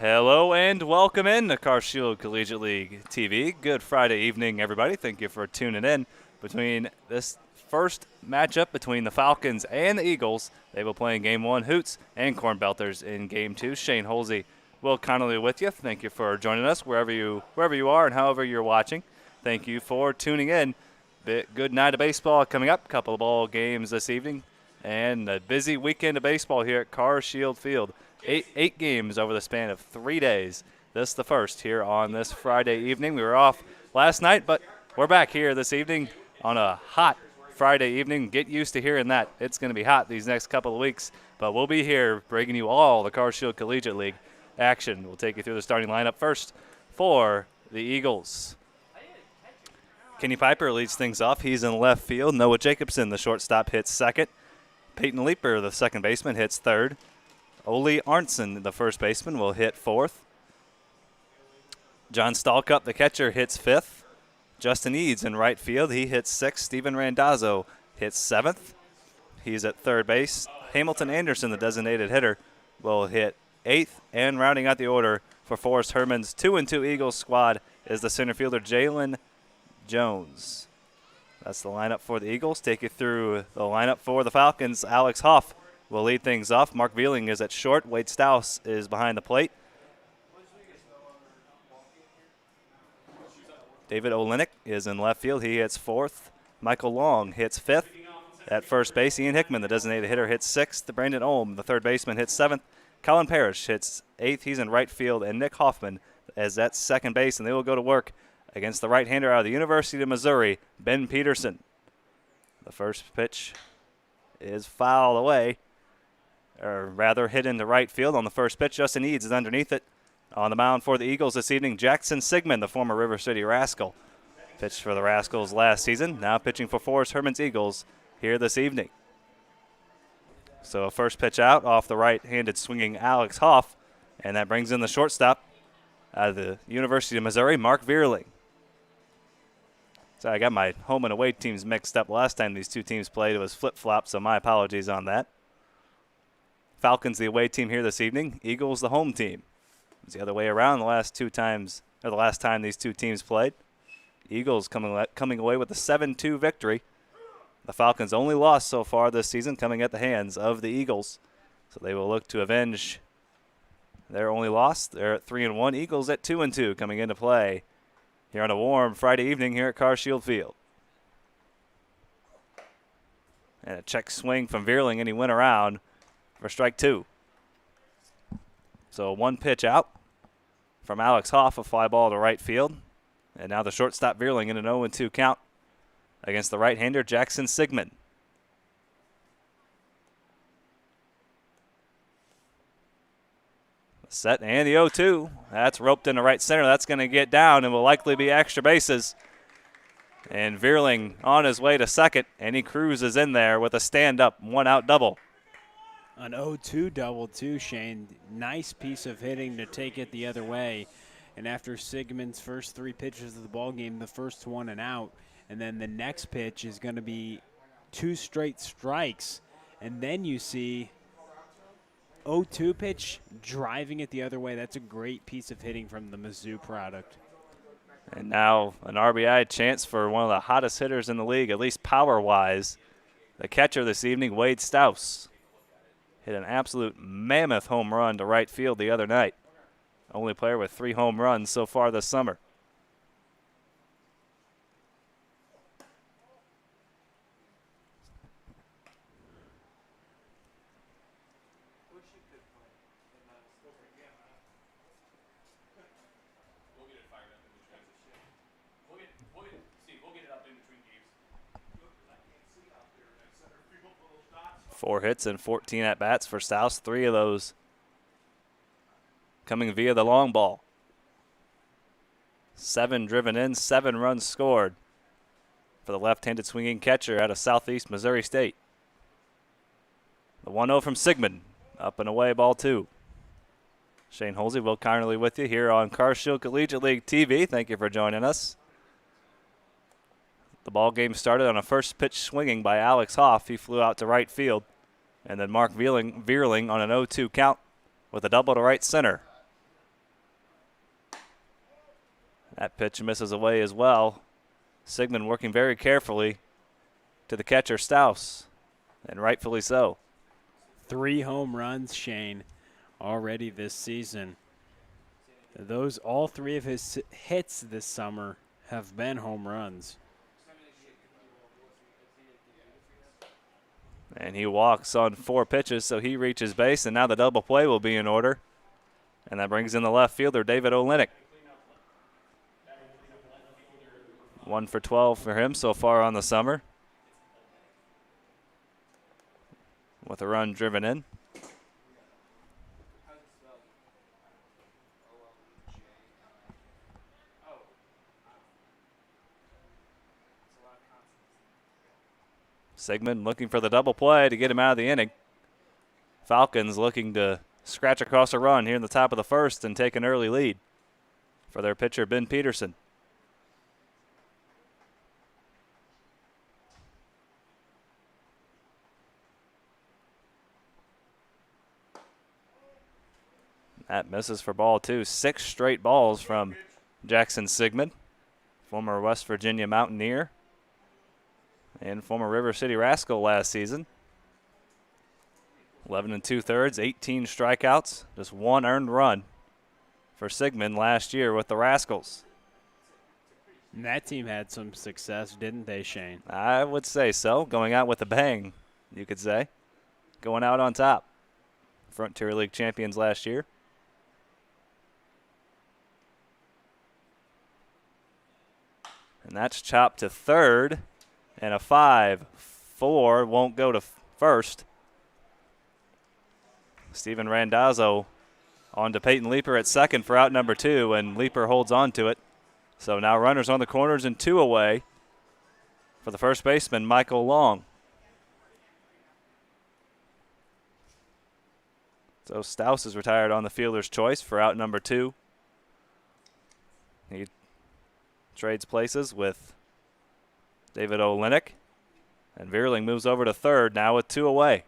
Hello and welcome in to CarShield Collegiate League TV. Good Friday evening, everybody. Thank you for tuning in. Between this first matchup between the Falcons and the Eagles, they will play in Game 1, Hoots and Cornbelters in Game 2. Shane Holsey, Will Connolly with you. Thank you for joining us wherever you are and however you're watching. Thank you for tuning in. Good night of baseball coming up. Couple of ball games this evening and a busy weekend of baseball here at CarShield Field. Eight games over the span of 3 days. This is the first here on this Friday evening. We were off last night, but we're back here this evening on a hot Friday evening. Get used to hearing that. It's going to be hot these next couple of weeks, but we'll be here bringing you all the CarShield Collegiate League action. We'll take you through the starting lineup first for the Eagles. Kenny Piper leads things off. He's in left field. Noah Jacobson, the shortstop, hits second. Peyton Leeper, the second baseman, hits third. Ole Arnson, the first baseman, will hit fourth. John Stalkup, the catcher, hits fifth. Justin Eads in right field, he hits sixth. Steven Randazzo hits seventh. He's at third base. Hamilton Anderson, the designated hitter, will hit eighth. And rounding out the order for Forrest Herman's 2-2 Eagles squad is the center fielder Jalen Jones. That's the lineup for the Eagles. Take you through the lineup for the Falcons. Alex Hoff will lead things off. Mark Vealing is at short. Wade Stouse is behind the plate. David Olenek is in left field. He hits fourth. Michael Long hits fifth. At first base, Ian Hickman, the designated hitter, hits sixth. Brandon Ohm, the third baseman, hits seventh. Colin Parrish hits eighth. He's in right field. And Nick Hoffman is at second base. And they will go to work against the right-hander out of the University of Missouri, Ben Peterson. The first pitch is fouled away, or rather hit into right field on the first pitch. Justin Eads is underneath it. On the mound for the Eagles this evening, Jackson Sigmund, the former River City Rascal. Pitched for the Rascals last season, now pitching for Forrest Herman's Eagles here this evening. So a first pitch out off the right-handed swinging Alex Hoff, and that brings in the shortstop out of the University of Missouri, Mark Veerling. So I got my home and away teams mixed up last time these two teams played. It was flip-flop, so my apologies on that. Falcons the away team here this evening. Eagles the home team. It's the other way around the last time these two teams played. Eagles coming away with a 7-2 victory. The Falcons' only loss so far this season coming at the hands of the Eagles. So they will look to avenge their only loss. They're at 3-1. Eagles at 2-2 coming into play here on a warm Friday evening here at CarShield Field. And a check swing from Veerling, and he went around for strike two. So one pitch out from Alex Hoff, a fly ball to right field. And now the shortstop Veerling in an 0-2 count against the right-hander Jackson Sigmund. Set and the 0-2. That's roped into right center. That's going to get down and will likely be extra bases. And Veerling on his way to second, and he cruises in there with a stand-up one-out double. An 0-2 double, too, Shane. Nice piece of hitting to take it the other way. And after Sigmund's first three pitches of the ball game, the first one and out, and then the next pitch is going to be two straight strikes. And then you see 0-2 pitch, driving it the other way. That's a great piece of hitting from the Mizzou product. And now an RBI chance for one of the hottest hitters in the league, at least power-wise. The catcher this evening, Wade Stouse, hit an absolute mammoth home run to right field the other night. Only player with 3 home runs so far this summer. Four hits and 14 at-bats for Stouse. 3 of those coming via the long ball. 7 driven in, 7 runs scored for the left-handed swinging catcher out of Southeast Missouri State. The 1-0 from Sigmund. Up and away, ball 2. Shane Holsey, Will Connolly with you here on CarShield Collegiate League TV. Thank you for joining us. The ball game started on a first pitch swinging by Alex Hoff. He flew out to right field. And then Mark Veerling on an 0-2 count with a double to right center. That pitch misses away as well. Sigmund working very carefully to the catcher, Staus, and rightfully so. 3 home runs, Shane, already this season. All 3 of his hits this summer have been home runs. And he walks on 4 pitches, so he reaches base, and now the double play will be in order. And that brings in the left fielder, David Olenek. 1 for 12 for him so far on the summer, with a run driven in. Sigmund looking for the double play to get him out of the inning. Falcons looking to scratch across a run here in the top of the first and take an early lead for their pitcher, Ben Peterson. That misses for ball 2. 6 straight balls from Jackson Sigmund, former West Virginia Mountaineer and former River City Rascal last season. 11 2/3, 18 strikeouts, just 1 earned run for Sigmund last year with the Rascals. And that team had some success, didn't they, Shane? I would say so. Going out with a bang, you could say. Going out on top. Frontier League champions last year. And that's chopped to third. And a 5-4 won't go to first. Steven Randazzo on to Peyton Leeper at second for out number 2, and Leeper holds on to it. So now runners on the corners and 2 away for the first baseman, Michael Long. So Staus is retired on the fielder's choice for out number 2. He trades places with David Olenek, and Vierling moves over to third now with 2 away.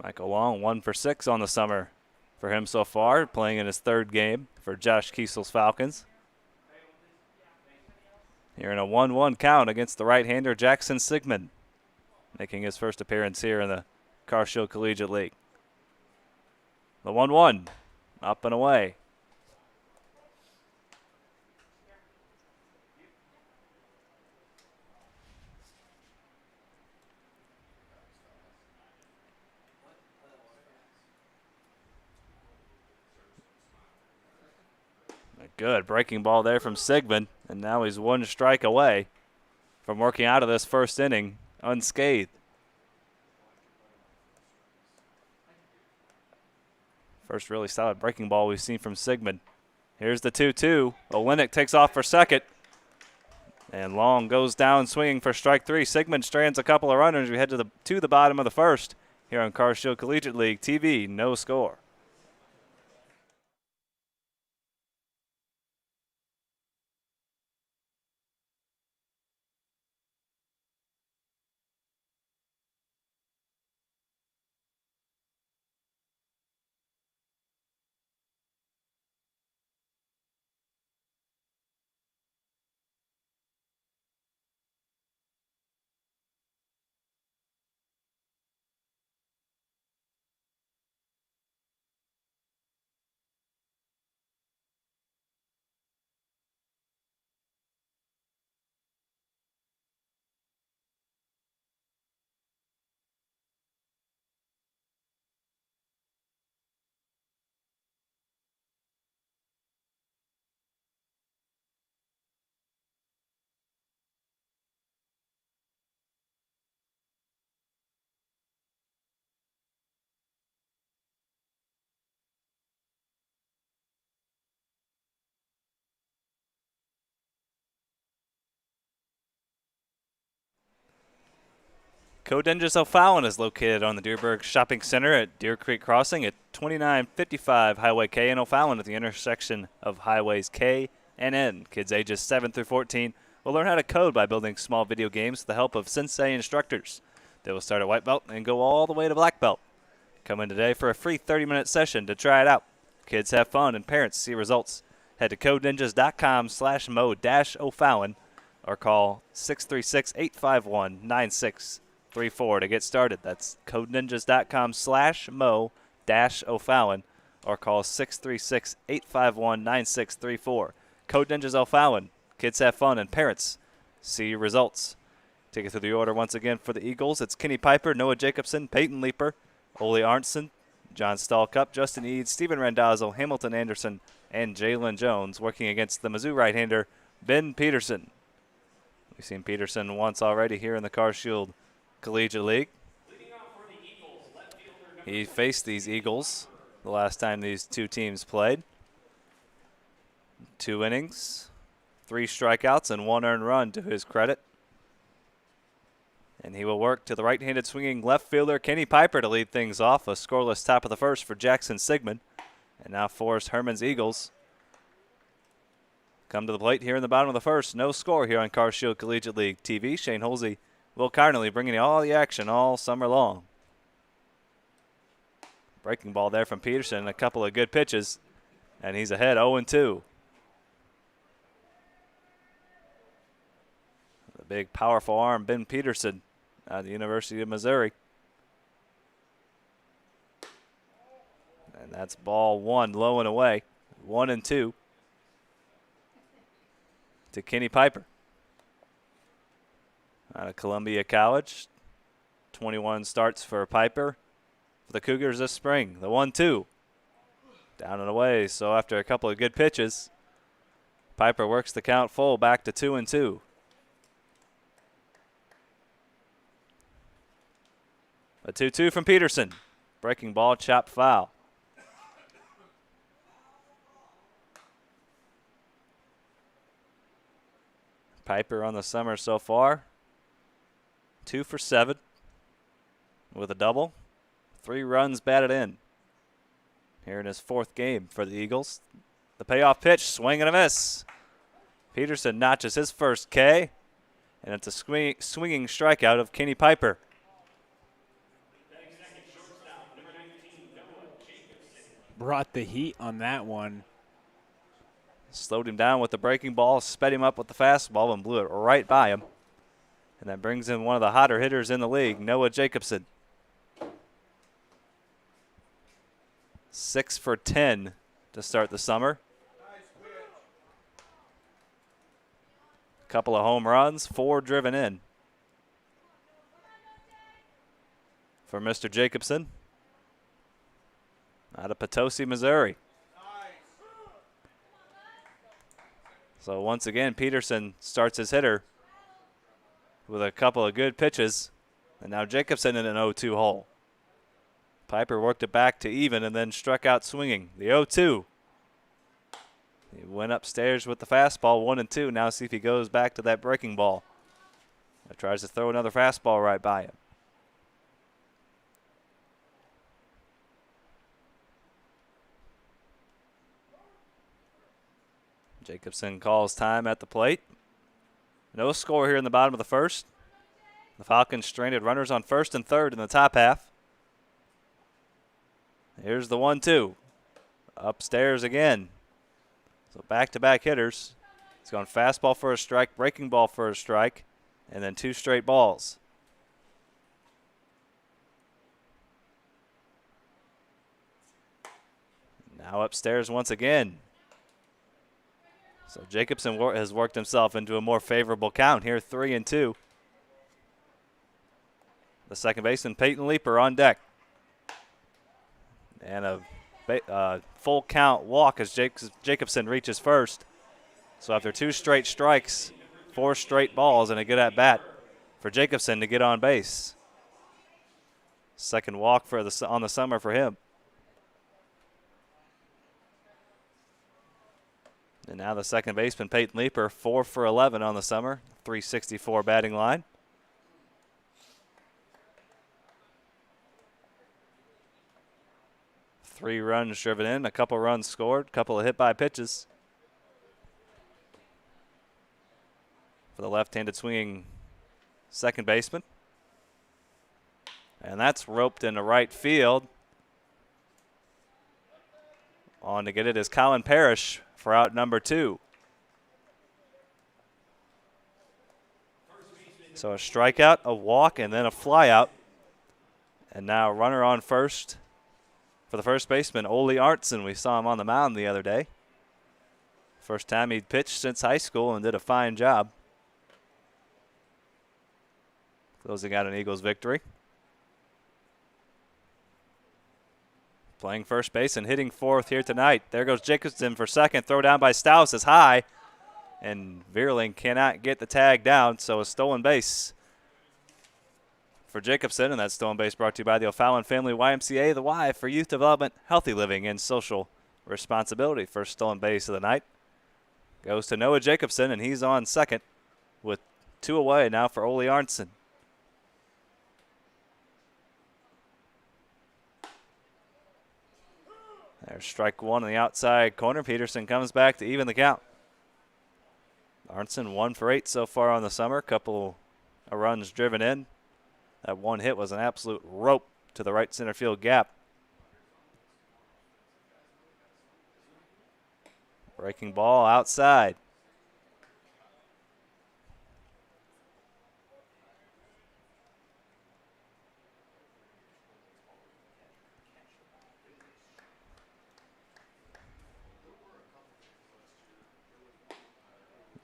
Michael Long, 1 for 6 on the summer for him so far, playing in his 3rd game for Josh Kiesel's Falcons. Here in a 1-1 count against the right-hander Jackson Sigmund, making his first appearance here in the Carshill Collegiate League. The 1-1, up and away. A good breaking ball there from Sigmund, and now he's 1 strike away from working out of this first inning unscathed. First really solid breaking ball we've seen from Sigmund. Here's the 2-2. Olenek takes off for second. And Long goes down swinging for strike 3. Sigmund strands a couple of runners. We head to the bottom of the first here on Carshill Collegiate League TV. No score. Codengis O'Fallon is located on the Deerberg Shopping Center at Deer Creek Crossing at 2955 Highway K in O'Fallon at the intersection of Highways K and N. Kids ages 7 through 14 will learn how to code by building small video games with the help of sensei instructors. They will start at white belt and go all the way to black belt. Come in today for a free 30-minute session to try it out. Kids have fun and parents see results. Head to codeninjas.com/mo-o'fallon or call 636-851-9634 to get started. That's codeninjas.com/mo-o'fallon or call 636-851-9634. Code Ninjas O'Fallon. Kids have fun and parents see results. Take it through the order once again for the Eagles. It's Kenny Piper, Noah Jacobson, Peyton Leeper, Ole Arntzen, John Stallcup, Justin Eads, Steven Randazzo, Hamilton Anderson, and Jalen Jones working against the Mizzou right-hander, Ben Peterson. We've seen Peterson once already here in the Car Shield Collegiate League. He faced these Eagles the last time these two teams played. 2 innings, 3 strikeouts, and 1 earned run to his credit. And he will work to the right-handed swinging left fielder Kenny Piper to lead things off. A scoreless top of the first for Jackson Sigmund. And now Forrest Herman's Eagles come to the plate here in the bottom of the first. No score here on Car Shield Collegiate League TV. Shane Holsey, Will Carnley bringing you all the action all summer long. Breaking ball there from Peterson. A couple of good pitches. And he's ahead 0-2. The big, powerful arm, Ben Peterson, out of the University of Missouri. And that's ball 1, low and away. 1-2 to Kenny Piper. Out of Columbia College. 21 starts for Piper for the Cougars this spring. The 1-2. Down and away. So after a couple of good pitches, Piper works the count full back to 2-2. A 2-2 from Peterson. Breaking ball, chopped foul. Piper on the summer so far, 2 for 7 with a double, 3 runs batted in. Here in his 4th game for the Eagles. The payoff pitch, swing and a miss. Peterson notches his first K, and it's a swinging strikeout of Kenny Piper. Brought the heat on that one. Slowed him down with the breaking ball, sped him up with the fastball, and blew it right by him. And that brings in one of the hotter hitters in the league, Noah Jacobson. 6 for 10 to start the summer. A couple of home runs, 4 driven in for Mr. Jacobson out of Potosi, Missouri. So once again, Peterson starts his hitter with a couple of good pitches, and now Jacobson in an 0-2 hole. Piper worked it back to even and then struck out swinging. The 0-2. He went upstairs with the fastball, 1-2. Now see if he goes back to that breaking ball. He tries to throw another fastball right by him. Jacobson calls time at the plate. No score here in the bottom of the first. The Falcons stranded runners on first and third in the top half. Here's the 1-2. Upstairs again. So back-to-back hitters. He's going fastball for a strike, breaking ball for a strike, and then 2 straight balls. Now upstairs once again. So Jacobson has worked himself into a more favorable count here, 3-2. The second baseman, Peyton Leeper, on deck. And a full count walk as Jacobson reaches first. So after 2 straight strikes, 4 straight balls, and a good at-bat for Jacobson to get on base. Second walk on the summer for him. And now the second baseman, Peyton Leeper, 4 for 11 on the summer, 364 batting line. Three runs driven in, a couple runs scored, a couple of hit by pitches. for the left-handed swinging second baseman. And that's roped into right field. On to get it is Colin Parrish for out number 2. So a strikeout, a walk, and then a flyout. And now runner on first for the first baseman, Ole Arntzen. We saw him on the mound the other day. First time he'd pitched since high school and did a fine job, closing out an Eagles victory. Playing first base and hitting fourth here tonight. There goes Jacobson for second. Throw down by Staus is high. And Veerling cannot get the tag down, so a stolen base for Jacobson. And that stolen base brought to you by the O'Fallon Family YMCA, the Y for youth development, healthy living, and social responsibility. First stolen base of the night goes to Noah Jacobson, and he's on second with 2 away now for Ole Arntzen. There's strike 1 on the outside corner. Peterson comes back to even the count. Arntzen 1 for 8 so far on the summer. Couple of runs driven in. That one hit was an absolute rope to the right center field gap. Breaking ball outside.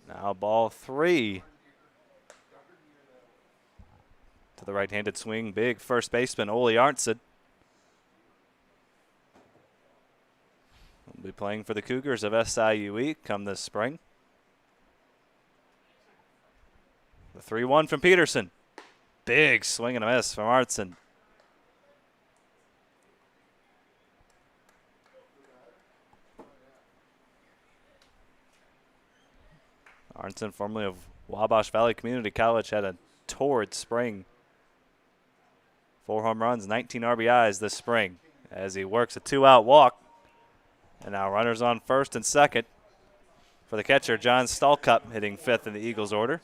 Now ball 3 to the right-handed swing. Big first baseman Ole Arntzen will be playing for the Cougars of SIUE come this spring. The 3-1 from Peterson. Big swing and a miss from Arntzen. Arntzen, formerly of Wabash Valley Community College, had a torrid spring. 4 home runs, 19 RBIs this spring as he works a 2-out walk. And now runners on first and second for the catcher, John Stallcup, hitting 5th in the Eagles order.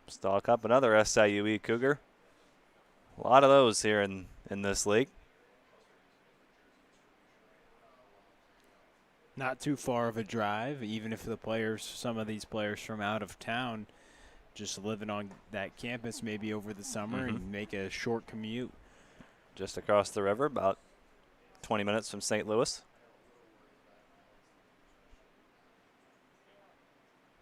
Stallcup, another SIUE Cougar. A lot of those here in this league. Not too far of a drive, even if the players, some of these players from out of town, just living on that campus maybe over the summer and make a short commute. Just across the river, about 20 minutes from St. Louis.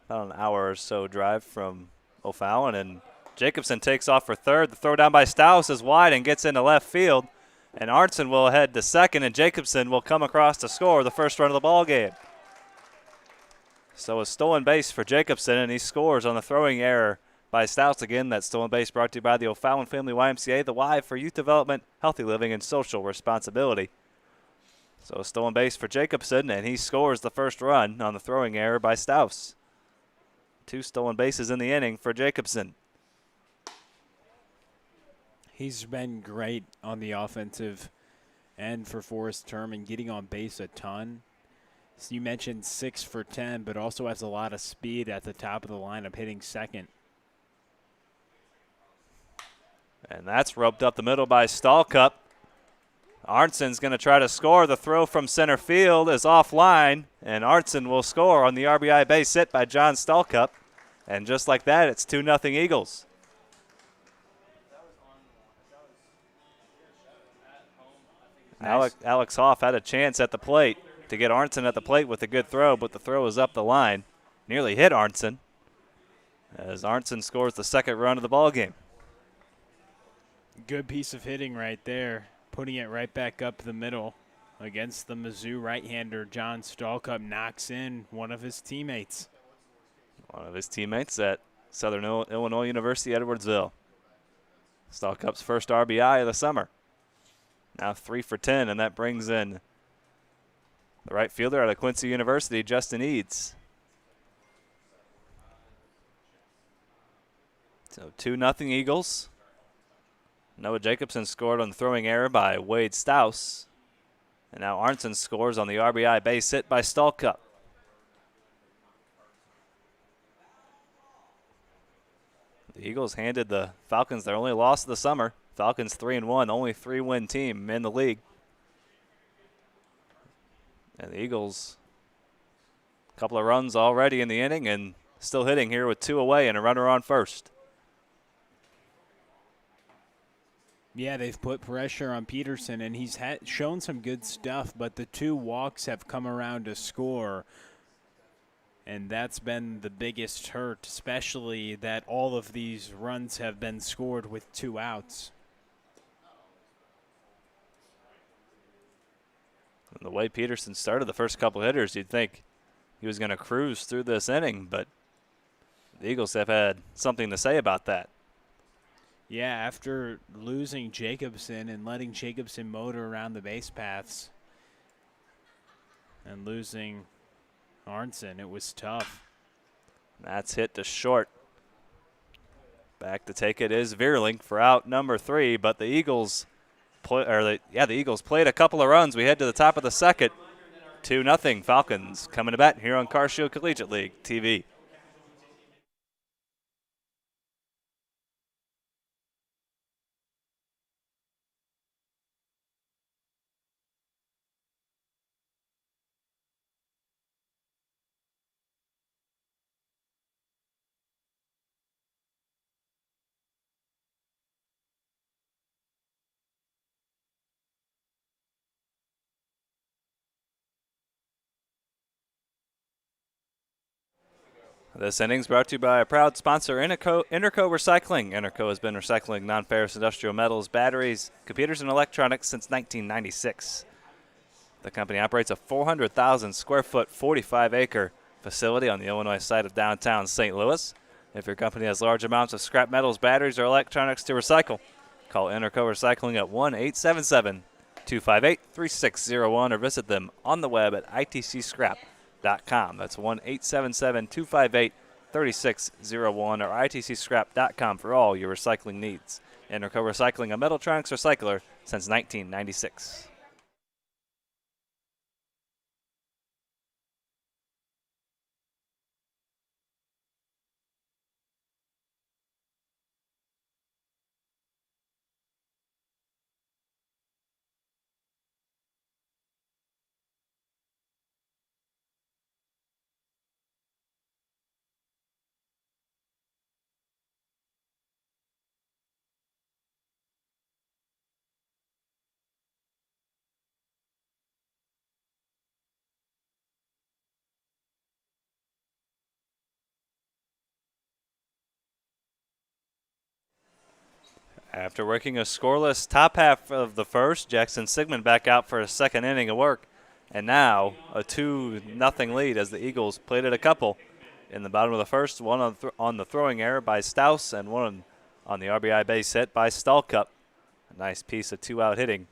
About an hour or so drive from O'Fallon, and Jacobson takes off for third. The throw down by Staus is wide and gets into left field. And Arntzen will head to second, and Jacobson will come across to score the first run of the ball game. So a stolen base for Jacobson, and he scores on the throwing error by Staus. Again, that stolen base brought to you by the O'Fallon Family YMCA, the Y for youth development, healthy living, and social responsibility. So a stolen base for Jacobson, and he scores the first run on the throwing error by Staus. 2 stolen bases in the inning for Jacobson. He's been great on the offensive end for Forrest Term and getting on base a ton. So you mentioned 6 for 10, but also has a lot of speed at the top of the lineup, hitting second. And that's roped up the middle by Stallcup. Arntzen's going to try to score. The throw from center field is offline, and Arntzen will score on the RBI base hit by John Stallcup. And just like that, it's 2-0 Eagles. Nice. Alex Hoff had a chance at the plate to get Arntzen at the plate with a good throw, but the throw was up the line. Nearly hit Arntzen as Arntzen scores the second run of the ball game. Good piece of hitting right there, putting it right back up the middle against the Mizzou right-hander. John Stallcup knocks in one of his teammates. One of his teammates at Southern Illinois University, Edwardsville. Stallcup's first RBI of the summer. Now 3 for 10, and that brings in the right fielder out of Quincy University, Justin Eads. So 2-0 Eagles. Noah Jacobson scored on the throwing error by Wade Staus. And now Arntzen scores on the RBI base hit by Stallcup. The Eagles handed the Falcons their only loss of the summer. Falcons 3-1, only 3-win team in the league. And the Eagles, a couple of runs already in the inning and still hitting here with 2 away and a runner on first. Yeah, they've put pressure on Peterson, and he's shown some good stuff, but the 2 walks have come around to score, and that's been the biggest hurt, especially that all of these runs have been scored with 2 outs. And the way Peterson started the first couple hitters, you'd think he was going to cruise through this inning, but the Eagles have had something to say about that. Yeah, after losing Jacobson and letting Jacobson motor around the base paths and losing Arnson, it was tough. That's hit to short. Back to take it is Veerling for out number 3, but the Eagles the Eagles played a couple of runs. We head to the top of the second. 2-0 Falcons coming to bat here on CarShield Collegiate League TV. This inning's brought to you by a proud sponsor, Interco Recycling. Interco has been recycling non-ferrous industrial metals, batteries, computers, and electronics since 1996. The company operates a 400,000 square foot, 45-acre facility on the Illinois side of downtown St. Louis. If your company has large amounts of scrap metals, batteries, or electronics to recycle, call Interco Recycling at 1-877-258-3601 or visit them on the web at itcscrap.com. That's 1-877-258-3601 or itcscrap.com for all your recycling needs. Interco Recycling, a Metaltronics recycler since 1996. After working a scoreless top half of the first, Jackson Sigmund back out for a second inning of work. And now a 2-0 lead as the Eagles plated a couple in the bottom of the first, one on the throwing error by Staus and one on the RBI base hit by Stallcup. A nice piece of 2-out hitting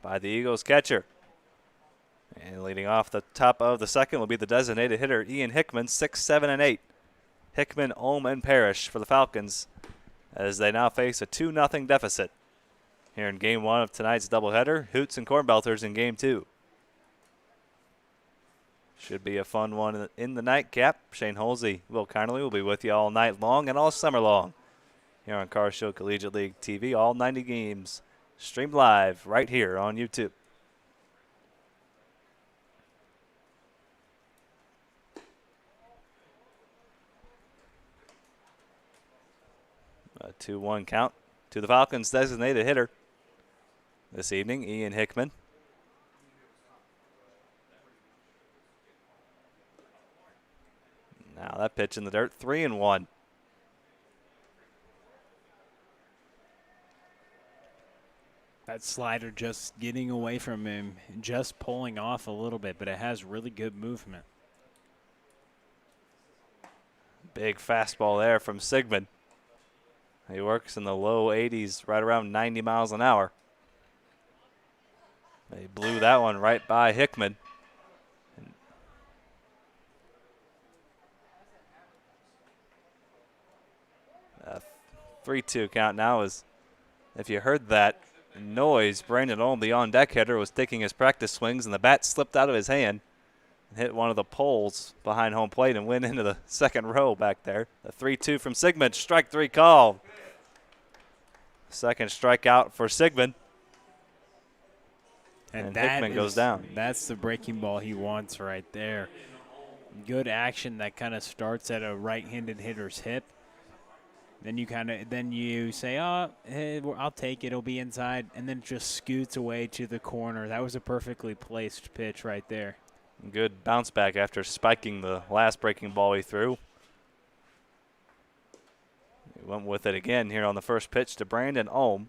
by the Eagles catcher. And leading off the top of the second will be the designated hitter, Ian Hickman, 6, 7, and 8. Hickman, Ohm, and Parrish for the Falcons, as they now face a 2-0 deficit here in Game 1 of tonight's doubleheader. Hoots and Cornbelters in Game 2. Should be a fun one in the nightcap. Shane Holsey, Will Connerly will be with you all night long and all summer long here on CarShield Collegiate League TV. All 90 games streamed live right here on YouTube. A 2-1 count to the Falcons' designated hitter this evening, Ian Hickman. Now that pitch in the dirt, 3-1. That slider just getting away from him, just pulling off a little bit, but it has really good movement. Big fastball there from Sigmund. He works in the low 80s, right around 90 miles an hour. They blew that one right by Hickman. A 3-2 count now is, if you heard that noise, Brandon Ohm, the on-deck hitter, was taking his practice swings, and the bat slipped out of his hand hit one of the poles behind home plate and went into the second row back there. The 3-2 from Sigmund, strike three call. Second strikeout for Sigmund. And Hickman goes down. That's the breaking ball he wants right there. Good action that kind of starts at a right-handed hitter's hip. Then you say, oh, hey, I'll take it. It'll be inside, and then it just scoots away to the corner. That was a perfectly placed pitch right there. Good bounce back after spiking the last breaking ball he threw. He went with it again here on the first pitch to Brandon Ohm.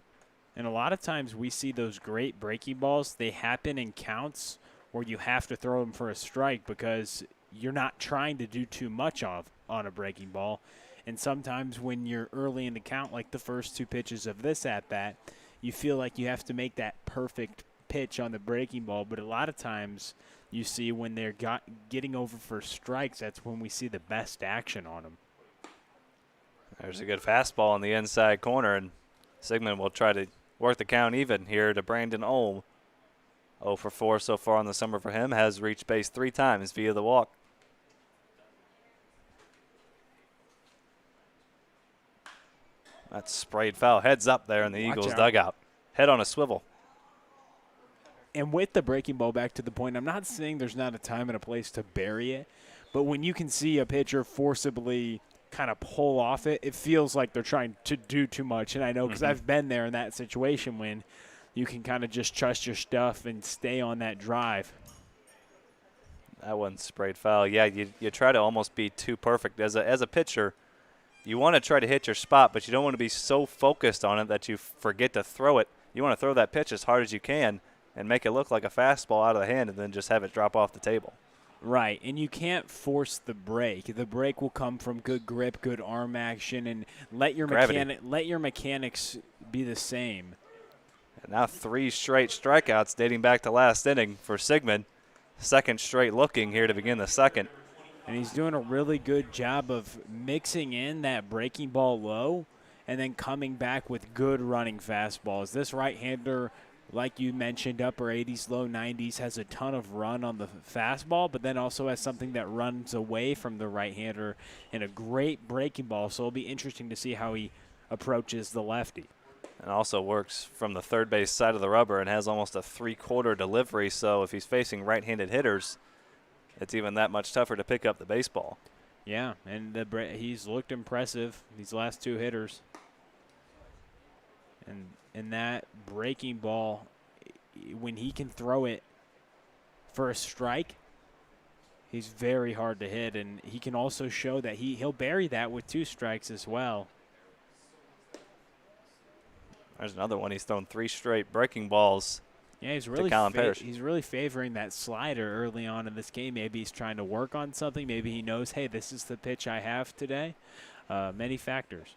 And a lot of times we see those great breaking balls. They happen in counts where you have to throw them for a strike because you're not trying to do too much on a breaking ball. And sometimes when you're early in the count, like the first two pitches of this at-bat, you feel like you have to make that perfect pitch on the breaking ball. But a lot of times you see when they're getting over for strikes, that's when we see the best action on them. There's a good fastball in the inside corner, and Sigmund will try to work the count even here to Brandon Ohm. 0 for 4 so far in the summer for him. Has reached base 3 times via the walk. That's sprayed foul. Heads up there in the Eagles dugout. Head on a swivel. And with the breaking ball, back to the point, I'm not saying there's not a time and a place to bury it, but when you can see a pitcher forcibly kind of pull off it, it feels like they're trying to do too much. And I know because I've been there in that situation when you can kind of just trust your stuff and stay on that drive. That one's sprayed foul. Yeah, you try to almost be too perfect. As a pitcher, you want to try to hit your spot, but you don't want to be so focused on it that you forget to throw it. You want to throw that pitch as hard as you can and make it look like a fastball out of the hand and then just have it drop off the table. Right, and you can't force the break. The break will come from good grip, good arm action, and let your mechanics be the same. And now 3 straight strikeouts dating back to last inning for Sigmund. Second straight looking here to begin the second. And he's doing a really good job of mixing in that breaking ball low and then coming back with good running fastballs. This right-hander, like you mentioned, upper 80s, low 90s, has a ton of run on the fastball, but then also has something that runs away from the right-hander and a great breaking ball. So it'll be interesting to see how he approaches the lefty. And also works from the third base side of the rubber and has almost a 3/4 delivery. So if he's facing right-handed hitters, it's even that much tougher to pick up the baseball. Yeah, and he's looked impressive, these last 2 hitters. And that breaking ball, when he can throw it for a strike, he's very hard to hit. And he can also show that he'll bury that with 2 strikes as well. There's another one. He's thrown 3 straight breaking balls. Yeah, he's really favoring that slider early on in this game. Maybe he's trying to work on something. Maybe he knows, hey, this is the pitch I have today. Many factors.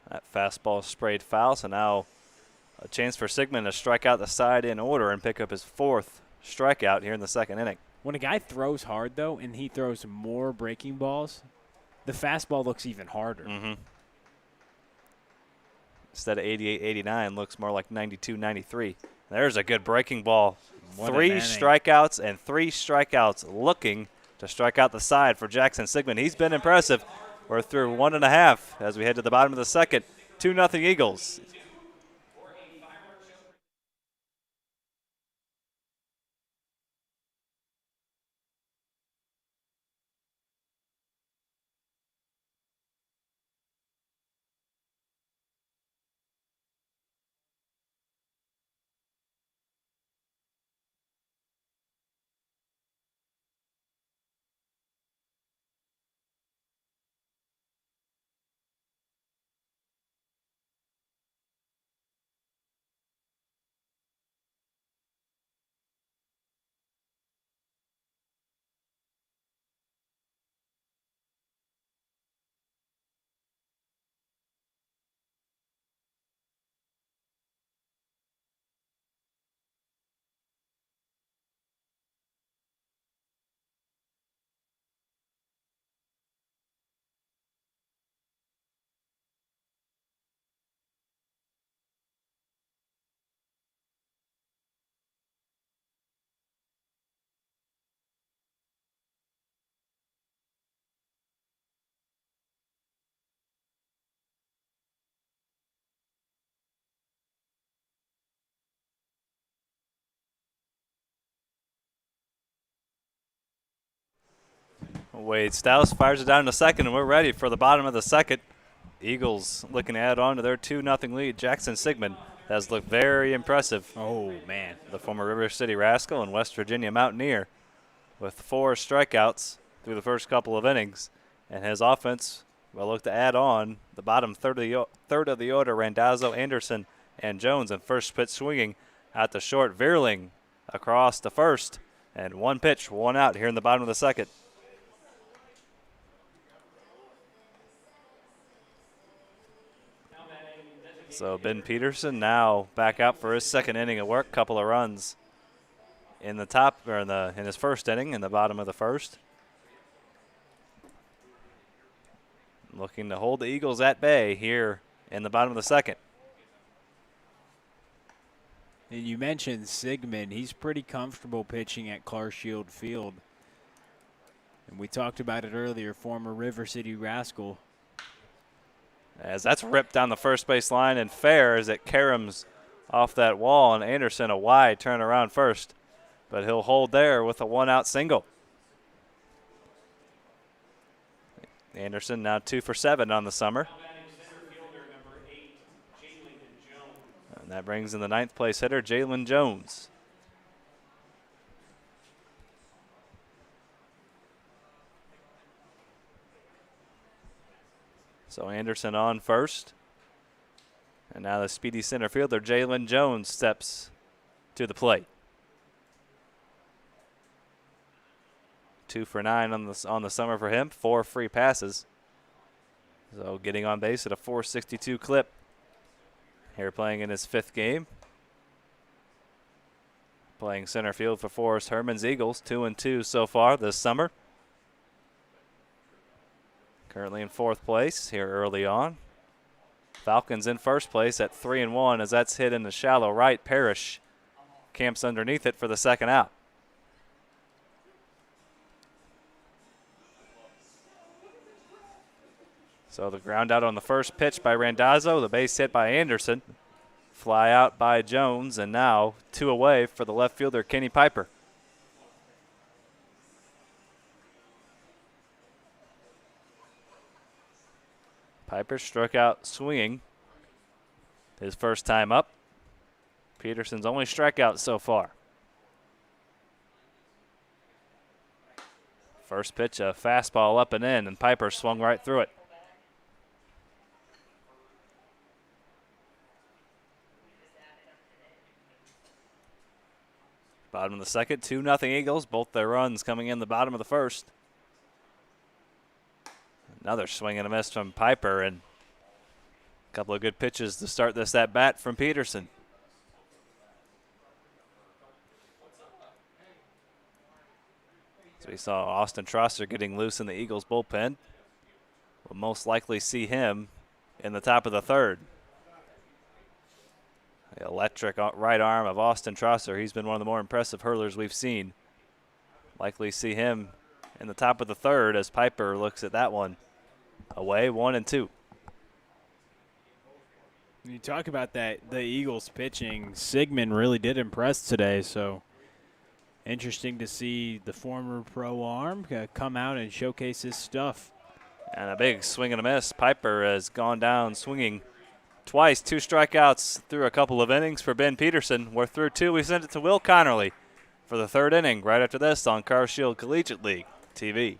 That fastball sprayed foul, so now a chance for Sigmund to strike out the side in order and pick up his 4th strikeout here in the second inning. When a guy throws hard, though, and he throws more breaking balls, the fastball looks even harder. Instead of 88, 89, looks more like 92, 93. There's a good breaking ball. 3 strikeouts and 3 strikeouts looking to strike out the side for Jackson Sigmund. He's been impressive. We're through 1.5 as we head to the bottom of the second. 2-0 Eagles. Wade Stouse fires it down to second, and we're ready for the bottom of the second. Eagles looking to add on to their 2-0 lead. Jackson Sigmund has looked very impressive. Oh, man. The former River City Rascal and West Virginia Mountaineer with 4 strikeouts through the first couple of innings. And his offense will look to add on the bottom third of the order. Randazzo, Anderson, and Jones. And first pitch swinging out the short. Veerling across the first. And 1 pitch, 1 out here in the bottom of the second. So Ben Peterson now back out for his second inning of work. Couple of runs in the top, or in his first inning, in the bottom of the first. Looking to hold the Eagles at bay here in the bottom of the second. And you mentioned Sigmund. He's pretty comfortable pitching at Carshield Field. And we talked about it earlier, former River City Rascal. As that's ripped down the first base line and fair as it caroms off that wall, and Anderson a wide turnaround first. But he'll hold there with a 1-out single. Anderson now 2 for 7 on the summer. And that brings in the 9th place hitter, Jalen Jones. So Anderson on first. And now the speedy center fielder, Jalen Jones, steps to the plate. 2 for 9 on the summer for him, 4 free passes. So getting on base at a .462 clip. Here playing in his 5th game. Playing center field for Forrest Herman's Eagles, 2-2 so far this summer. Currently in 4th place here early on. Falcons in first place at 3-1 as that's hit in the shallow right. Parrish camps underneath it for the 2nd out. So the ground out on the first pitch by Randazzo, the base hit by Anderson. Fly out by Jones, and now 2 away for the left fielder, Kenny Piper. Piper struck out swinging his first time up. Peterson's only strikeout so far. First pitch, a fastball up and in, and Piper swung right through it. Bottom of the second, 2-0 Eagles. Both their runs coming in the bottom of the first. Another swing and a miss from Piper, and a couple of good pitches to start this at bat from Peterson. So we saw Austin Trosser getting loose in the Eagles bullpen. We'll most likely see him in the top of the third. The electric right arm of Austin Trosser. He's been one of the more impressive hurlers we've seen. Likely see him in the top of the third as Piper looks at that one. Away, 1-2. You talk about that, the Eagles pitching. Sigmund really did impress today, so interesting to see the former pro arm come out and showcase his stuff. And a big swing and a miss. Piper has gone down swinging twice. 2 strikeouts through a couple of innings for Ben Peterson. We're through 2. We send it to Will Connerly for the 3rd inning right after this on Carshield Collegiate League TV.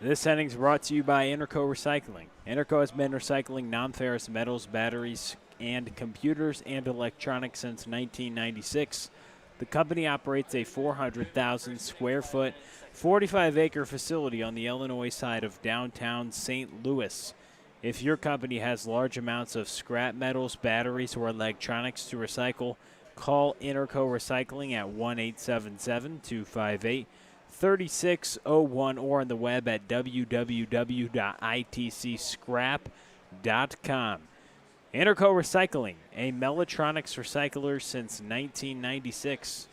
This inning is brought to you by Interco Recycling. Interco has been recycling non-ferrous metals, batteries, and computers and electronics since 1996. The company operates a 400,000 square foot, 45-acre facility on the Illinois side of downtown St. Louis. If your company has large amounts of scrap metals, batteries, or electronics to recycle, call Interco Recycling at 1-877-258-3601 or on the web at www.itcscrap.com. Interco Recycling, a Mellotronics recycler since 1996.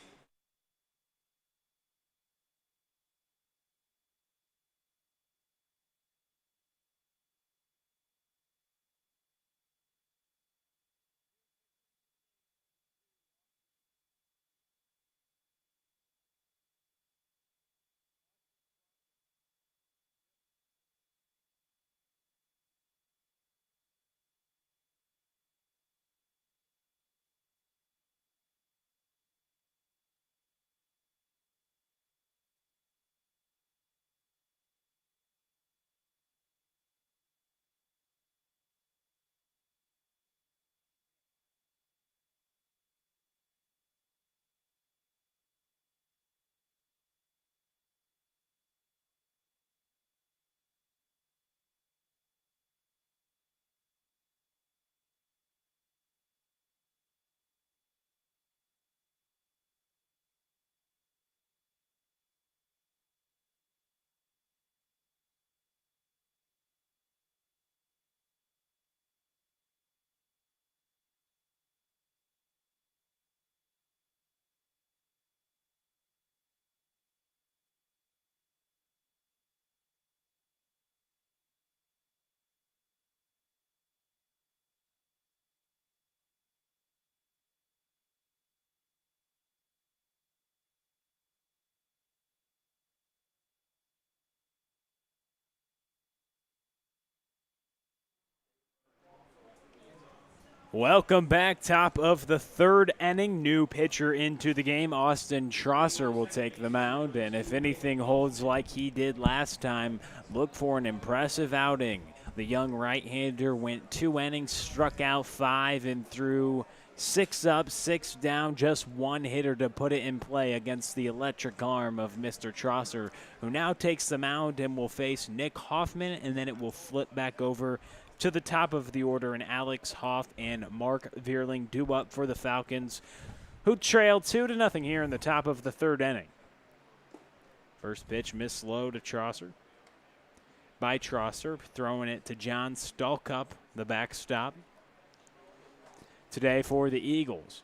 Welcome back. Top of the third inning. New pitcher into the game. Austin Trosser will take the mound. And if anything holds like he did last time, look for an impressive outing. The young right-hander went 2 innings, struck out 5, and threw 6 up, 6 down, just 1 hitter to put it in play against the electric arm of Mr. Trosser, who now takes the mound and will face Nick Hoffman, and then it will flip back over to the top of the order, and Alex Hoff and Mark Vierling due up for the Falcons, who trail 2-0 here in the top of the third inning. First pitch missed low to Trosser. By Trosser, throwing it to John Stallcup, the backstop. Today for the Eagles,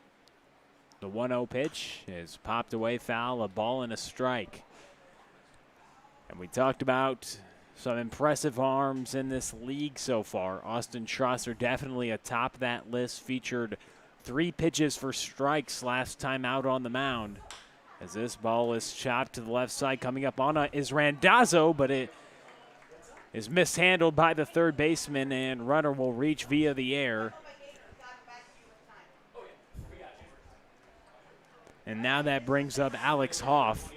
the 1-0 pitch is popped away foul, a ball and a strike. And we talked about some impressive arms in this league so far. Austin Trosser definitely atop that list, featured 3 pitches for strikes last time out on the mound. As this ball is chopped to the left side, coming up on is Randazzo, but it is mishandled by the third baseman, and runner will reach via the air. And now that brings up Alex Hoff.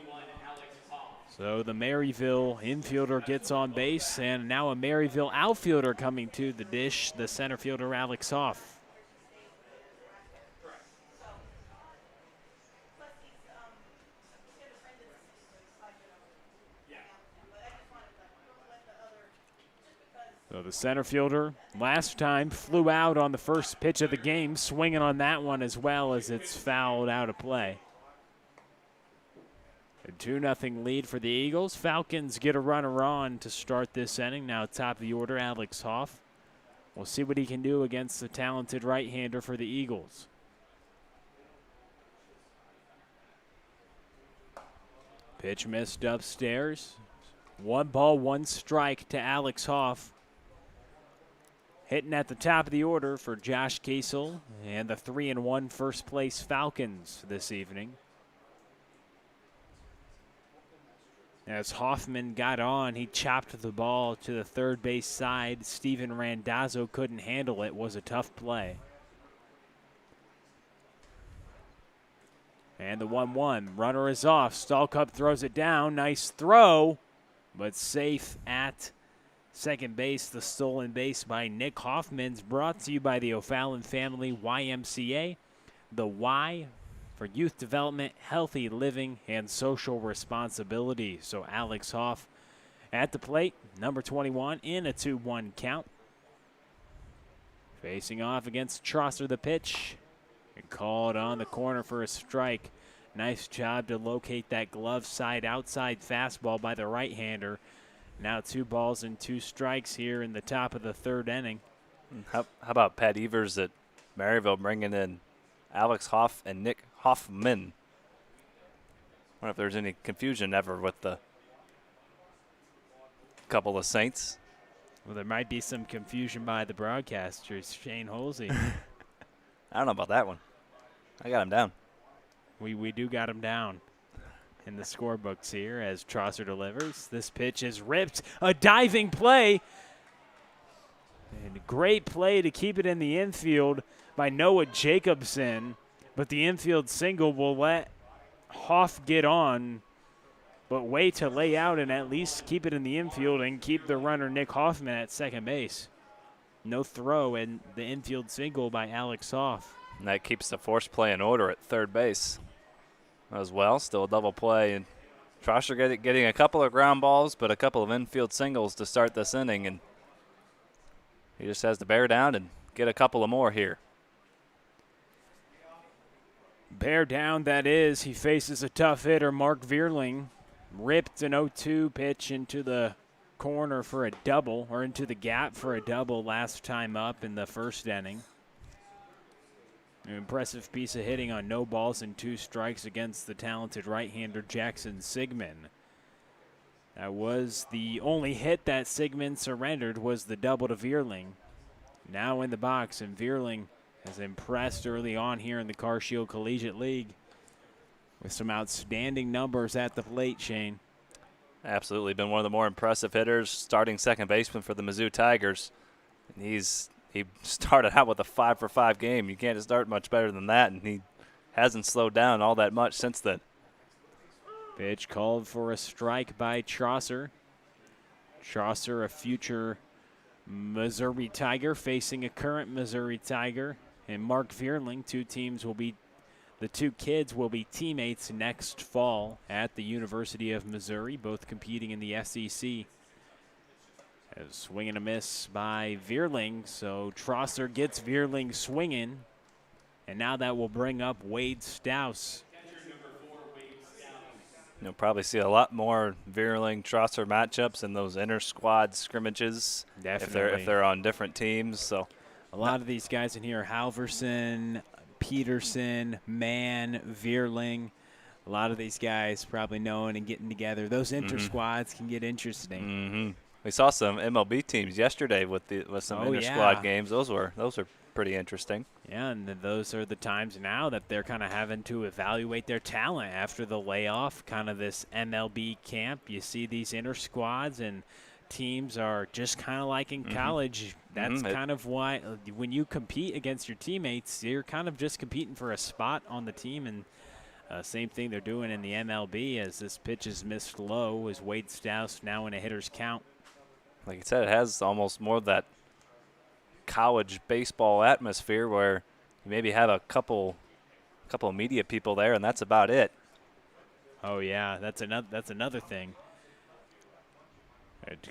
So the Maryville infielder gets on base, and now a Maryville outfielder coming to the dish, the center fielder Alex Hoff. So the center fielder last time flew out on the first pitch of the game, swinging on that one as well as it's fouled out of play. A 2-0 lead for the Eagles. Falcons get a runner on to start this inning. Now top of the order, Alex Hoff. We'll see what he can do against the talented right-hander for the Eagles. Pitch missed upstairs. 1 ball, 1 strike to Alex Hoff. Hitting at the top of the order for Josh Kiesel and the 3-1 first place Falcons this evening. As Hoffman got on, he chopped the ball to the third base side. Steven Randazzo couldn't handle it. It was a tough play. And the 1-1. Runner is off. Stallcup throws it down. Nice throw, but safe at second base. The stolen base by Nick Hoffman's brought to you by the O'Fallon Family YMCA. The Y for youth development, healthy living, and social responsibility. So Alex Hoff at the plate, number 21 in a 2-1 count. Facing off against Trosser, the pitch, and called on the corner for a strike. Nice job to locate that glove side outside fastball by the right-hander. Now 2 balls and 2 strikes here in the top of the third inning. How about Pat Evers at Maryville bringing in Alex Hoff and Nick Hoffman? I wonder if there's any confusion ever with the couple of Saints. Well, there might be some confusion by the broadcasters, Shane Holsey. I don't know about that one. I got him down. We do got him down in the scorebooks here as Trosser delivers. This pitch is ripped. A diving play. And a great play to keep it in the infield by Noah Jacobson. But the infield single will let Hoff get on, but wait to lay out and at least keep it in the infield and keep the runner Nick Hoffman at second base. No throw and the infield single by Alex Hoff. And that keeps the force play in order at third base as well. Still a double play. And Trosser getting a couple of ground balls, but a couple of infield singles to start this inning. And he just has to bear down and get a couple of more here. Bear down, that is. He faces a tough hitter, Mark Vierling. Ripped an 0-2 pitch into the corner for a double, or into the gap for a double last time up in the first inning. An impressive piece of hitting on no balls and 2 strikes against the talented right-hander Jackson Sigmund. That was the only hit that Sigmund surrendered, was the double to Vierling. Now in the box, and Vierling has impressed early on here in the Car Shield Collegiate League with some outstanding numbers at the plate, Shane. Absolutely been one of the more impressive hitters, starting second baseman for the Mizzou Tigers. And he's he started out with a 5-for-5 game. You can't start much better than that, and he hasn't slowed down all that much since then. Pitch called for a strike by Chaucer. Chaucer, a future Missouri Tiger, facing a current Missouri Tiger. And Mark Vierling, the two kids will be teammates next fall at the University of Missouri, both competing in the SEC. A swing and a miss by Vierling, so Chaucer gets Vierling swinging, and now that will bring up Wade Stouse. You'll probably see a lot more Vierling-Trosser matchups in those inter-squad scrimmages. Definitely. If they're on different teams. So a lot of these guys in here, Halverson, Peterson, Mann, Vierling, a lot of these guys probably knowing and getting together. Those inter-squads can get interesting. We saw some MLB teams yesterday with some inter-squad games. Those were pretty interesting. Yeah, and those are the times now that they're kind of having to evaluate their talent after the layoff, kind of this MLB camp. You see these inter-squads, and teams are just kind of like in college. That's kind of why when you compete against your teammates, you're kind of just competing for a spot on the team. And same thing they're doing in the MLB as this pitch is missed low as Wade Stouse now in a hitter's count. Like I said, it has almost more of that college baseball atmosphere where you maybe have a couple of media people there, and that's about it. Oh yeah, that's another thing.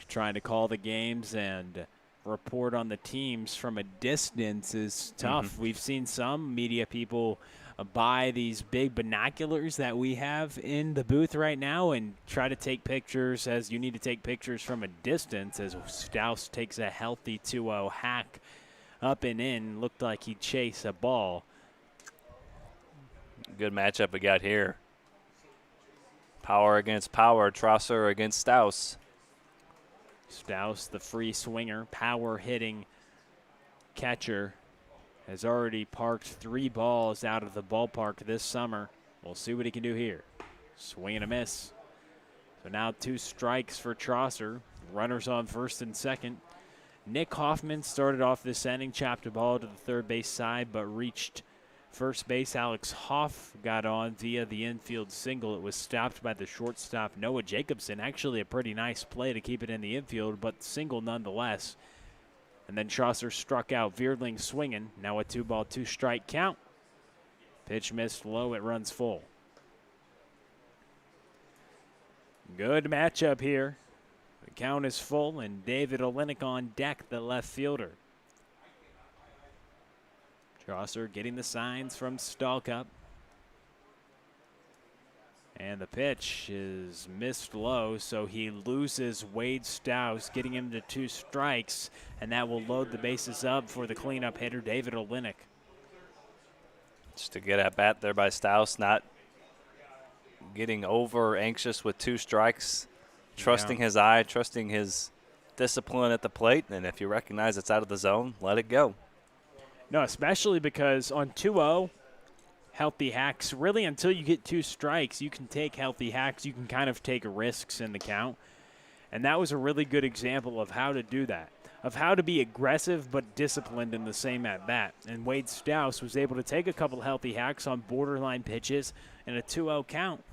Trying to call the games and report on the teams from a distance is tough. We've seen some media people buy these big binoculars that we have in the booth right now and try to take pictures as you need to take pictures from a distance as Stouse takes a healthy 2-0 hack up and in. Looked like he'd chase a ball. Good matchup we got here. Power against power, Trosser against Stouse. Stouse, the free swinger, power hitting catcher, has already parked 3 balls out of the ballpark this summer. We'll see what he can do here. Swing and a miss. So now 2 strikes for Trosser. Runners on first and second. Nick Hoffman started off this inning, chopped a ball to the third base side, but reached first base. Alex Hoff got on via the infield single. It was stopped by the shortstop, Noah Jacobson. Actually a pretty nice play to keep it in the infield, but single nonetheless. And then Chaucer struck out, Vierling swinging. Now a 2-ball, 2-strike count. Pitch missed low, it runs full. Good matchup here. The count is full, and David Olenek on deck, the left fielder. Chaucer getting the signs from Stalkup. And the pitch is missed low, so he loses Wade Stouse, getting him to 2 strikes, and that will load the bases up for the cleanup hitter, David Olenek. Just a good at-bat there by Stouse, not getting over anxious with 2 strikes, trusting his eye, trusting his discipline at the plate, and if you recognize it's out of the zone, let it go. No, especially because on 2-0, healthy hacks, really until you get 2 strikes, you can take healthy hacks. You can kind of take risks in the count. And that was a really good example of how to do that, of how to be aggressive but disciplined in the same at-bat. And Wade Stouse was able to take a couple healthy hacks on borderline pitches and a 2-0 count.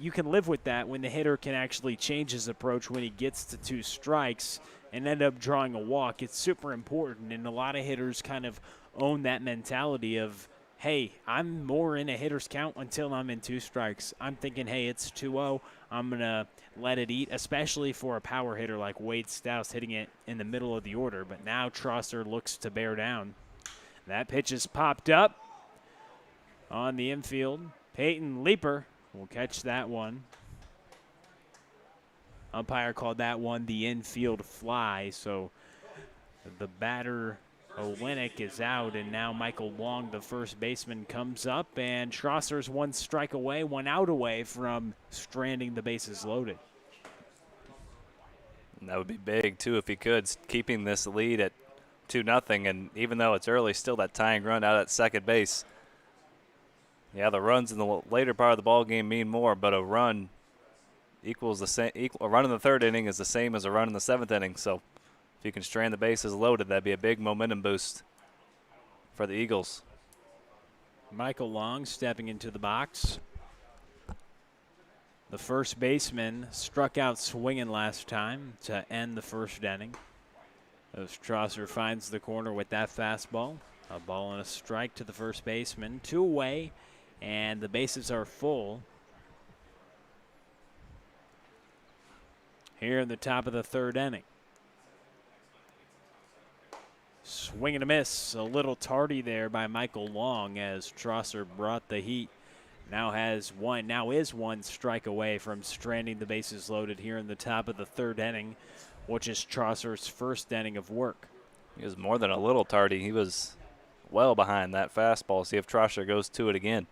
You can live with that when the hitter can actually change his approach when he gets to 2 strikes and end up drawing a walk. It's super important, and a lot of hitters kind of own that mentality of, hey, I'm more in a hitter's count until I'm in 2 strikes. I'm thinking, hey, it's 2-0. I'm going to let it eat, especially for a power hitter like Wade Stouse hitting it in the middle of the order. But now Trosser looks to bear down. That pitch is popped up on the infield. Peyton Leaper will catch that one. Umpire called that one the infield fly, so the batter Olenek is out, and now Michael Long, the first baseman, comes up, and Trosser's 1 strike away, 1 out away from stranding the bases loaded. And that would be big, too, if he could, keeping this lead at 2-0, and even though it's early, still that tying run out at second base. Yeah, the runs in the later part of the ball game mean more, but a run equals the same. A run in the 3rd inning is the same as a run in the 7th inning. So If you can strand the bases loaded, that'd be a big momentum boost for the Eagles. Michael Long stepping into the box. The first baseman struck out swinging last time to end the first inning. As Trosser finds the corner with that fastball. A ball and a strike to the first baseman. 2 away, and the bases are full. Here in the top of the third inning. Swing and a miss. A little tardy there by Michael Long as Trosser brought the heat. Now is one strike away from stranding the bases loaded here in the top of the third inning, which is Trosser's first inning of work. He was more than a little tardy. He was well behind that fastball. See if Trosser goes to it again.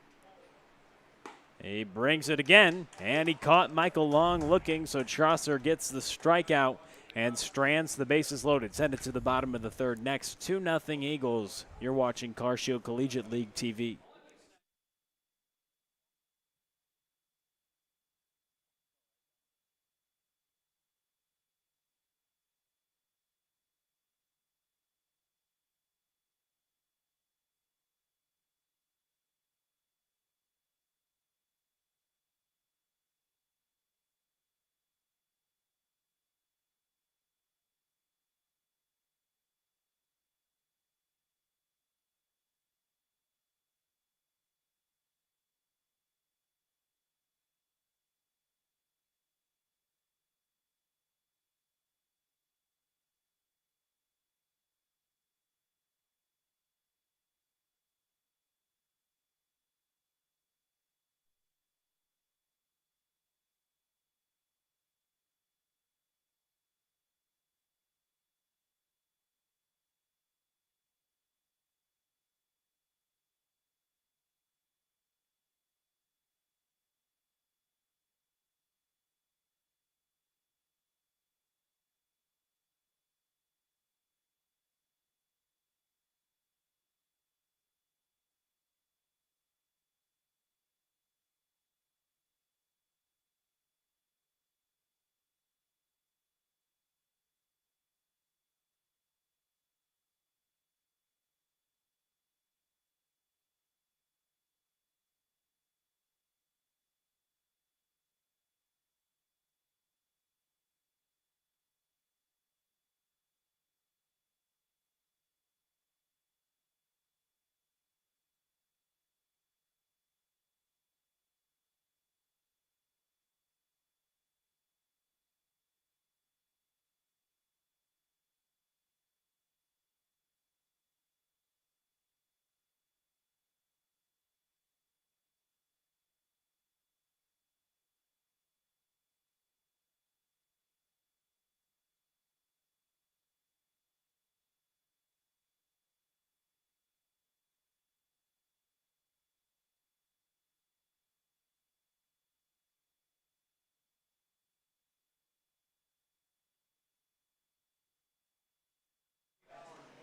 He brings it again, and he caught Michael Long looking, so Trosser gets the strikeout and strands the bases loaded. Send it to the bottom of the third. Next, 2-0 Eagles. You're watching CarShield Collegiate League TV.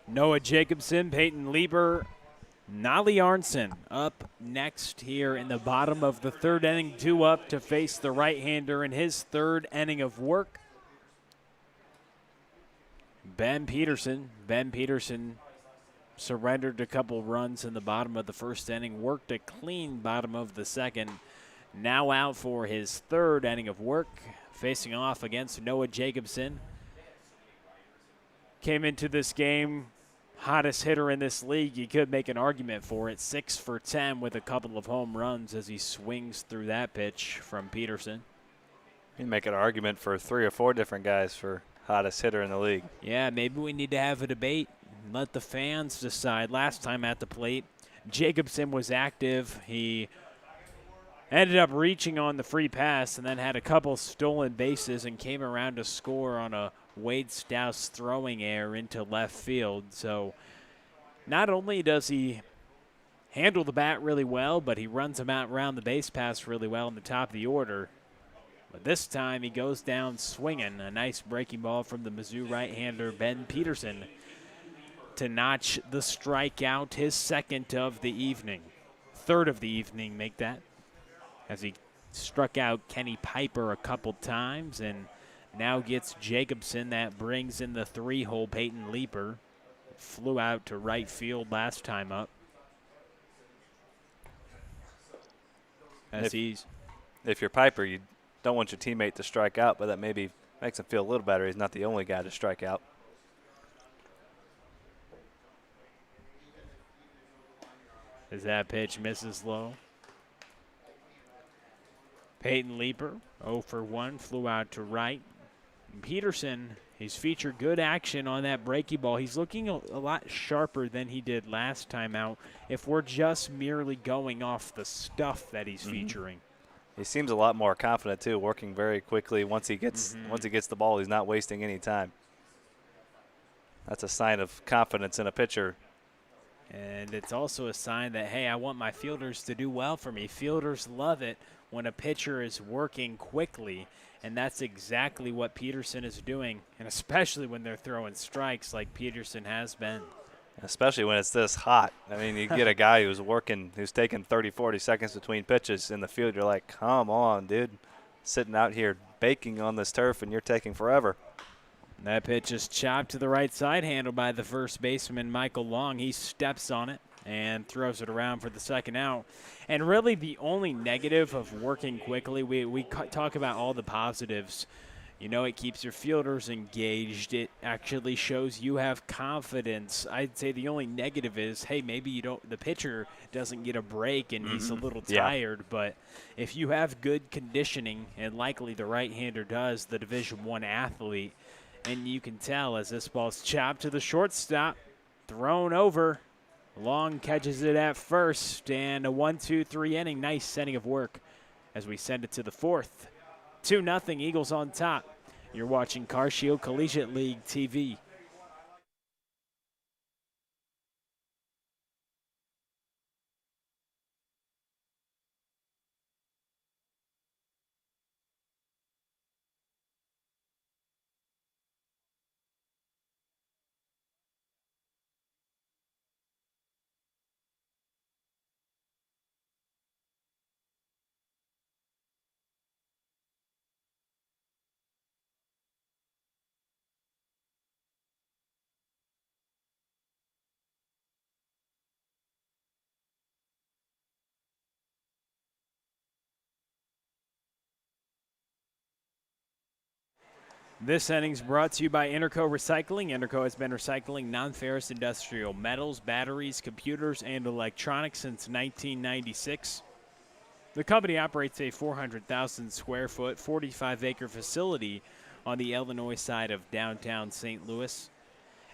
Noah Jacobson, Peyton Lieber, Nolly Arnson up next here in the bottom of the third inning. 2 up to face the right-hander in his third inning of work. Ben Peterson surrendered a couple runs in the bottom of the first inning, worked a clean bottom of the second. Now out for his third inning of work, facing off against Noah Jacobson. Came into this game hottest hitter in this league. You could make an argument for it. 6 for 10 with a couple of home runs as he swings through that pitch from Peterson. You can make an argument for 3 or 4 different guys for hottest hitter in the league. Yeah, maybe we need to have a debate. Let the fans decide. Last time at the plate, Jacobson was active. He ended up reaching on the free pass and then had a couple stolen bases and came around to score on a Wade Stouse throwing error into left field. So not only does he handle the bat really well, but he runs him out around the base pass really well in the top of the order. But this time he goes down swinging. A nice breaking ball from the Mizzou right-hander Ben Peterson to notch the strikeout, his second of the evening. Third of the evening, make that. As he struck out Kenny Piper a couple times and now gets Jacobson. That brings in the 3-hole Peyton Leeper. Flew out to right field last time up. If you're Piper, you don't want your teammate to strike out, but that maybe makes him feel a little better. He's not the only guy to strike out. As that pitch misses low. Peyton Leeper, 0 for 1, flew out to right. Peterson, he's featured good action on that breaky ball. He's looking a lot sharper than he did last time out if we're just merely going off the stuff that he's featuring. He seems a lot more confident too, working very quickly. Once he gets the ball, he's not wasting any time. That's a sign of confidence in a pitcher. And it's also a sign that, hey, I want my fielders to do well for me. Fielders love it when a pitcher is working quickly, and that's exactly what Peterson is doing, and especially when they're throwing strikes like Peterson has been. Especially when it's this hot. I mean, you get a guy who's taking 30, 40 seconds between pitches in the field. You're like, come on, dude. Sitting out here baking on this turf, and you're taking forever. That pitch is chopped to the right side, handled by the first baseman, Michael Long. He steps on it and throws it around for the second out. And really the only negative of working quickly, we talk about all the positives. You know, it keeps your fielders engaged. It actually shows you have confidence. I'd say the only negative is, hey, maybe the pitcher doesn't get a break and he's a little tired. But if you have good conditioning, and likely the right-hander does, the Division I athlete, and you can tell as this ball's chopped to the shortstop, thrown over. Long catches it at first, and a 1-2-3 inning. Nice inning of work as we send it to the fourth. 2-0 Eagles on top. You're watching Car Shield Collegiate League TV. This inning's brought to you by Interco Recycling. Interco has been recycling non-ferrous industrial metals, batteries, computers, and electronics since 1996. The company operates a 400,000 square foot, 45-acre facility on the Illinois side of downtown St. Louis.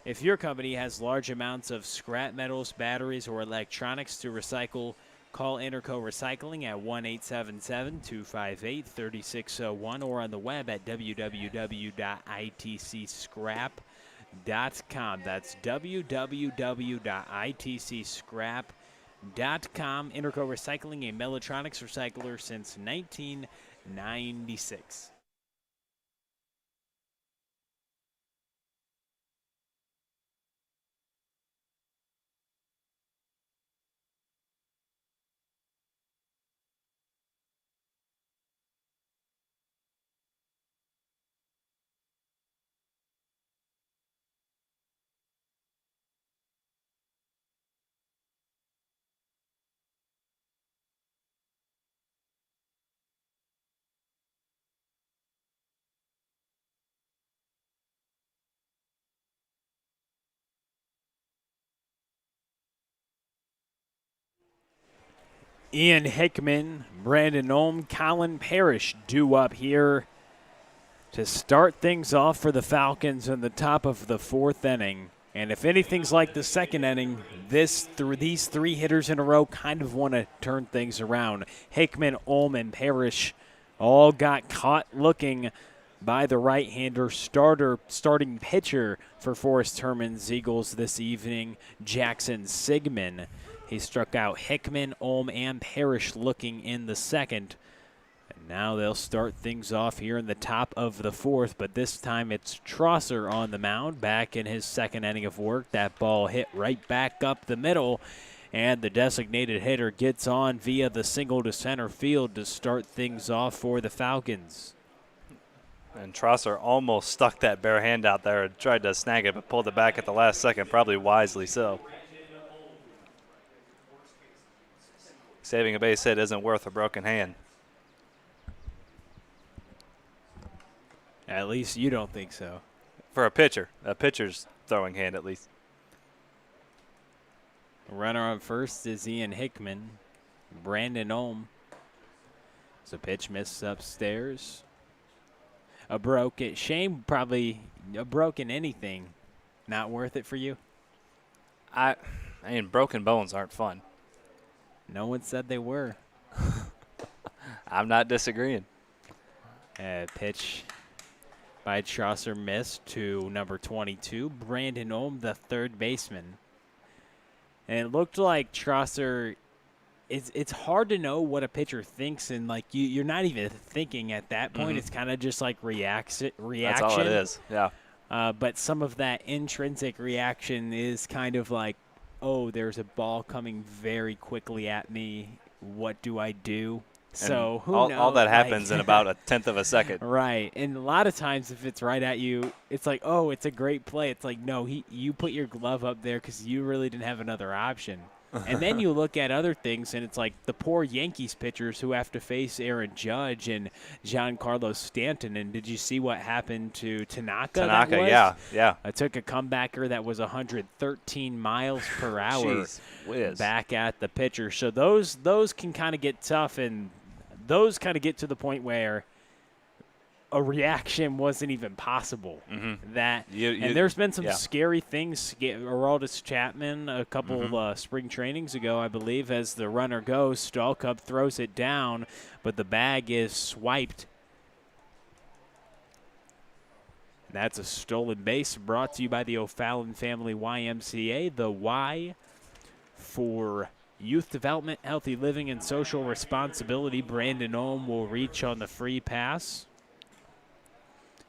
If your company has large amounts of scrap metals, batteries, or electronics to recycle, call Interco Recycling at 1-877-258-3601 or on the web at www.itcscrap.com. That's www.itcscrap.com. Interco Recycling, a Mellotronics recycler since 1996. Ian Hickman, Brandon Ohm, Colin Parrish due up here to start things off for the Falcons in the top of the fourth inning. And if anything's like the second inning, these three hitters in a row kind of want to turn things around. Hickman, Ohm, and Parrish all got caught looking by the right-hander starting pitcher for Forrest Herman's Eagles this evening, Jackson Sigmund. He struck out Hickman, Ohm, and Parrish looking in the second. And now they'll start things off here in the top of the fourth, but this time it's Trosser on the mound back in his second inning of work. That ball hit right back up the middle, and the designated hitter gets on via the single to center field to start things off for the Falcons. And Trosser almost stuck that bare hand out there and tried to snag it, but pulled it back at the last second, probably wisely so. Saving a base hit isn't worth a broken hand. At least you don't think so. For a pitcher's throwing hand at least. Runner on first is Ian Hickman. Brandon Ohm. So pitch missed upstairs. A broken, Shane, probably a broken anything. Not worth it for you? I mean, broken bones aren't fun. No one said they were. I'm not disagreeing. Pitch by Trosser missed to number 22, Brandon Ohm, the third baseman. And it looked like Trosser, it's hard to know what a pitcher thinks, and like you're not even thinking at that point. It's kind of just like reaction. That's all it is, yeah. But some of that intrinsic reaction is kind of like, oh, there's a ball coming very quickly at me. What do I do? So who knows? All that happens in about a tenth of a second. Right. And a lot of times if it's right at you, it's like, oh, it's a great play. It's like, no, you put your glove up there because you really didn't have another option. And then you look at other things, and it's like the poor Yankees pitchers who have to face Aaron Judge and Giancarlo Stanton. And did you see what happened to Tanaka? Yeah. I took a comebacker that was 113 miles per hour back at the pitcher. So those can kind of get tough, and those kind of get to the point where a reaction wasn't even possible. And there's been some scary things. Aroldis Chapman a couple spring trainings ago, I believe, as the runner goes, Stallcup throws it down, but the bag is swiped. That's a stolen base brought to you by the O'Fallon Family YMCA. The Y for Youth Development, Healthy Living, and Social Responsibility. Brandon Ohm will reach on the free pass.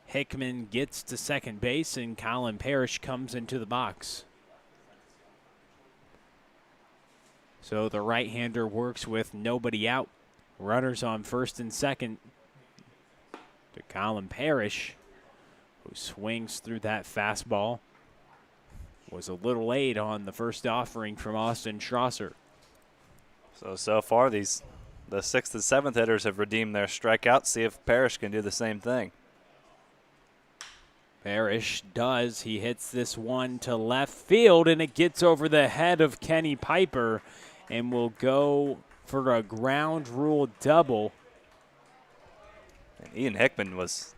Hickman gets to second base, and Colin Parrish comes into the box. So the right-hander works with nobody out. Runners on first and second to Colin Parrish, who swings through that fastball. Was a little late on the first offering from Austin Trosser. So far, the 6th and 7th hitters have redeemed their strikeouts. See if Parrish can do the same thing. Parrish does. He hits this one to left field, and it gets over the head of Kenny Piper and will go for a ground rule double. And Ian Hickman was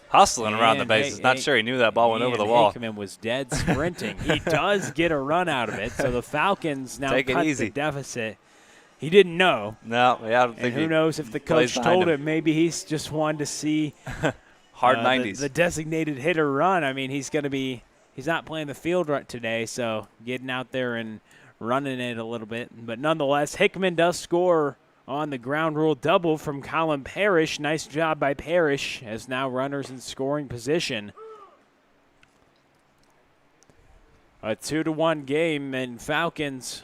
hustling around the bases. Not sure he knew that ball went over the wall. Hickman was dead sprinting. He does get a run out of it, so the Falcons now cut the deficit. He didn't know. No, I don't think. And who knows if the coach told him? Maybe he's just wanted to see hard 90s. The designated hitter run. I mean, he's not playing the field right today, so getting out there and running it a little bit. But nonetheless, Hickman does score on the ground rule double from Colin Parrish. Nice job by Parrish, as now runners in scoring position. A 2-1 game, and Falcons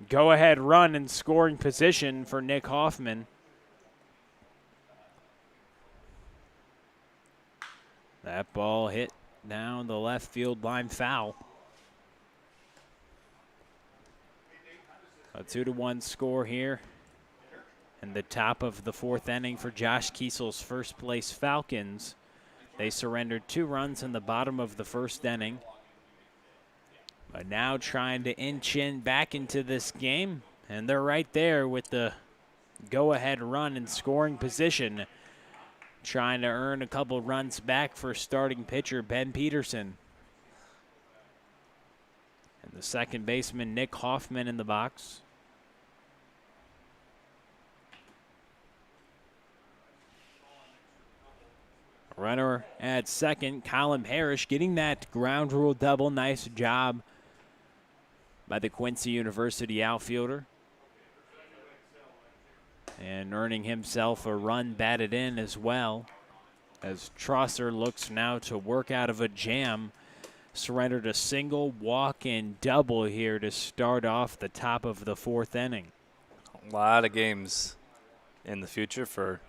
go-ahead run in scoring position for Nick Hoffman. That ball hit down the left field line, foul. A 2-1 score here. And the top of the 4th inning for Josh Kiesel's first place Falcons. They surrendered 2 runs in the bottom of the 1st inning. But now trying to inch in back into this game. And they're right there with the go-ahead run in scoring position. Trying to earn a couple runs back for starting pitcher Ben Peterson. And the second baseman Nick Hoffman in the box. Runner at second, Colin Parrish getting that ground rule double. Nice job by the Quincy University outfielder. And earning himself a run batted in as well, as Trosser looks now to work out of a jam. Surrendered a single, walk, and double here to start off the top of the 4th inning. A lot of games in the future for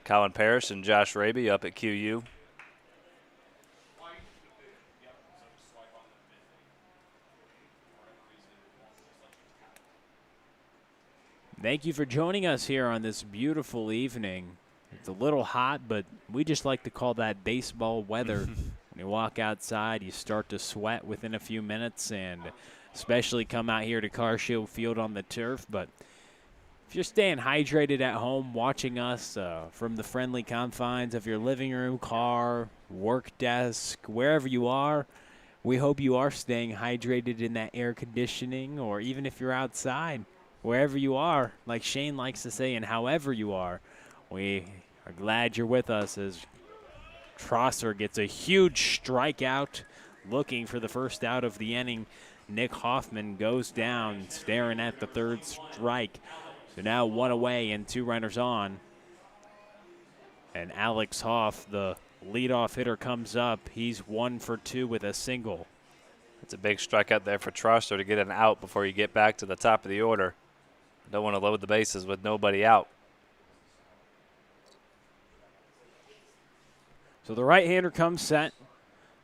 Colin Parrish and Josh Raby up at QU. Thank you for joining us here on this beautiful evening. It's a little hot, but we just like to call that baseball weather. When you walk outside, you start to sweat within a few minutes, and especially come out here to Carshield Field on the turf. But if you're staying hydrated at home, watching us from the friendly confines of your living room, car, work desk, wherever you are, we hope you are staying hydrated in that air conditioning, or even if you're outside, wherever you are, like Shane likes to say, and however you are, we are glad you're with us as Trosser gets a huge strikeout, looking for the first out of the inning. Nick Hoffman goes down, staring at the third strike. So now 1 away and 2 runners on. And Alex Hoff, the leadoff hitter, comes up. He's 1 for 2 with a single. It's a big strikeout there for Trosser to get an out before you get back to the top of the order. Don't want to load the bases with nobody out. So the right-hander comes set.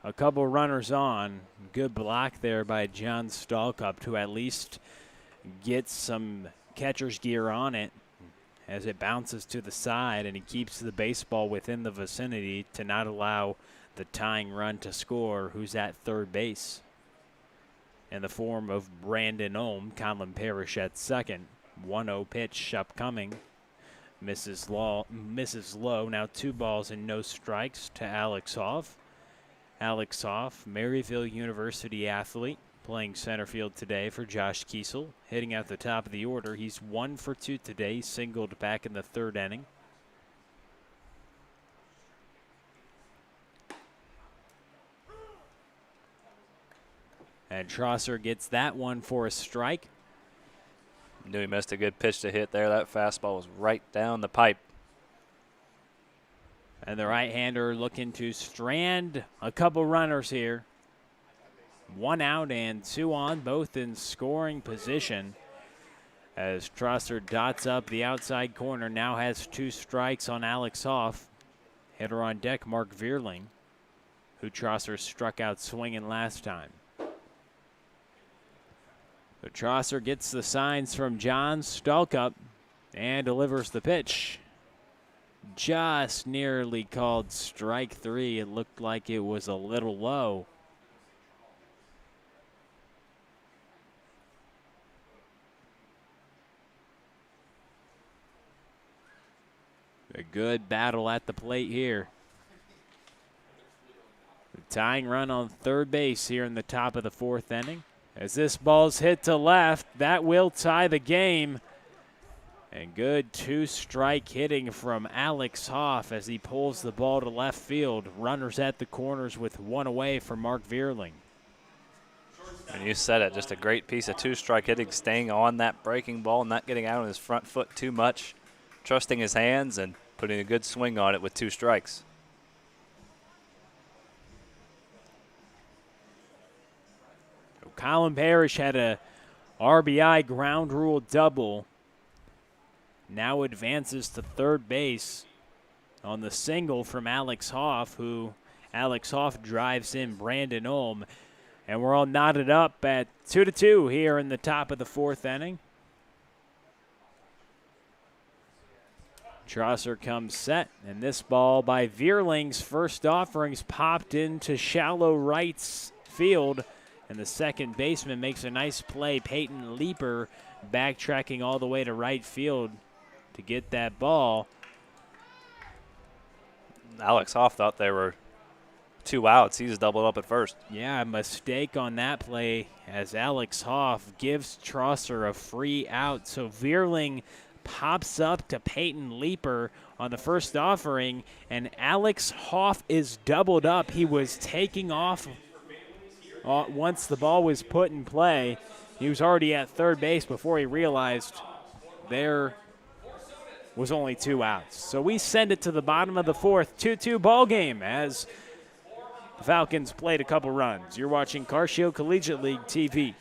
A couple runners on. Good block there by John Stalkup to at least get some catcher's gear on it as it bounces to the side, and he keeps the baseball within the vicinity to not allow the tying run to score, who's at third base. In the form of Brandon Ohm, Colin Parrish at second. 1-0 pitch upcoming. Misses low. Now 2 balls and no strikes to Alex Hoff. Alex Hoff, Maryville University athlete, playing center field today for Josh Kiesel. Hitting at the top of the order. He's 1 for 2 today, singled back in the 3rd inning. And Trosser gets that one for a strike. Knew he missed a good pitch to hit there. That fastball was right down the pipe. And the right-hander looking to strand a couple runners here. 1 out and 2 on, both in scoring position. As Trosser dots up the outside corner, now has 2 strikes on Alex Hoff. Hitter on deck, Mark Vierling, who Trosser struck out swinging last time. So Trosser gets the signs from John Stalkup and delivers the pitch. Just nearly called strike 3. It looked like it was a little low. A good battle at the plate here. The tying run on third base here in the top of the 4th inning. As this ball's hit to left, that will tie the game. And good 2-strike hitting from Alex Hoff as he pulls the ball to left field. Runners at the corners with 1 away for Mark Vierling. And you said it, just a great piece of 2-strike hitting, staying on that breaking ball, not getting out on his front foot too much, trusting his hands and putting a good swing on it with 2 strikes. Colin Parrish had a RBI ground rule double. Now advances to third base on the single from Alex Hoff, who Alex Hoff drives in Brandon Ohm. And we're all knotted up at 2-2 here in the top of the 4th inning. Trosser comes set, and this ball by Vierling's first offerings popped into shallow right field. And the second baseman makes a nice play. Peyton Leeper backtracking all the way to right field to get that ball. Alex Hoff thought there were 2 outs. He's doubled up at first. Yeah, a mistake on that play as Alex Hoff gives Trosser a free out. So Vierling pops up to Peyton Leeper on the first offering, and Alex Hoff is doubled up. He was taking off once the ball was put in play. He was already at third base before he realized there was only 2 outs. So we send it to the bottom of the 4th, 2-2 ball game as the Falcons played a couple runs. You're watching Carshield Collegiate League TV.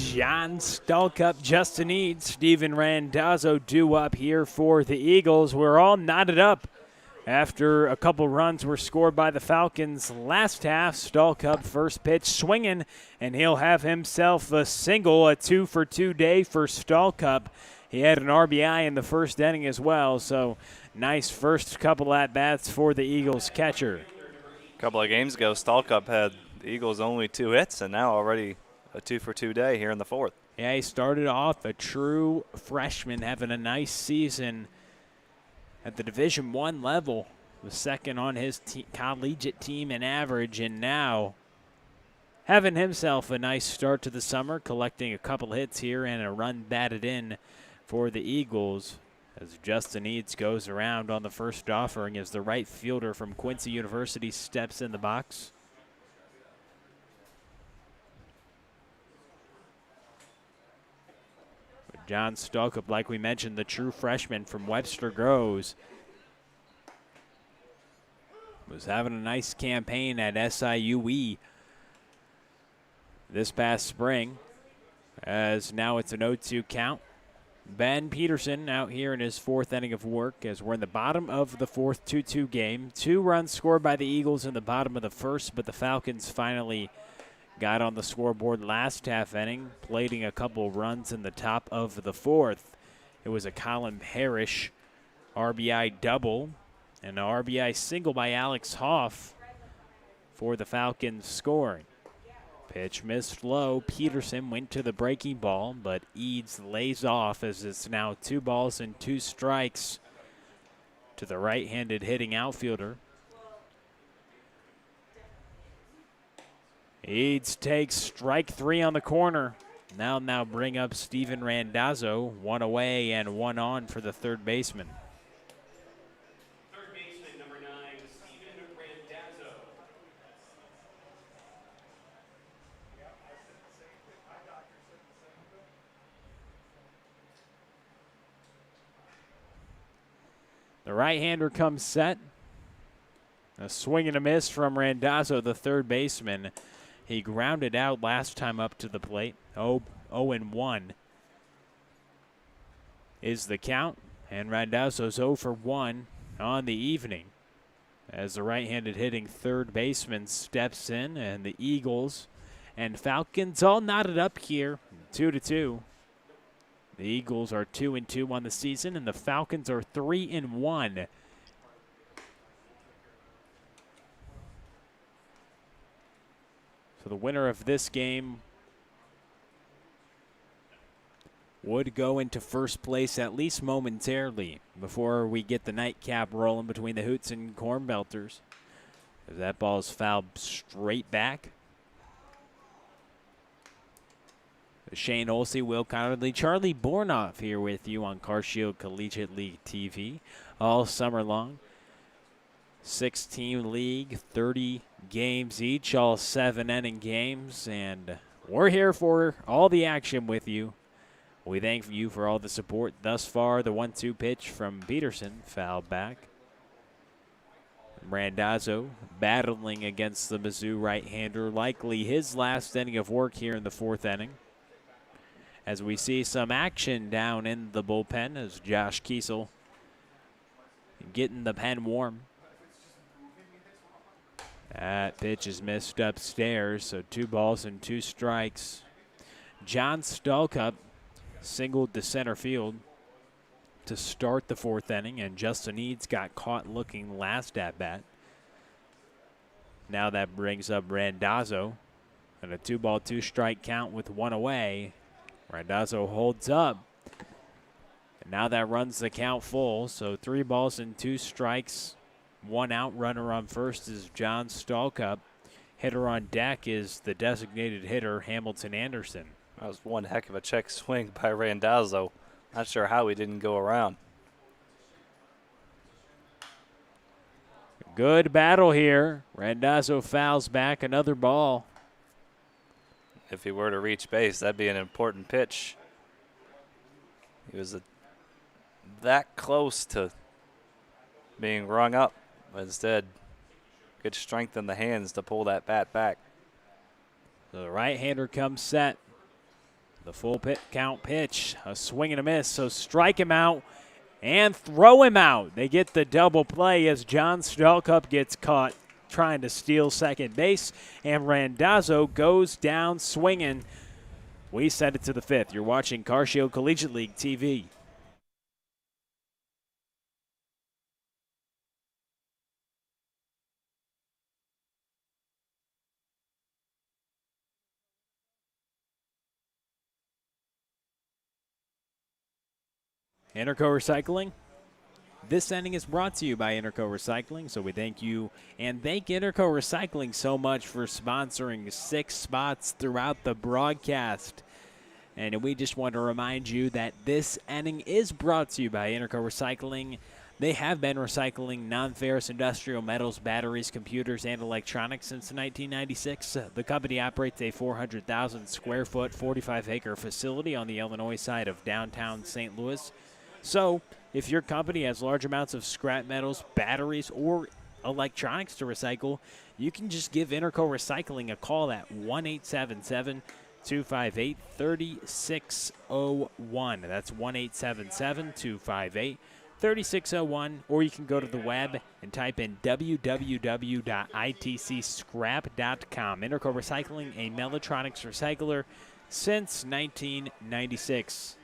John Stallcup, Justin Eads, Steven Randazzo due up here for the Eagles. We're all knotted up after a couple runs were scored by the Falcons last half. Stallcup first pitch swinging, and he'll have himself a single, a 2-for-2 day for Stallcup. He had an RBI in the first inning as well, so nice first couple at-bats for the Eagles catcher. A couple of games ago, Stallcup had the Eagles only 2 hits, and now already a 2-for-2 day here in the 4th. Yeah, he started off a true freshman, having a nice season at the Division I level. Was second on his collegiate team in average, and now having himself a nice start to the summer, collecting a couple hits here and a run batted in for the Eagles as Justin Eads goes around on the first offering as the right fielder from Quincy University steps in the box. John Stallcup, like we mentioned, the true freshman from Webster Groves, was having a nice campaign at SIUE this past spring, as now it's an 0-2 count. Ben Peterson out here in his 4th inning of work as we're in the bottom of the 4th 2-2 game. 2 runs scored by the Eagles in the bottom of the 1st, but the Falcons finally got on the scoreboard last half inning, plating a couple runs in the top of the 4th. It was a Colin Parrish RBI double and an RBI single by Alex Hoff for the Falcons scoring. Pitch missed low. Peterson went to the breaking ball, but Eads lays off as it's now 2 balls and 2 strikes to the right-handed hitting outfielder. Eads takes strike 3 on the corner. Now bring up Steven Randazzo, 1 away and 1 on for the third baseman. Third baseman, number 9, Steven Randazzo. The right-hander comes set. A swing and a miss from Randazzo, the third baseman. He grounded out last time up to the plate. 0-1 is the count. And Randazzo's 0-for-1 on the evening as the right-handed hitting third baseman steps in, and the Eagles and Falcons all knotted up here, 2-2. The Eagles are 2-2 on the season, and the Falcons are 3-1. So the winner of this game would go into first place at least momentarily before we get the nightcap rolling between the Hoots and Cornbelters. As that ball is fouled straight back. Shane Olsey, Will Connerly, Charlie Bornoff here with you on CarShield Collegiate League TV all summer long. 6-team league, 30 games each, all 7-inning games, and we're here for all the action with you. We thank you for all the support thus far. The 1-2 pitch from Peterson, fouled back. Randazzo battling against the Mizzou right-hander, likely his last inning of work here in the 4th inning. As we see some action down in the bullpen as Josh Kiesel getting the pen warm. That pitch is missed upstairs, so 2 balls and 2 strikes. John Stallcup singled to center field to start the 4th inning, and Justin Eads got caught looking last at bat. Now that brings up Randazzo, and a 2-ball, 2-strike count with 1 away. Randazzo holds up, and now that runs the count full, so 3 balls and 2 strikes. 1 out, runner on first is John Stallcup. Hitter on deck is the designated hitter, Hamilton Anderson. That was one heck of a check swing by Randazzo. Not sure how he didn't go around. Good battle here. Randazzo fouls back another ball. If he were to reach base, that'd be an important pitch. He was that close to being rung up. But instead, good strength in the hands to pull that bat back. The right-hander comes set. The full count pitch, a swing and a miss. So strike him out and throw him out. They get the double play as John Stelkup gets caught trying to steal second base, and Randazzo goes down swinging. We send it to the fifth. You're watching Carcio Collegiate League TV. Interco Recycling. This ending is brought to you by Interco Recycling, so we thank you and thank Interco Recycling so much for sponsoring 6 spots throughout the broadcast. And we just want to remind you that this ending is brought to you by Interco Recycling. They have been recycling non-ferrous industrial metals, batteries, computers, and electronics since 1996. The company operates a 400,000 square foot, 45-acre facility on the Illinois side of downtown St. Louis. So, if your company has large amounts of scrap metals, batteries, or electronics to recycle, you can just give Interco Recycling a call at 1-877-258-3601. That's 1-877-258-3601. Or you can go to the web and type in www.itcscrap.com. Interco Recycling, a Mellatronics recycler since 1996.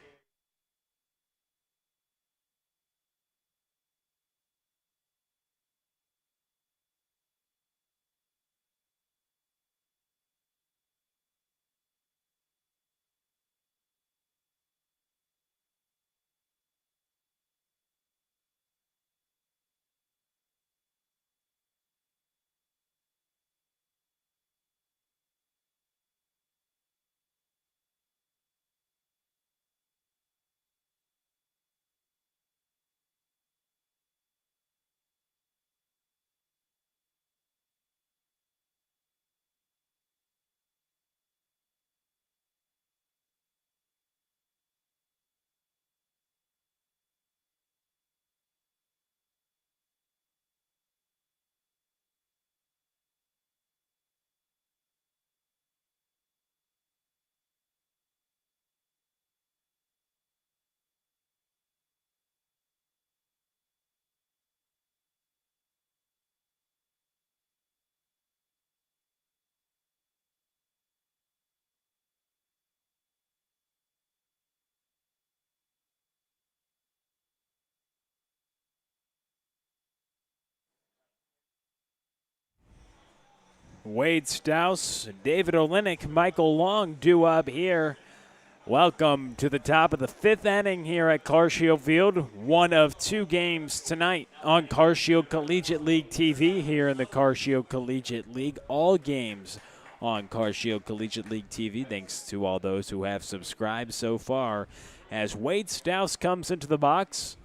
Wade Stouse, David Olenek, Michael Long due up here. Welcome to the top of the 5th inning here at Carcio Field. One of 2 games tonight on Carcio Collegiate League TV here in the Carcio Collegiate League. All games on Carcio Collegiate League TV. Thanks to all those who have subscribed so far. As Wade Stouse comes into the box.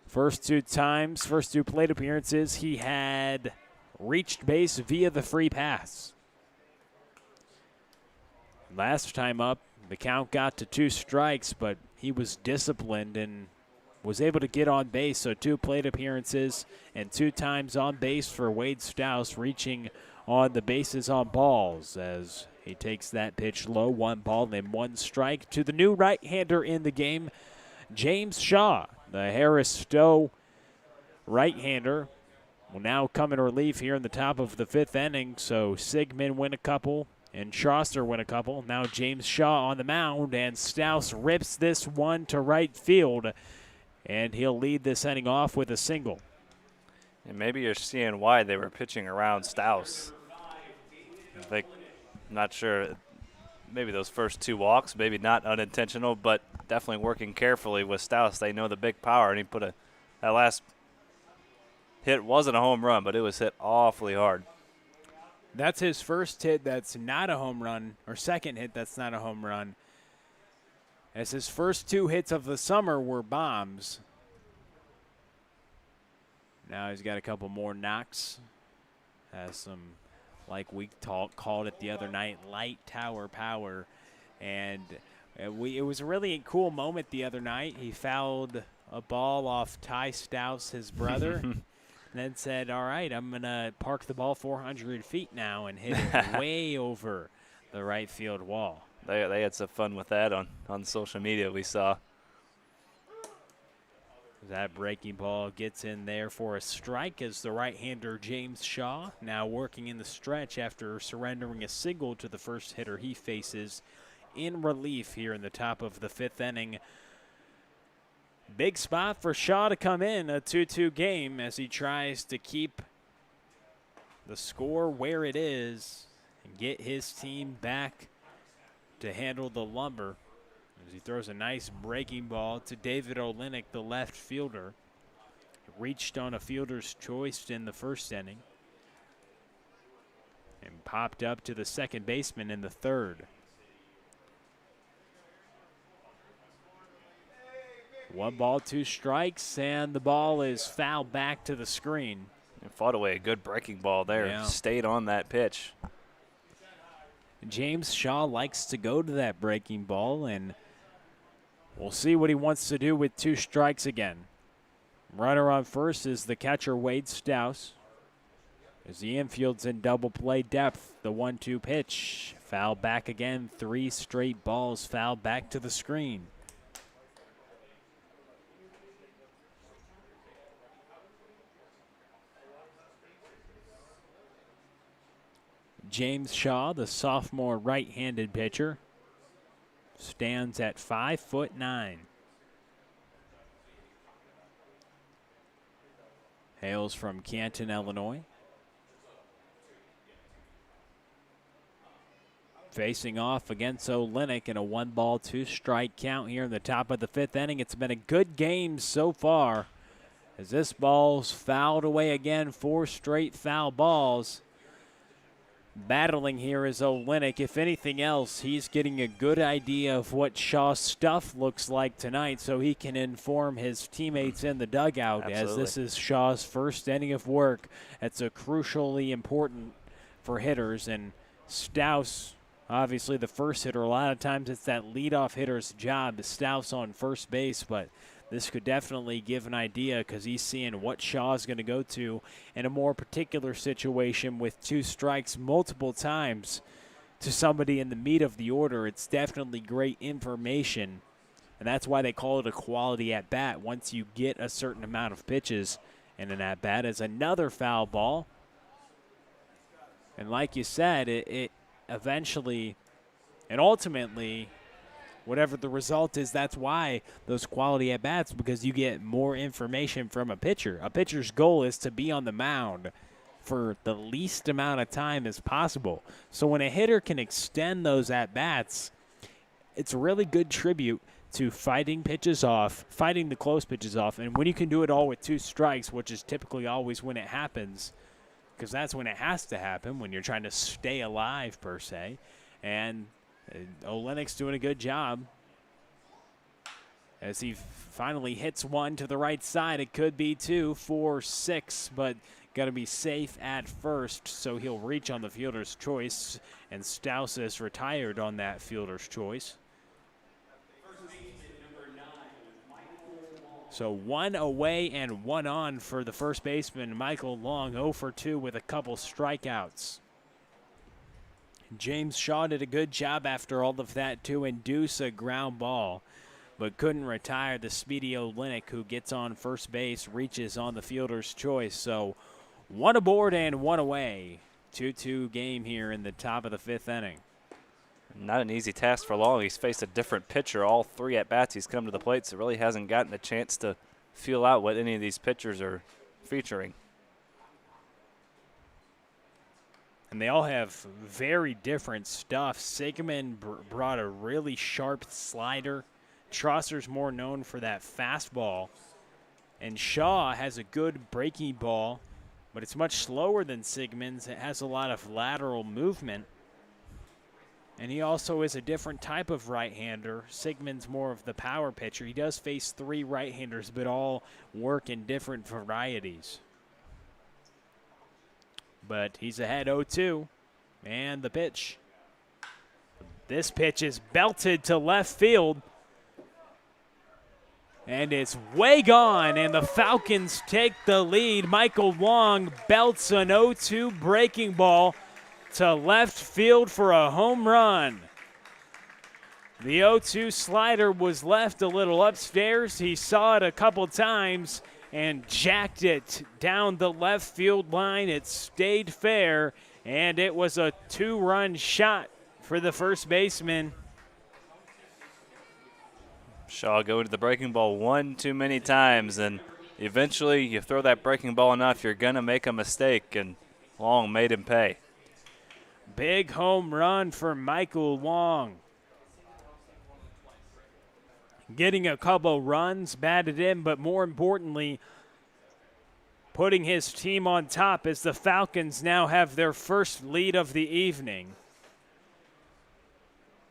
First 2 plate appearances, he had reached base via the free pass. Last time up, the count got to 2 strikes, but he was disciplined and was able to get on base. So 2 plate appearances and 2 times on base for Wade Stouse, reaching on the bases on balls as he takes that pitch low. 1 ball and 1 strike to the new right-hander in the game, James Shaw. The Harris Stowe right-hander will now come in relief here in the top of the 5th inning. So Sigmund win a couple and Chaucer win a couple. Now James Shaw on the mound, and Stouse rips this one to right field, and he'll lead this inning off with a single. And maybe you're seeing why they were pitching around Stouse. I'm not sure. Maybe those first 2 walks, maybe not unintentional, but definitely working carefully with Stouse. They know the big power, and he put that last hit wasn't a home run, but it was hit awfully hard. That's his first hit that's not a home run, or second hit that's not a home run, as his first 2 hits of the summer were bombs. Now he's got a couple more knocks. Has some, like we called it the other night, light tower power. And it was a really cool moment the other night. He fouled a ball off Ty Stouse, his brother, and then said, all right, I'm going to park the ball 400 feet now and hit it way over the right field wall. They had some fun with that on social media we saw. That breaking ball gets in there for a strike as the right-hander James Shaw now working in the stretch after surrendering a single to the first hitter he faces in relief here in the top of the 5th inning. Big spot for Shaw to come in, a 2-2 game as he tries to keep the score where it is and get his team back to handle the lumber. As he throws a nice breaking ball to David Olenek, the left fielder. Reached on a fielder's choice in the first inning and popped up to the second baseman in the third. 1 ball, 2 strikes, and the ball is fouled back to the screen. And fought away a good breaking ball there. Yeah. Stayed on that pitch. James Shaw likes to go to that breaking ball, and we'll see what he wants to do with 2 strikes again. Runner on first is the catcher Wade Stouse. As the infield's in double play depth, the 1-2 pitch. Foul back again, 3 straight balls fouled back to the screen. James Shaw, the sophomore right-handed pitcher, stands at 5'9". Hails from Canton, Illinois. Facing off against Olenek in a 1 ball, 2 strike count here in the top of the 5th inning. It's been a good game so far as this ball's fouled away again, 4 straight foul balls. Battling here is Olenek. If anything else, he's getting a good idea of what Shaw's stuff looks like tonight so he can inform his teammates in the dugout. Absolutely. As this is Shaw's first inning of work. That's a crucially important for hitters. And Stouse, obviously the first hitter, a lot of times it's that leadoff hitter's job. Stouse on first base, but this could definitely give an idea because he's seeing what Shaw's going to go to in a more particular situation with 2 strikes multiple times to somebody in the meat of the order. It's definitely great information, and that's why they call it a quality at-bat. Once you get a certain amount of pitches in an at-bat, is another foul ball. And like you said, it eventually and ultimately, whatever the result is, that's why those quality at-bats, because you get more information from a pitcher. A pitcher's goal is to be on the mound for the least amount of time as possible. So when a hitter can extend those at-bats, it's a really good tribute to fighting pitches off, fighting the close pitches off. And when you can do it all with 2 strikes, which is typically always when it happens, because that's when it has to happen, when you're trying to stay alive per se. And Olenek's doing a good job as he finally hits 1 to the right side. It could be 2, 4, 6, but got to be safe at first, so he'll reach on the fielder's choice, and Stouse is retired on that fielder's choice. So 1 away and 1 on for the first baseman, Michael Long, 0 for 2 with a couple strikeouts. James Shaw did a good job after all of that to induce a ground ball, but couldn't retire the speedy Olenek, who gets on first base, reaches on the fielder's choice. So 1 aboard and 1 away. 2-2 game here in the top of the 5th inning. Not an easy task for Long. He's faced a different pitcher all 3 at-bats he's come to the plate, so really hasn't gotten a chance to feel out what any of these pitchers are featuring. And they all have very different stuff. Sigmund brought a really sharp slider. Trosser's more known for that fastball. And Shaw has a good breaking ball, but it's much slower than Sigmund's. It has a lot of lateral movement. And he also is a different type of right-hander. Sigmund's more of the power pitcher. He does face 3 right-handers, but all work in different varieties. But he's ahead 0-2, and the pitch. This pitch is belted to left field, and it's way gone, and the Falcons take the lead. Michael Long belts an 0-2 breaking ball to left field for a home run. The 0-2 slider was left a little upstairs. He saw it a couple times and jacked it down the left field line. It stayed fair, and it was a 2-run shot for the first baseman. Shaw going to the breaking ball one too many times, and eventually you throw that breaking ball enough, you're going to make a mistake, and Long made him pay. Big home run for Michael Long. Getting a couple runs batted in, but more importantly, putting his team on top as the Falcons now have their first lead of the evening.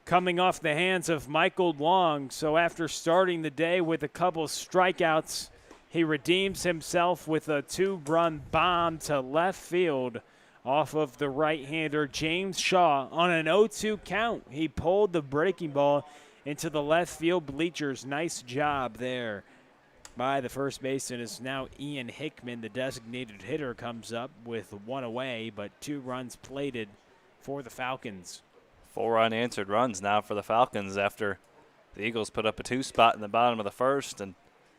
Coming off the hands of Michael Long, so after starting the day with a couple strikeouts, he redeems himself with a 2-run bomb to left field off of the right-hander James Shaw on an 0-2 count. He pulled the breaking ball into the left field bleachers. Nice job there by the first baseman. Is now Ian Hickman, the designated hitter, comes up with 1 away, but 2 runs plated for the Falcons. 4 unanswered runs now for the Falcons after the Eagles put up a 2 spot in the bottom of the first, and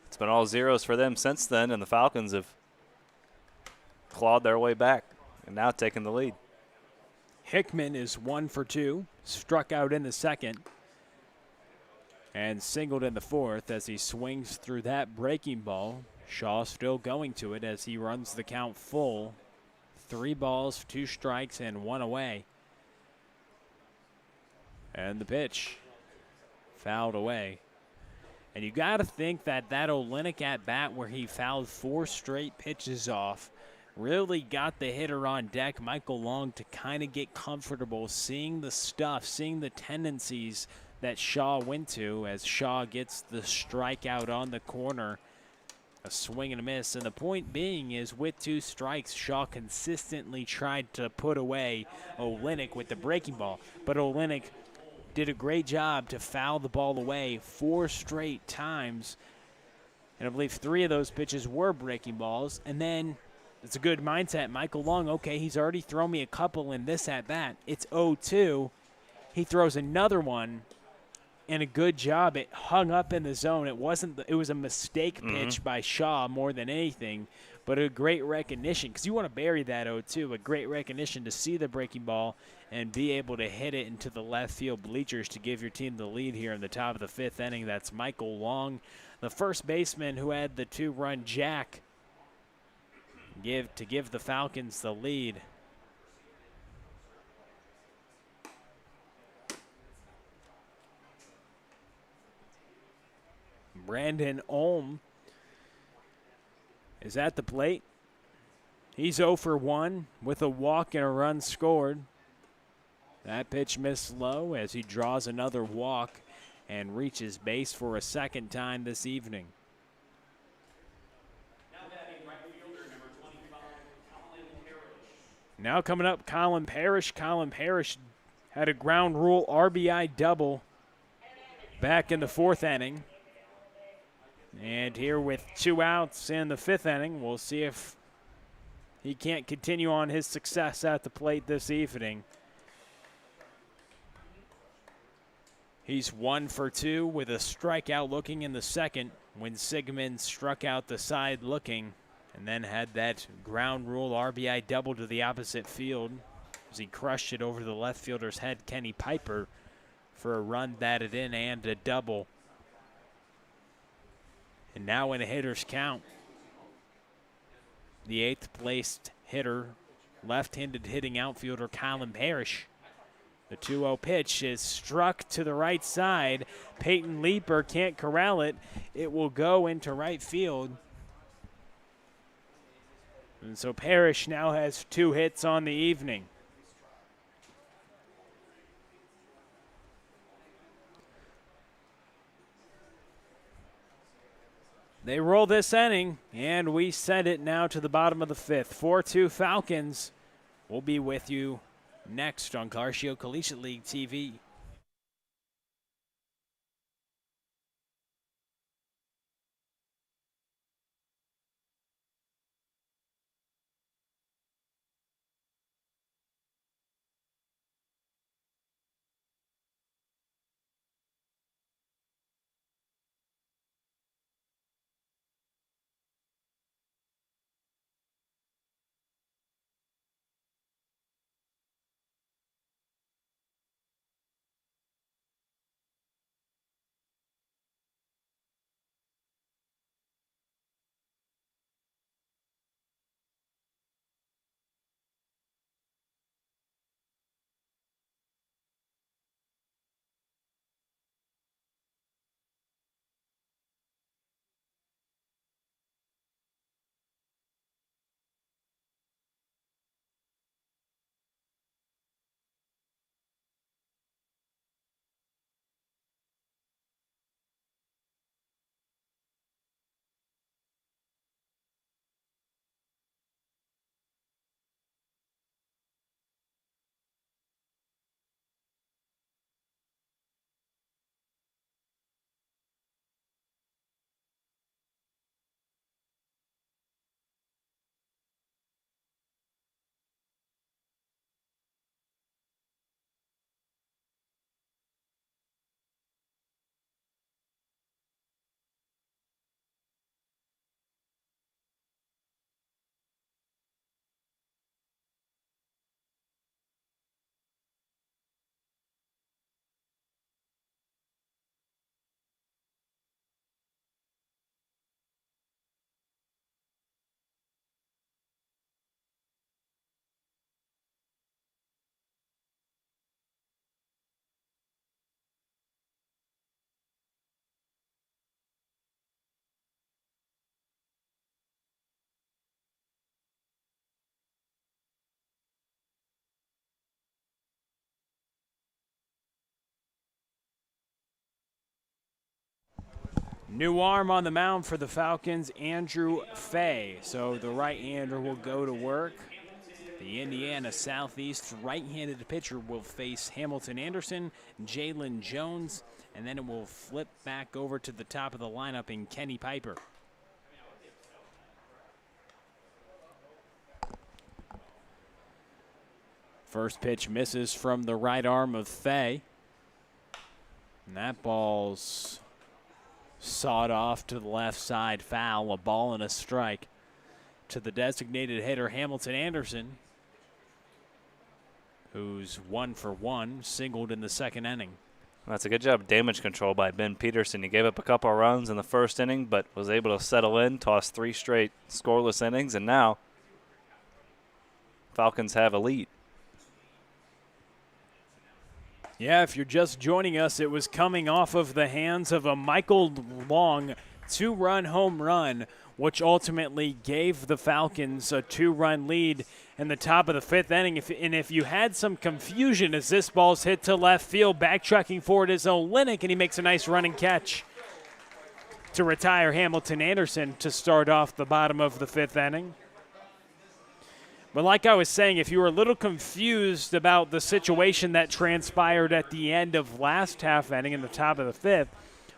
it's been all zeros for them since then, and the Falcons have clawed their way back and now taking the lead. Hickman is 1 for 2, struck out in the second, and singled in the fourth as he swings through that breaking ball. Shaw still going to it as he runs the count full. 3 balls, 2 strikes, and 1 away. And the pitch fouled away. And you got to think that Olenek at bat where he fouled 4 straight pitches off really got the hitter on deck, Michael Long, to kind of get comfortable seeing the stuff, seeing the tendencies that Shaw went to as Shaw gets the strikeout on the corner. A swing and a miss. And the point being is with 2 strikes, Shaw consistently tried to put away Olenek with the breaking ball. But Olenek did a great job to foul the ball away 4 straight times. And I believe 3 of those pitches were breaking balls. And then it's a good mindset. Michael Long, okay, he's already thrown me a couple in this at-bat. It's 0-2. He throws another one, and a good job. It hung up in the zone. It was a mistake pitch by Shaw more than anything, but a great recognition because you want to bury that 0-2. A great recognition to see the breaking ball and be able to hit it into the left field bleachers to give your team the lead here in the top of the 5th inning. That's Michael Long, the first baseman who had the 2-run jack to give the Falcons the lead. Brandon Olm is at the plate. He's 0 for 1 with a walk and a run scored. That pitch missed low as he draws another walk and reaches base for a second time this evening. Now batting right fielder number 25, Colin Parrish. Now coming up, Colin Parrish. Colin Parrish had a ground rule RBI double back in the 4th inning. And here with 2 outs in the 5th inning, we'll see if he can't continue on his success at the plate this evening. He's 1 for 2 with a strikeout looking in the second when Sigmund struck out the side looking and then had that ground rule RBI double to the opposite field as he crushed it over the left fielder's head, Kenny Piper, for a run batted in and a double. And now in a hitter's count, the 8th placed hitter, left-handed hitting outfielder Colin Parrish. The 2-0 pitch is struck to the right side. Peyton Leeper can't corral it. It will go into right field. And so Parrish now has 2 hits on the evening. They roll this inning, and we send it now to the bottom of the 5th. 4-2 Falcons. We'll be with you next on Carcio Collegiate League TV. New arm on the mound for the Falcons, Andrew Fay. So the right-hander will go to work. The Indiana Southeast right-handed pitcher will face Hamilton Anderson, Jalen Jones, and then it will flip back over to the top of the lineup in Kenny Piper. First pitch misses from the right arm of Fay. And that ball's sawed off to the left side, foul, a ball and a strike to the designated hitter Hamilton Anderson, who's 1 for 1, singled in the second inning. That's a good job of damage control by Ben Peterson. He gave up a couple of runs in the first inning, but was able to settle in, toss 3 straight scoreless innings, and now Falcons have a lead. Yeah, if you're just joining us, it was coming off of the hands of a Michael Long 2-run home run, which ultimately gave the Falcons a 2-run lead in the top of the 5th inning. If you had some confusion as this ball's hit to left field, backtracking forward is Olenek, and he makes a nice running catch to retire Hamilton Anderson to start off the bottom of the 5th inning. But like I was saying, if you were a little confused about the situation that transpired at the end of last half inning in the top of the 5th,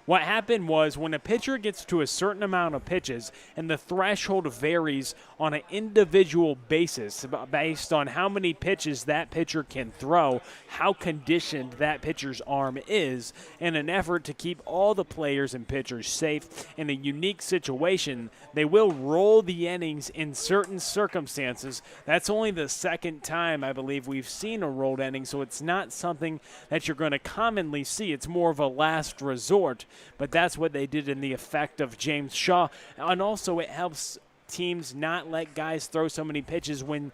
what happened was when a pitcher gets to a certain amount of pitches and the threshold varies on an individual basis based on how many pitches that pitcher can throw, how conditioned that pitcher's arm is, in an effort to keep all the players and pitchers safe in a unique situation, they will roll the innings in certain circumstances. That's only the second time, I believe, we've seen a rolled inning, so it's not something that you're going to commonly see. It's more of a last resort. But that's what they did in the effect of James Shaw. And also it helps teams not let guys throw so many pitches when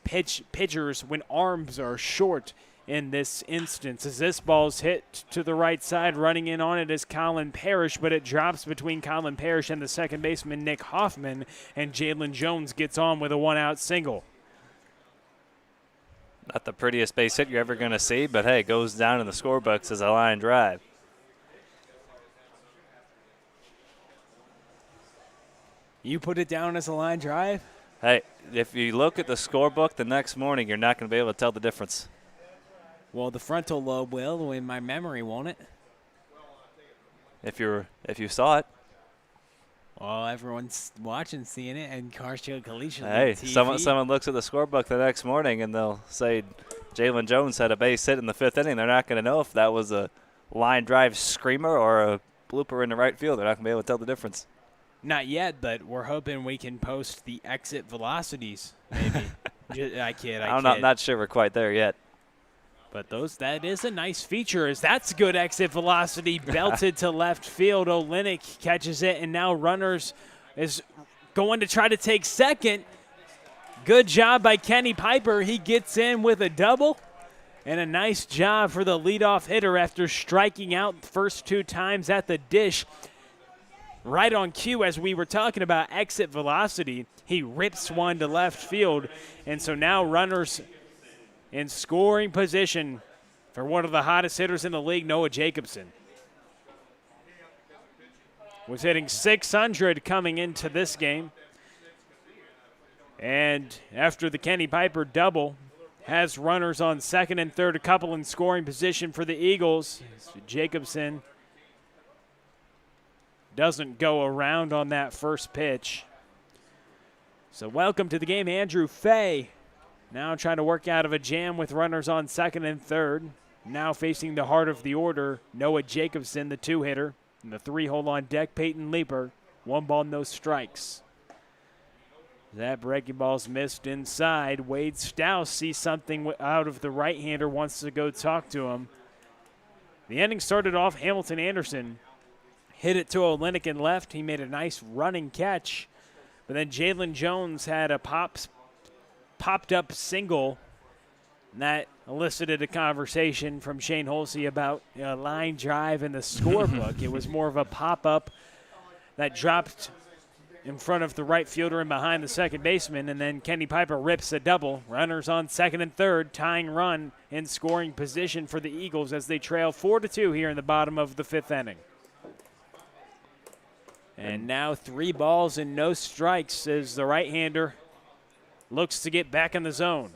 pitchers, when arms are short in this instance. As this ball's hit to the right side, running in on it is Colin Parrish, but it drops between Colin Parrish and the second baseman Nick Hoffman, and Jalen Jones gets on with a 1-out single. Not the prettiest base hit you're ever going to see, but hey, goes down in the scorebooks as a line drive. You put it down as a line drive? Hey, if you look at the scorebook the next morning, you're not going to be able to tell the difference. Well, the frontal lobe will, in my memory, won't it? If you saw it. Well, everyone's watching, seeing it, and Carcio Kalisha. Hey, someone looks at the scorebook the next morning and they'll say Jalen Jones had a base hit in the 5th inning. They're not going to know if that was a line drive screamer or a blooper in the right field. They're not going to be able to tell the difference. Not yet, but we're hoping we can post the exit velocities, maybe. I kid. I'm not sure we're quite there yet. But that is a nice feature. That's good exit velocity, belted to left field. Olenek catches it, and now runners is going to try to take second. Good job by Kenny Piper. He gets in with a double. And a nice job for the leadoff hitter after striking out the first 2 times at the dish. Right on cue, as we were talking about exit velocity, he rips one to left field. And so now runners in scoring position for one of the hottest hitters in the league, Noah Jacobson. Was hitting .600 coming into this game. And after the Kenny Piper double, has runners on second and third, a couple in scoring position for the Eagles. So Jacobson doesn't go around on that first pitch. So welcome to the game, Andrew Fay. Now trying to work out of a jam with runners on second and third. Now facing the heart of the order, Noah Jacobson, the 2-hitter. And the 3-hole on deck, Peyton Leeper. 1 ball, no strikes. That breaking ball's missed inside. Wade Stouse sees something out of the right-hander, wants to go talk to him. The inning started off Hamilton Anderson. Hit it to Olenek in left. He made a nice running catch. But then Jalen Jones had a popped-up single. And that elicited a conversation from Shane Holsey about a line drive in the scorebook. It was more of a pop-up that dropped in front of the right fielder and behind the second baseman. And then Kenny Piper rips a double. Runners on second and third, tying run in scoring position for the Eagles as they trail 4-2 here in the bottom of the 5th inning. And now 3 balls and no strikes as the right-hander looks to get back in the zone.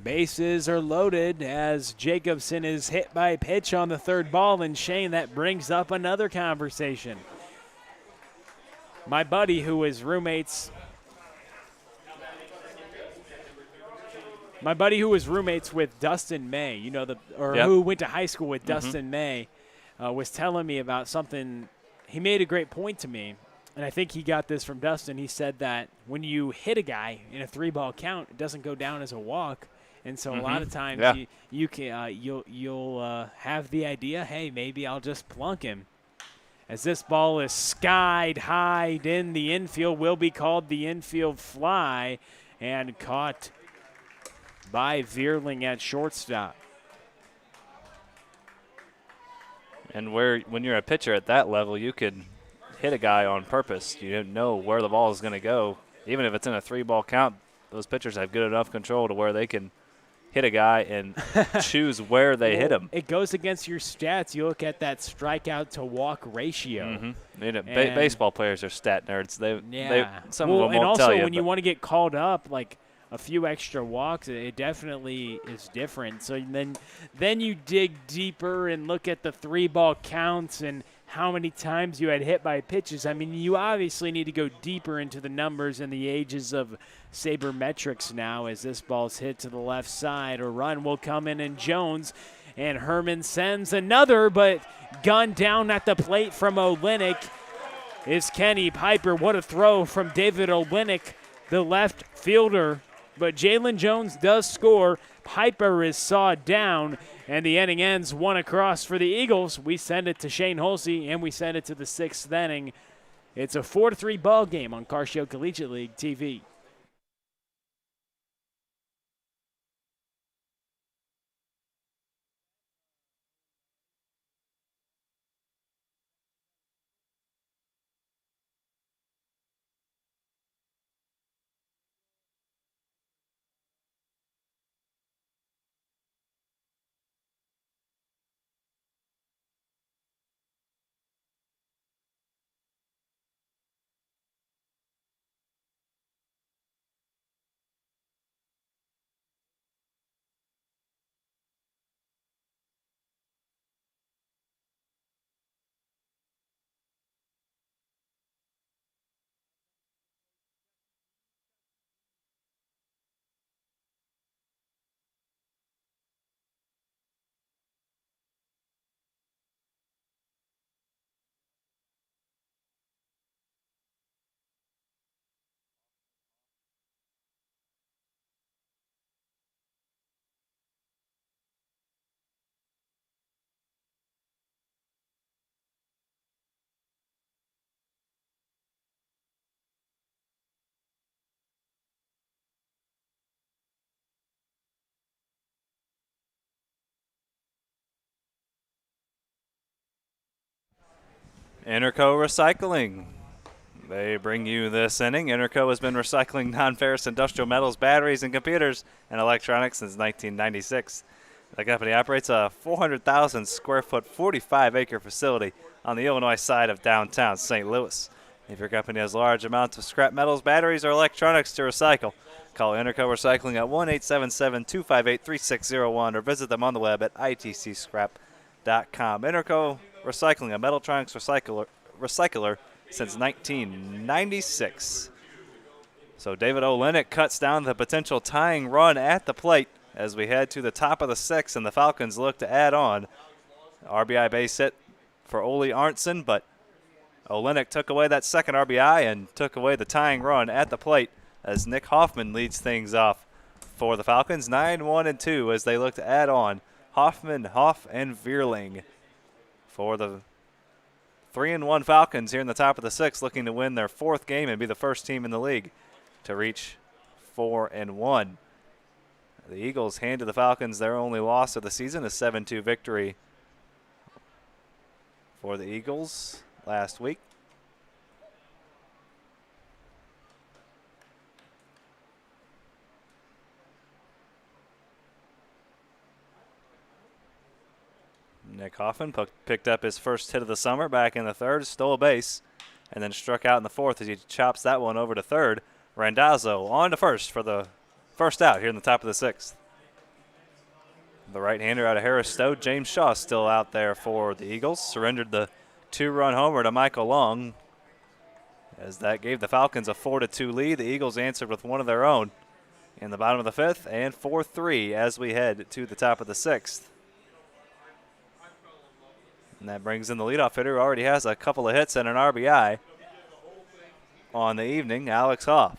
Bases are loaded as Jacobson is hit by a pitch on the 3rd ball, and Shane, that brings up another conversation. My buddy who was roommates with Dustin May, you know, who went to high school with Dustin May, was telling me about something. He made a great point to me, and I think he got this from Dustin. He said that when you hit a guy in a 3-ball count, it doesn't go down as a walk. And so a lot of times you'll have the idea, hey, maybe I'll just plunk him. As this ball is skied high in the infield, will be called the infield fly, and caught by Vierling at shortstop. And when you're a pitcher at that level, you could hit a guy on purpose. You don't know where the ball is going to go. Even if it's in a 3-ball count, those pitchers have good enough control to where they can hit a guy and choose where they hit him. It goes against your stats. You look at that strikeout to walk ratio. Baseball players are stat nerds. Some of them won't and also tell you. When you want to get called up, like a few extra walks, it definitely is different. So then you dig deeper and look at the 3-ball counts and how many times you had hit by pitches. I mean, you obviously need to go deeper into the numbers and the ages of sabermetrics now as this ball's hit to the left side. A run will come in, and Jones and Herman sends another, but gunned down at the plate from Olenek is Kenny Piper. What a throw from David Olenek, the left fielder. But Jalen Jones does score. Piper is sawed down, and the inning ends 1 across for the Eagles. We send it to Shane Holsey, and we send it to the 6th inning. It's a 4-3 ball game on Car Show Collegiate League TV. Interco Recycling. They bring you this inning. Interco has been recycling non-ferrous industrial metals, batteries, and computers and electronics since 1996. The company operates a 400,000 square foot, 45-acre facility on the Illinois side of downtown St. Louis. If your company has large amounts of scrap metals, batteries, or electronics to recycle, call Interco Recycling at 1-877-258-3601 or visit them on the web at itcscrap.com. Interco Recycling, a Metaltronics recycler since 1996. So David Olenek cuts down the potential tying run at the plate as we head to the top of the 6th, and the Falcons look to add on. RBI base hit for Ole Arntzen, but Olenek took away that second RBI and took away the tying run at the plate as Nick Hoffman leads things off for the Falcons. 9-1-2 as they look to add on Hoffman, Hoff, and Vierling for the 3-1 Falcons here in the top of the 6th, looking to win their 4th game and be the first team in the league to reach 4-1. The Eagles handed the Falcons their only loss of the season, a 7-2 victory for the Eagles last week. Nick Hoffman picked up his first hit of the summer back in the third, stole a base, and then struck out in the fourth as he chops that one over to third. Randazzo on to first for the first out here in the top of the sixth. The right-hander out of Harris Stowe, James Shaw, still out there for the Eagles. Surrendered the 2-run homer to Michael Long, as that gave the Falcons a 4-2 lead. The Eagles answered with one of their own in the bottom of the fifth, and 4-3 as we head to the top of the sixth. And that brings in the leadoff hitter, who already has a couple of hits and an RBI on the evening, Alex Hoff.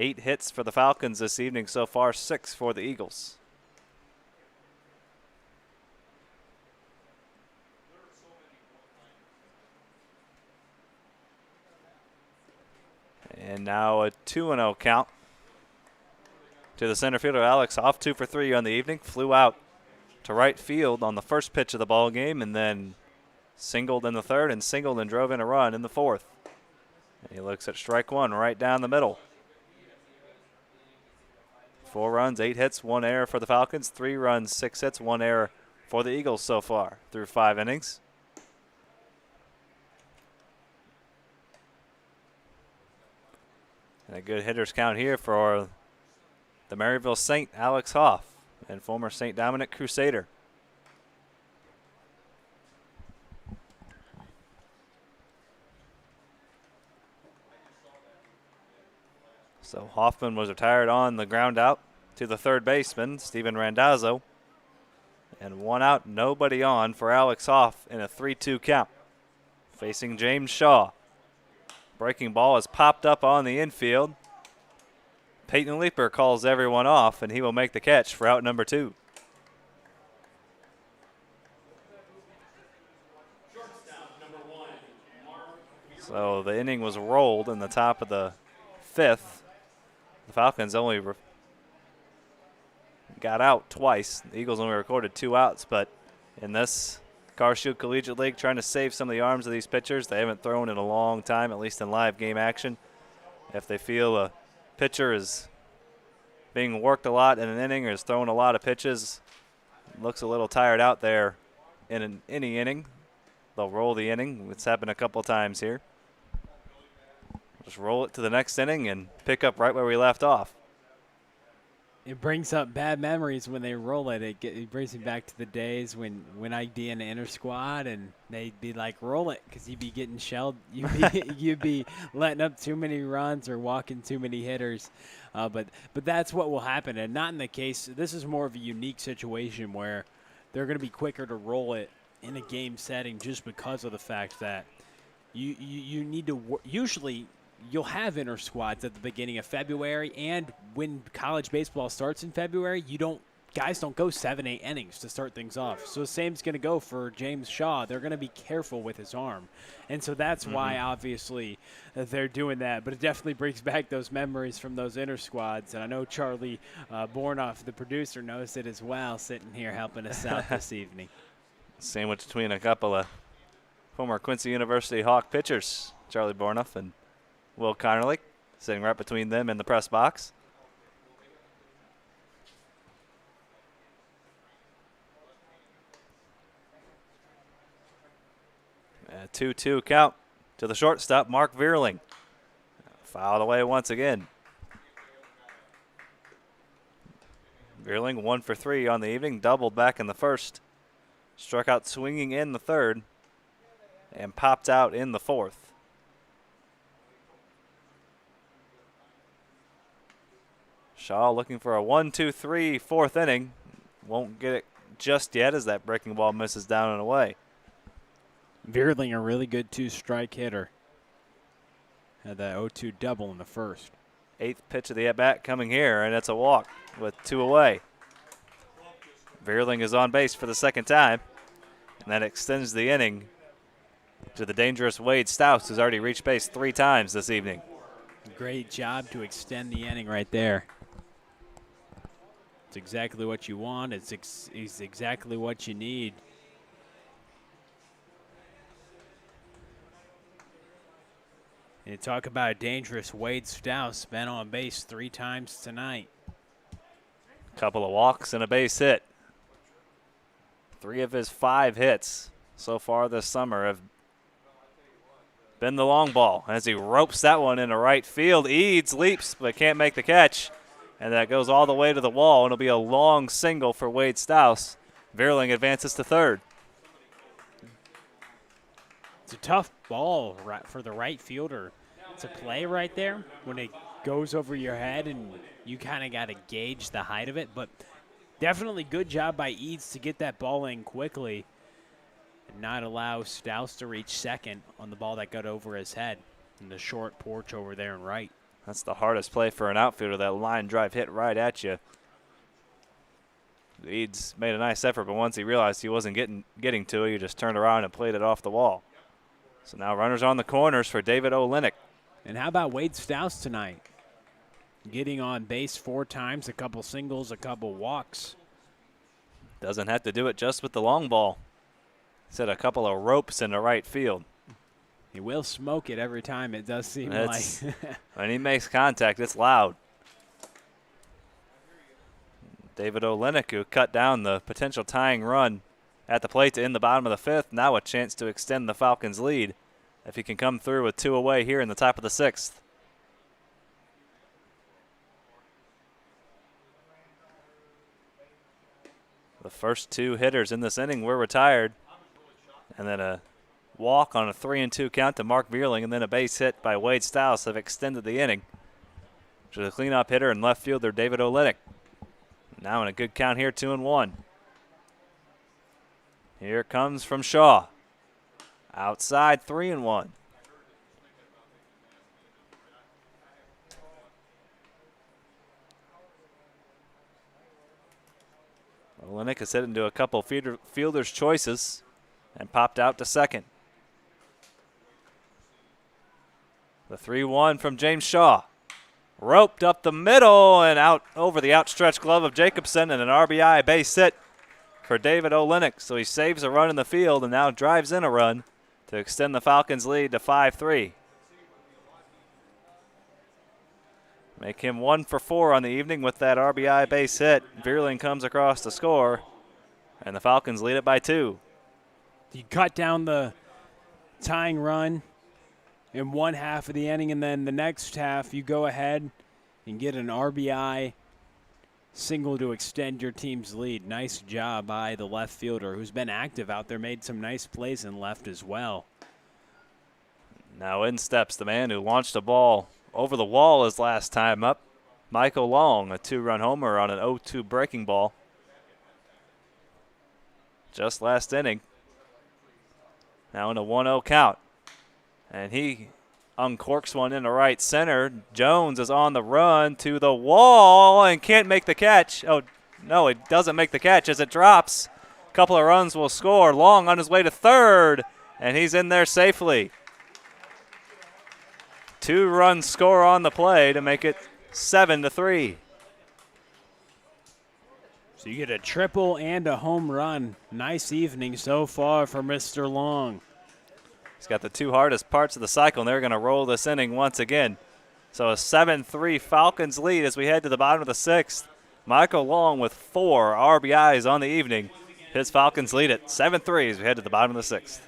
Eight hits for the Falcons this evening so far, 6 for the Eagles. And now a 2-0 count to the center fielder, Alex Hoff. 2 for 3 on the evening. Flew out to right field on the first pitch of the ball game, and then singled in the third and singled and drove in a run in the fourth. And he looks at strike one right down the middle. 4 runs, 8 hits, 1 error for the Falcons. 3 runs, 6 hits, 1 error for the Eagles so far through 5 innings. And a good hitters count here for the Maryville Saint, Alex Hoff, and former St. Dominic Crusader. So Hoffman was retired on the ground out to the third baseman, Steven Randazzo. And 1 out, nobody on for Alex Hoff in a 3-2 count. Facing James Shaw. Breaking ball is popped up on the infield. Peyton Leeper calls everyone off, and he will make the catch for out number 2. So the inning was rolled in the top of the 5th. The Falcons only got out twice. The Eagles only recorded 2 outs, but in this Carshield Collegiate League, trying to save some of the arms of these pitchers. They haven't thrown in a long time, at least in live game action. If they feel a pitcher is being worked a lot in an inning or is throwing a lot of pitches, looks a little tired out there in any inning, they'll roll the inning. It's happened a couple times here. Just roll it to the next inning and pick up right where we left off. It brings up bad memories when they roll it. It brings me back to the days when I'd be in the inner squad and they'd be like, roll it, because you'd be getting shelled. You'd be letting up too many runs or walking too many hitters. But that's what will happen. And not in the case, this is more of a unique situation where they're going to be quicker to roll it in a game setting just because of the fact that you need to usually – you'll have inter squads at the beginning of February, and when college baseball starts in February, guys don't go 7-8 innings to start things off. So the same's going to go for James Shaw. They're going to be careful with his arm. And so that's why, obviously, they're doing that. But it definitely brings back those memories from those inter squads. And I know Charlie Bornoff, the producer, knows it as well, sitting here helping us out this evening. Sandwich between a couple of former Quincy University Hawk pitchers, Charlie Bornoff and Will Connerly, sitting right between them in the press box. A 2-2 count to the shortstop, Mark Vierling. Fouled away once again. Vierling 1 for 3 on the evening, doubled back in the first. Struck out swinging in the third and popped out in the fourth. Shaw looking for a 1-2-3 fourth inning. Won't get it just yet as that breaking ball misses down and away. Vierling, a really good 2-strike hitter. Had that 0-2 double in the first. 8th pitch of the at-bat coming here, and it's a walk with 2 away. Vierling is on base for the second time, and that extends the inning to the dangerous Wade Stouse, who's already reached base 3 times this evening. Great job to extend the inning right there. It's exactly what you want. It's exactly what you need. And you talk about a dangerous Wade Stouse, been on base 3 times tonight. Couple of walks and a base hit. 3 of his 5 hits so far this summer have been the long ball as he ropes that one into right field. Eads leaps but can't make the catch, and that goes all the way to the wall, and it'll be a long single for Wade Stouse. Vierling advances to third. It's a tough ball for the right fielder to play right there when it goes over your head, and you kind of got to gauge the height of it. But definitely good job by Eads to get that ball in quickly and not allow Stouse to reach second on the ball that got over his head in the short porch over there in right. That's the hardest play for an outfielder, that line drive hit right at you. Eads made a nice effort, but once he realized he wasn't getting to it, he just turned around and played it off the wall. So now runners on the corners for David Olenek. And how about Wade Stouse tonight? Getting on base 4 times, a couple singles, a couple walks. Doesn't have to do it just with the long ball. Set a couple of ropes in the right field. He will smoke it every time, it does seem like. When he makes contact, it's loud. David Olenek, who cut down the potential tying run at the plate to end the bottom of the 5th, now a chance to extend the Falcons' lead if he can come through with 2 away here in the top of the 6th. The first 2 hitters in this inning were retired, and then a walk on a 3-2 count to Mark Vierling, and then a base hit by Wade Stouse have extended the inning. To the cleanup hitter and left fielder David Olenek. Now in a good count here, 2-1. Here it comes from Shaw. Outside, 3-1. Olenek has hit into a couple fielders' choices and popped out to second. The 3-1 from James Shaw. Roped up the middle and out over the outstretched glove of Jacobson, and an RBI base hit for David Olenek. So he saves a run in the field and now drives in a run to extend the Falcons' lead to 5-3. Make him 1 for 4 on the evening with that RBI base hit. Vierling comes across to score, and the Falcons lead it by 2. You cut down the tying run in one half of the inning, and then the next half you go ahead and get an RBI single to extend your team's lead. Nice job by the left fielder, who's been active out there, made some nice plays in left as well. Now in steps the man who launched a ball over the wall his last time up, Michael Long, a 2-run homer on an 0-2 breaking ball just last inning. Now in a 1-0 count. And he uncorks one into right center. Jones is on the run to the wall and can't make the catch. Oh, no, it doesn't make the catch as it drops. A couple of runs will score. Long on his way to third, and he's in there safely. 2-run score on the play to make it 7-3. So you get a triple and a home run. Nice evening so far for Mr. Long. He's got the 2 hardest parts of the cycle, and they're going to roll this inning once again. So a 7-3 Falcons lead as we head to the bottom of the 6th. Michael Long with 4 RBIs on the evening. His Falcons lead it 7-3 as we head to the bottom of the 6th.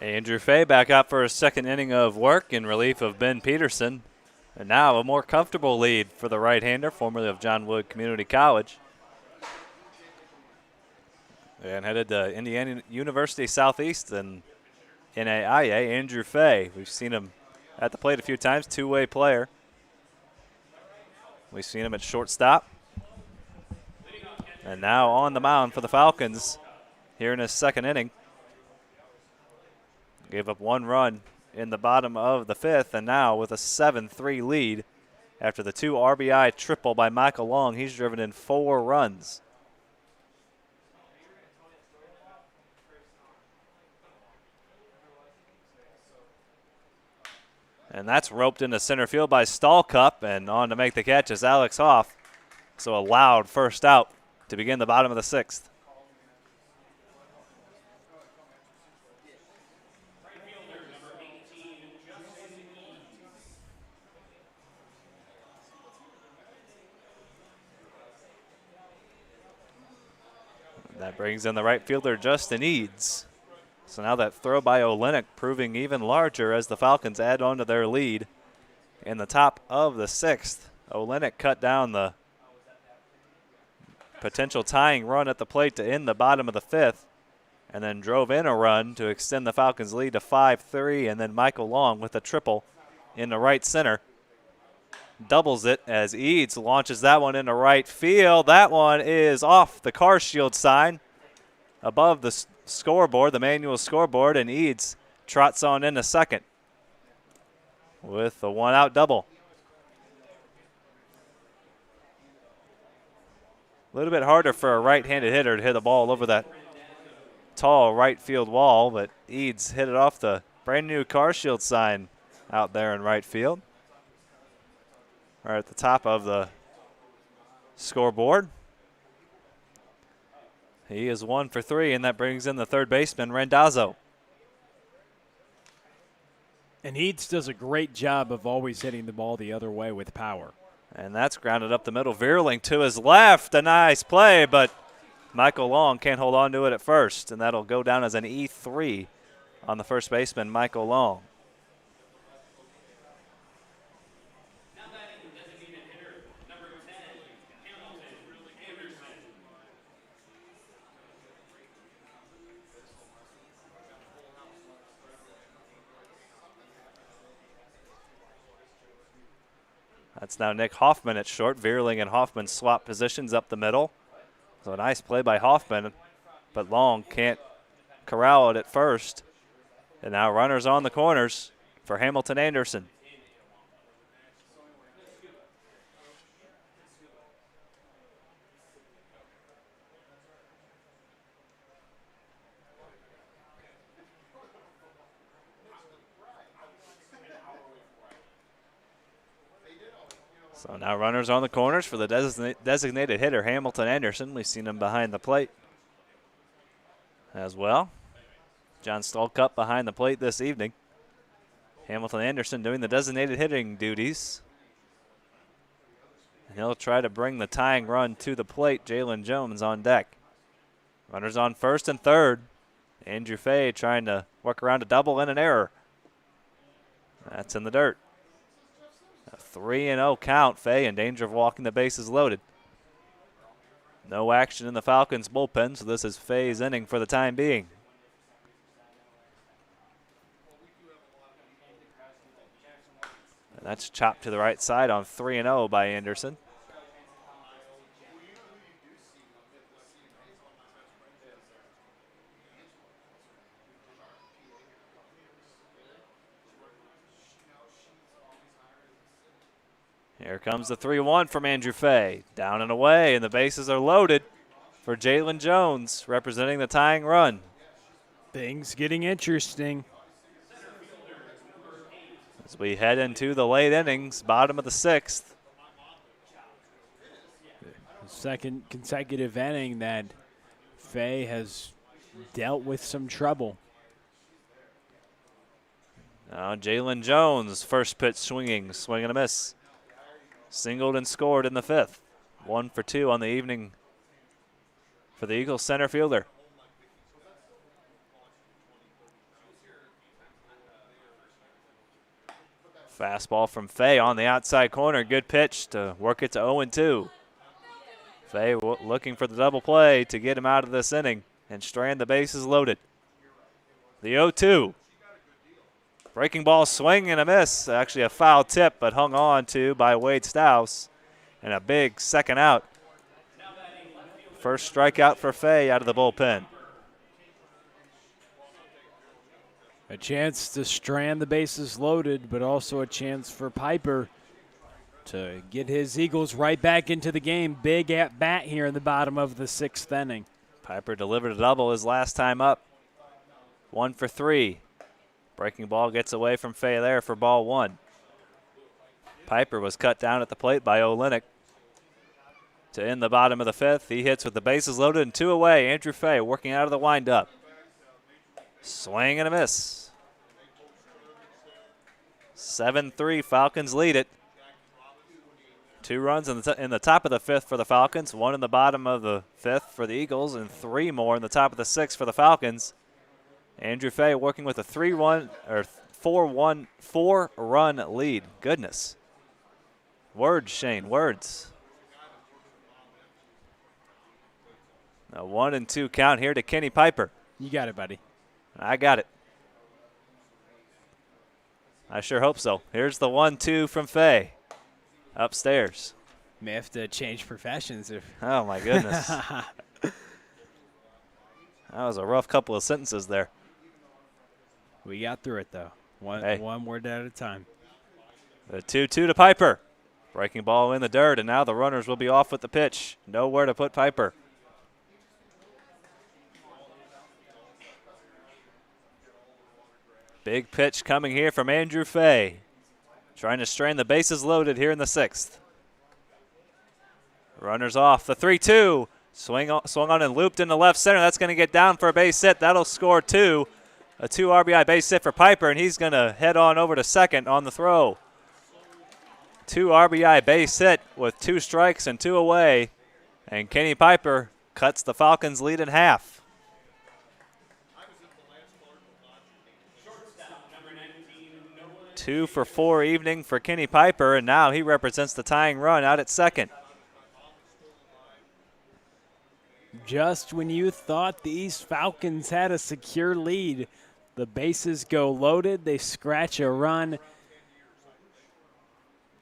Andrew Fay back out for a second inning of work in relief of Ben Peterson. And now a more comfortable lead for the right-hander, formerly of John Wood Community College. And headed to Indiana University Southeast and NAIA, Andrew Fay. We've seen him at the plate a few times, two-way player. We've seen him at shortstop. And now on the mound for the Falcons here in his second inning. Gave up one run in the bottom of the fifth, and now with a 7-3 lead after the 2 RBI triple by Michael Long, he's driven in 4 runs. And that's roped into center field by Stallcup, and on to make the catch is Alex Hoff. So a loud first out to begin the bottom of the 6th. That brings in the right fielder, Justin Eads. So now that throw by Olenek proving even larger as the Falcons add on to their lead in the top of the 6th. Olenek cut down the potential tying run at the plate to end the bottom of the 5th and then drove in a run to extend the Falcons' lead to 5-3, and then Michael Long with a triple in the right center. Doubles it as Eads launches that one into right field. That one is off the car shield sign above the scoreboard, the manual scoreboard, and Eads trots on into second with a 1-out double. A little bit harder for a right-handed hitter to hit the ball over that tall right field wall, but Eads hit it off the brand new car shield sign out there in right field. Right at the top of the scoreboard. He is 1 for 3, and that brings in the third baseman, Randazzo. And Eads does a great job of always hitting the ball the other way with power. And that's grounded up the middle. Veerling to his left. A nice play, but Michael Long can't hold on to it at first, and that'll go down as an E3 on the first baseman, Michael Long. That's now Nick Hoffman at short. Veerling and Hoffman swap positions up the middle. So a nice play by Hoffman, but Long can't corral it at first. And now runners on the corners for Hamilton Anderson. So now runners on the corners for the designated hitter, Hamilton Anderson. We've seen him behind the plate as well. John Stallcup behind the plate this evening. Hamilton Anderson doing the designated hitting duties. And he'll try to bring the tying run to the plate. Jalen Jones on deck. Runners on first and third. Andrew Fay trying to work around a double and an error. That's in the dirt. A 3-0 count. Fay in danger of walking the bases loaded. No action in the Falcons bullpen, so this is Fay's inning for the time being. And that's chopped to the right side on 3-0 by Anderson. Here comes the 3-1 from Andrew Fay. Down and away, and the bases are loaded for Jalen Jones, representing the tying run. Things getting interesting. As we head into the late innings, bottom of the 6th. Second consecutive inning that Fay has dealt with some trouble. Now Jalen Jones, first pitch swinging, swing and a miss. Singled and scored in the 5th. 1 for 2 on the evening for the Eagles center fielder. Fastball from Fay on the outside corner. Good pitch to work it to 0-2. Fay looking for the double play to get him out of this inning and strand the bases loaded. The 0-2. Breaking ball, swing and a miss. Actually a foul tip, but hung on to by Wade Stouse. And a big second out. First strikeout for Fay out of the bullpen. A chance to strand the bases loaded, but also a chance for Piper to get his Eagles right back into the game. Big at bat here in the bottom of the 6th inning. Piper delivered a double his last time up. 1 for 3. Breaking ball gets away from Fay there for ball 1. Piper was cut down at the plate by Olenek. To end the bottom of the 5th, he hits with the bases loaded and 2 away. Andrew Fay working out of the windup. Swing and a miss. 7-3, Falcons lead it. 2 runs in the top of the 5th for the Falcons, 1 in the bottom of the 5th for the Eagles, and 3 more in the top of the 6th for the Falcons. Andrew Fay working with a 4-run lead. Goodness. Words, Shane, words. A 1-2 count here to Kenny Piper. You got it, buddy. I got it. I sure hope so. Here's the 1-2 from Fay. Upstairs. May have to change professions. Oh, my goodness. That was a rough couple of sentences there. We got through it, though. One word at a time. The 2-2 to Piper. Breaking ball in the dirt, and now the runners will be off with the pitch. Nowhere to put Piper. Big pitch coming here from Andrew Fay. Trying to strand the bases loaded here in the 6th. Runners off. The 3-2. Swung on and looped into left center. That's going to get down for a base hit. That'll score 2. A 2 RBI base hit for Piper, and he's going to head on over to second on the throw. 2 RBI base hit with 2 strikes and 2 away. And Kenny Piper cuts the Falcons' lead in half. 2 for 4 evening for Kenny Piper, and now he represents the tying run out at second. Just when you thought the East Falcons had a secure lead, the bases go loaded. They scratch a run.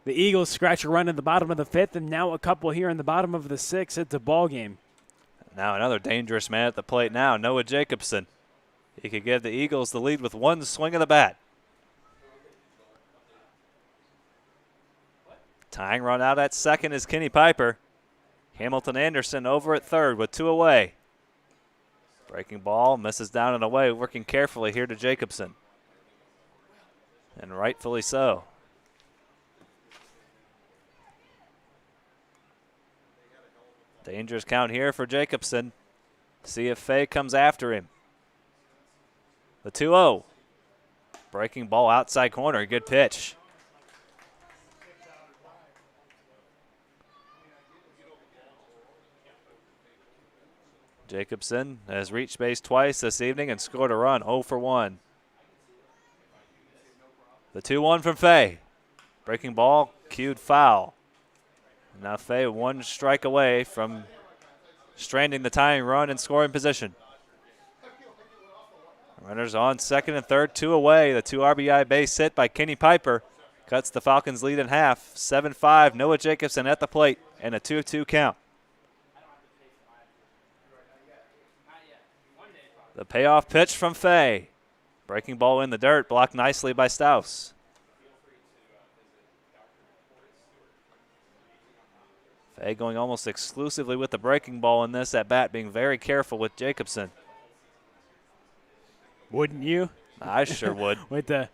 The Eagles scratch a run in the bottom of the 5th, and now a couple here in the bottom of the 6th. It's a ball game. Now another dangerous man at the plate now, Noah Jacobson. He could give the Eagles the lead with 1 swing of the bat. Tying run out at second is Kenny Piper. Hamilton Anderson over at third with 2 away. Breaking ball, misses down and away, working carefully here to Jacobson. And rightfully so. Dangerous count here for Jacobson. See if Fay comes after him. The 2-0. Breaking ball outside corner, good pitch. Jacobson has reached base twice this evening and scored a run, 0 for 1. The 2-1 from Fay. Breaking ball, cued foul. Now Fay 1 strike away from stranding the tying run in scoring position. Runners on second and third, 2 away. The 2 RBI base hit by Kenny Piper cuts the Falcons' lead in half. 7-5, Noah Jacobson at the plate, and a 2-2 count. The payoff pitch from Fay. Breaking ball in the dirt, blocked nicely by Stouse. Fay going almost exclusively with the breaking ball in this at bat, being very careful with Jacobson. Wouldn't you? I sure would. With the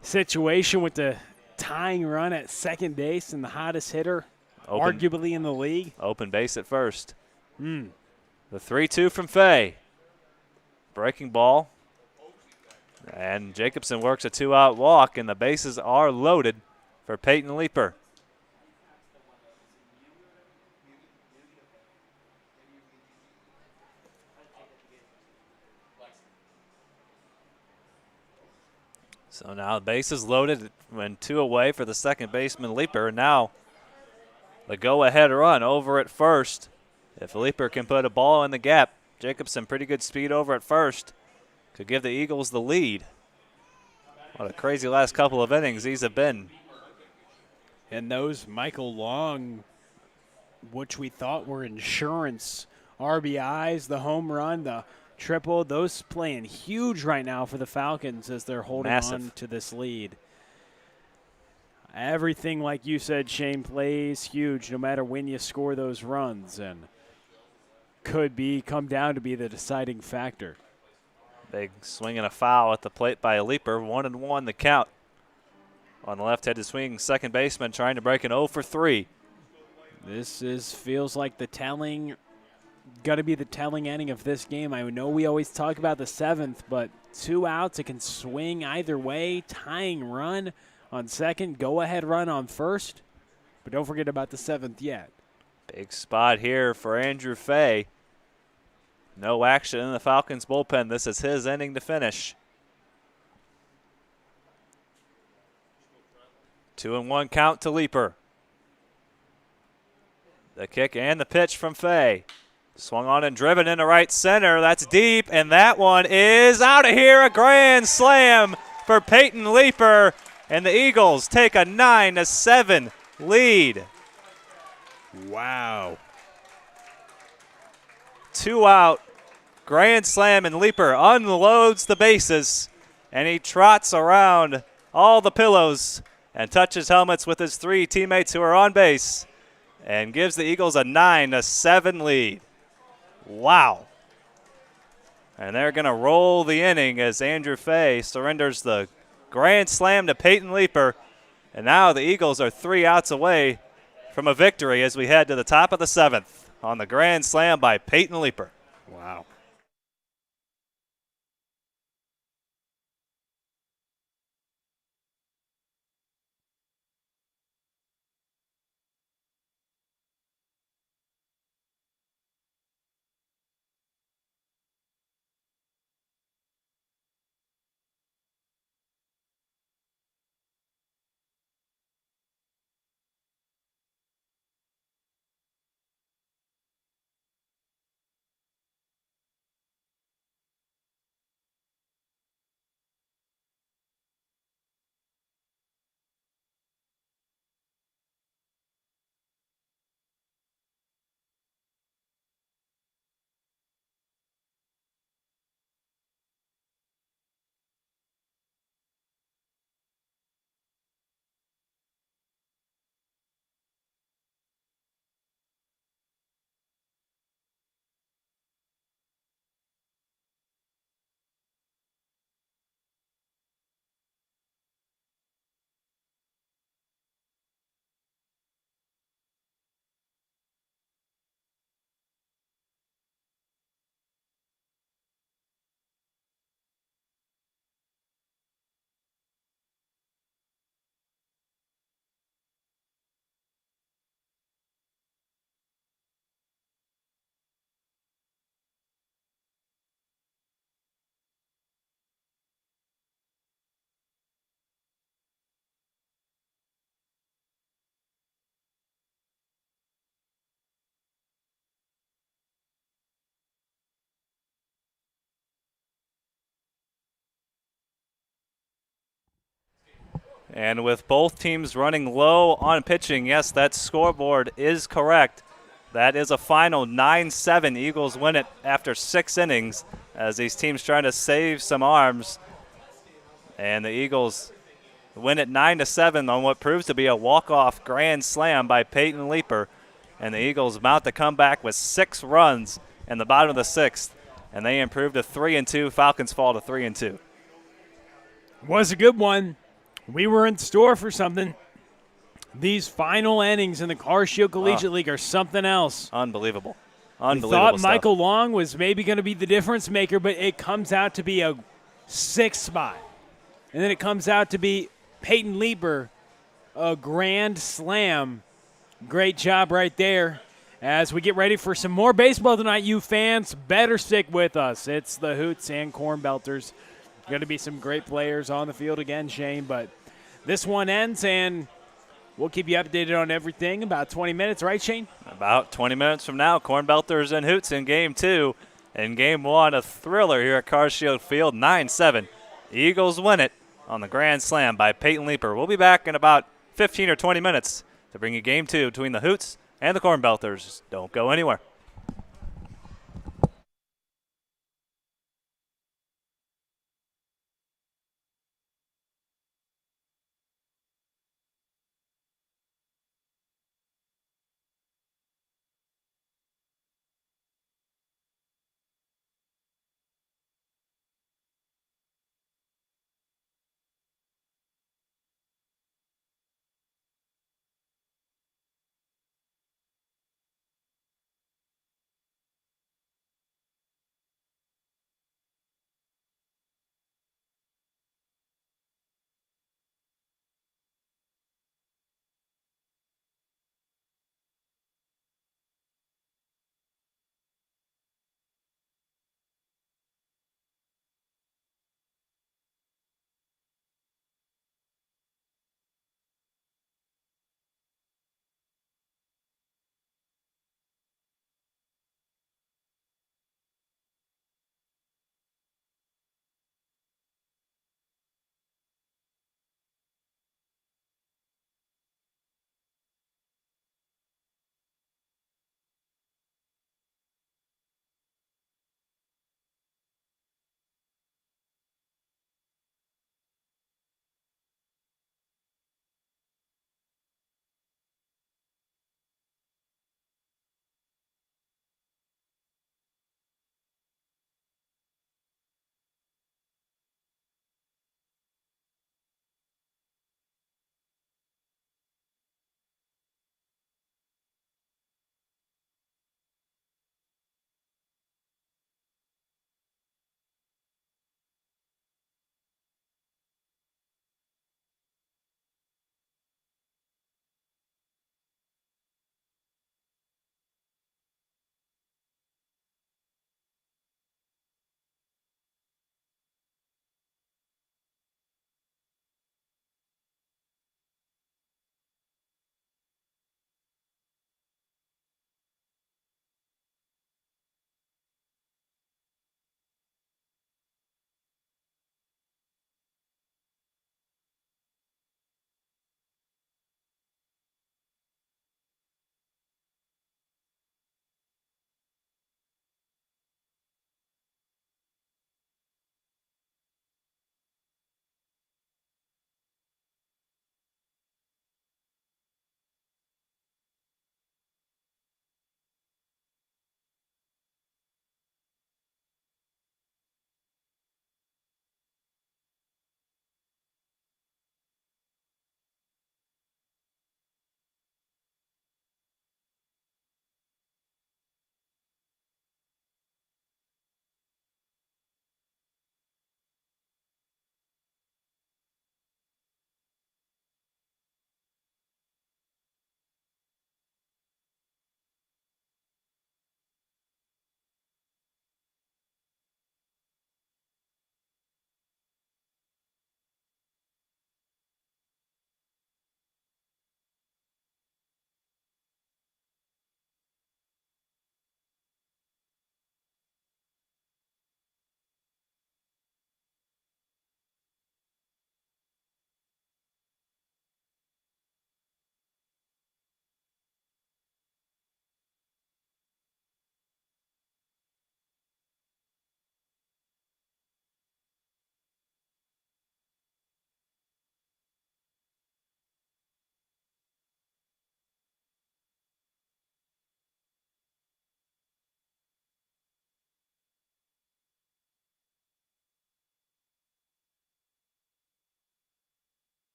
situation with the tying run at second base and the hottest hitter, arguably in the league. Open base at first. The 3-2 from Fay. Breaking ball. And Jacobson works a 2-out walk, and the bases are loaded for Peyton Leeper. So now the base is loaded when 2 away for the second baseman, Leaper. And now the go-ahead run over at first. If Leaper can put a ball in the gap, Jacobson pretty good speed over at first. Could give the Eagles the lead. What a crazy last couple of innings these have been. And those Michael Long, which we thought were insurance RBIs, the home run, the triple, those playing huge right now for the Falcons as they're holding on to this lead. Everything, like you said, Shane, plays huge no matter when you score those runs, and could come down to be the deciding factor. Big swing and a foul at the plate by a Leaper. 1-1 the count. On the left-handed swing, second baseman trying to break an 0 for 3. This feels like got to be the telling ending of this game. I know we always talk about the 7th, but 2 outs, it can swing either way. Tying run on second, go-ahead run on first. But don't forget about the 7th yet. Big spot here for Andrew Fay. No action in the Falcons bullpen. This is his inning to finish. 2-1 count to Leaper. The kick and the pitch from Fay. Swung on and driven into right center. That's deep, and that one is out of here. A grand slam for Peyton Leaper, and the Eagles take a 9-7 lead. Wow. 2 out, grand slam, and Leaper unloads the bases, and he trots around all the pillows and touches helmets with his 3 teammates who are on base and gives the Eagles a 9-7 lead. Wow. And they're going to roll the inning as Andrew Fay surrenders the grand slam to Peyton Leaper. And now the Eagles are 3 outs away from a victory as we head to the top of the 7th on the grand slam by Peyton Leaper. Wow. And with both teams running low on pitching, yes, that scoreboard is correct. That is a final 9-7. Eagles win it after 6 innings as these teams trying to save some arms. And the Eagles win it 9-7 on what proves to be a walk-off grand slam by Peyton Leaper. And the Eagles about to come back with 6 runs in the bottom of the 6th. And they improve to 3-2. Falcons fall to 3-2. Was a good one. We were in store for something. These final innings in the Car Shield Collegiate League are something else. Unbelievable. We thought Michael Long was maybe going to be the difference maker, but it comes out to be a 6th spot. And then it comes out to be Peyton Leaper, a grand slam. Great job right there. As we get ready for some more baseball tonight, you fans better stick with us. It's the Hoots and Cornbelters Going to be some great players on the field again, Shane, but this one ends, and we'll keep you updated on everything about 20 minutes, right, Shane? About 20 minutes from now, Cornbelters and Hoots in Game 2. In Game 1, a thriller here at Carshield Field, 9-7. Eagles win it on the grand slam by Peyton Leeper. We'll be back in about 15 or 20 minutes to bring you Game 2 between the Hoots and the Cornbelters. Don't go anywhere.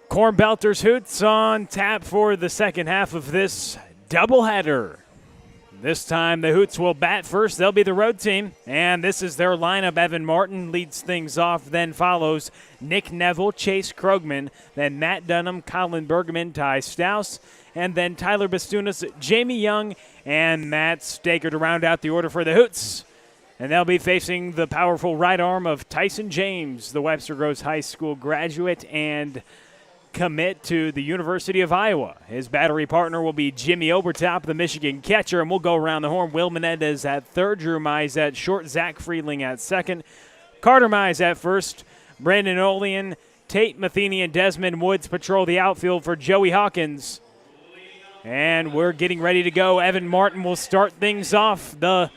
Cornbelters Hoots on tap for the second half of this doubleheader. This time the Hoots will bat first. They'll be the road team, and this is their lineup. Evan Martin leads things off, then follows Nick Neville, Chase Krogman, then Matt Dunham, Colin Bergman, Ty Stouse, and then Tyler Bastunas, Jamie Young, and Matt Staker to round out the order for the Hoots. And they'll be facing the powerful right arm of Tyson James, the Webster Groves High School graduate and commit to the University of Iowa. His battery partner will be Jimmy Obertop, the Michigan catcher, and we'll go around the horn. Will Menendez at third, Drew Mize at short, Zach Friedling at second, Carter Mize at first, Brandon Olean, Tate Matheny, and Desmond Woods patrol the outfield for Joey Hawkins. And we're getting ready to go. Evan Martin will start things off, the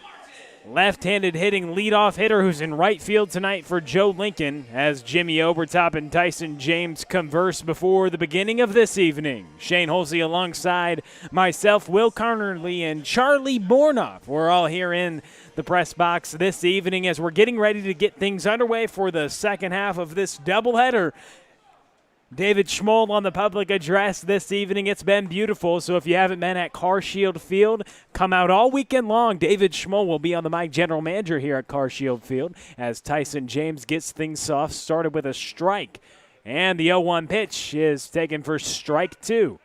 left-handed hitting leadoff hitter who's in right field tonight for Joe Lincoln, as Jimmy Obertop and Tyson James converse before the beginning of this evening. Shane Holsey alongside myself, Will Carnerly, and Charlie Bornoff. We're all here in the press box this evening as we're getting ready to get things underway for the second half of this doubleheader. David Schmoll on the public address this evening. It's been beautiful, so if you haven't been at CarShield Field, come out all weekend long. David Schmoll will be on the mic, general manager here at CarShield Field, as Tyson James gets things soft, started with a strike. And the 0-1 pitch is taken for strike two.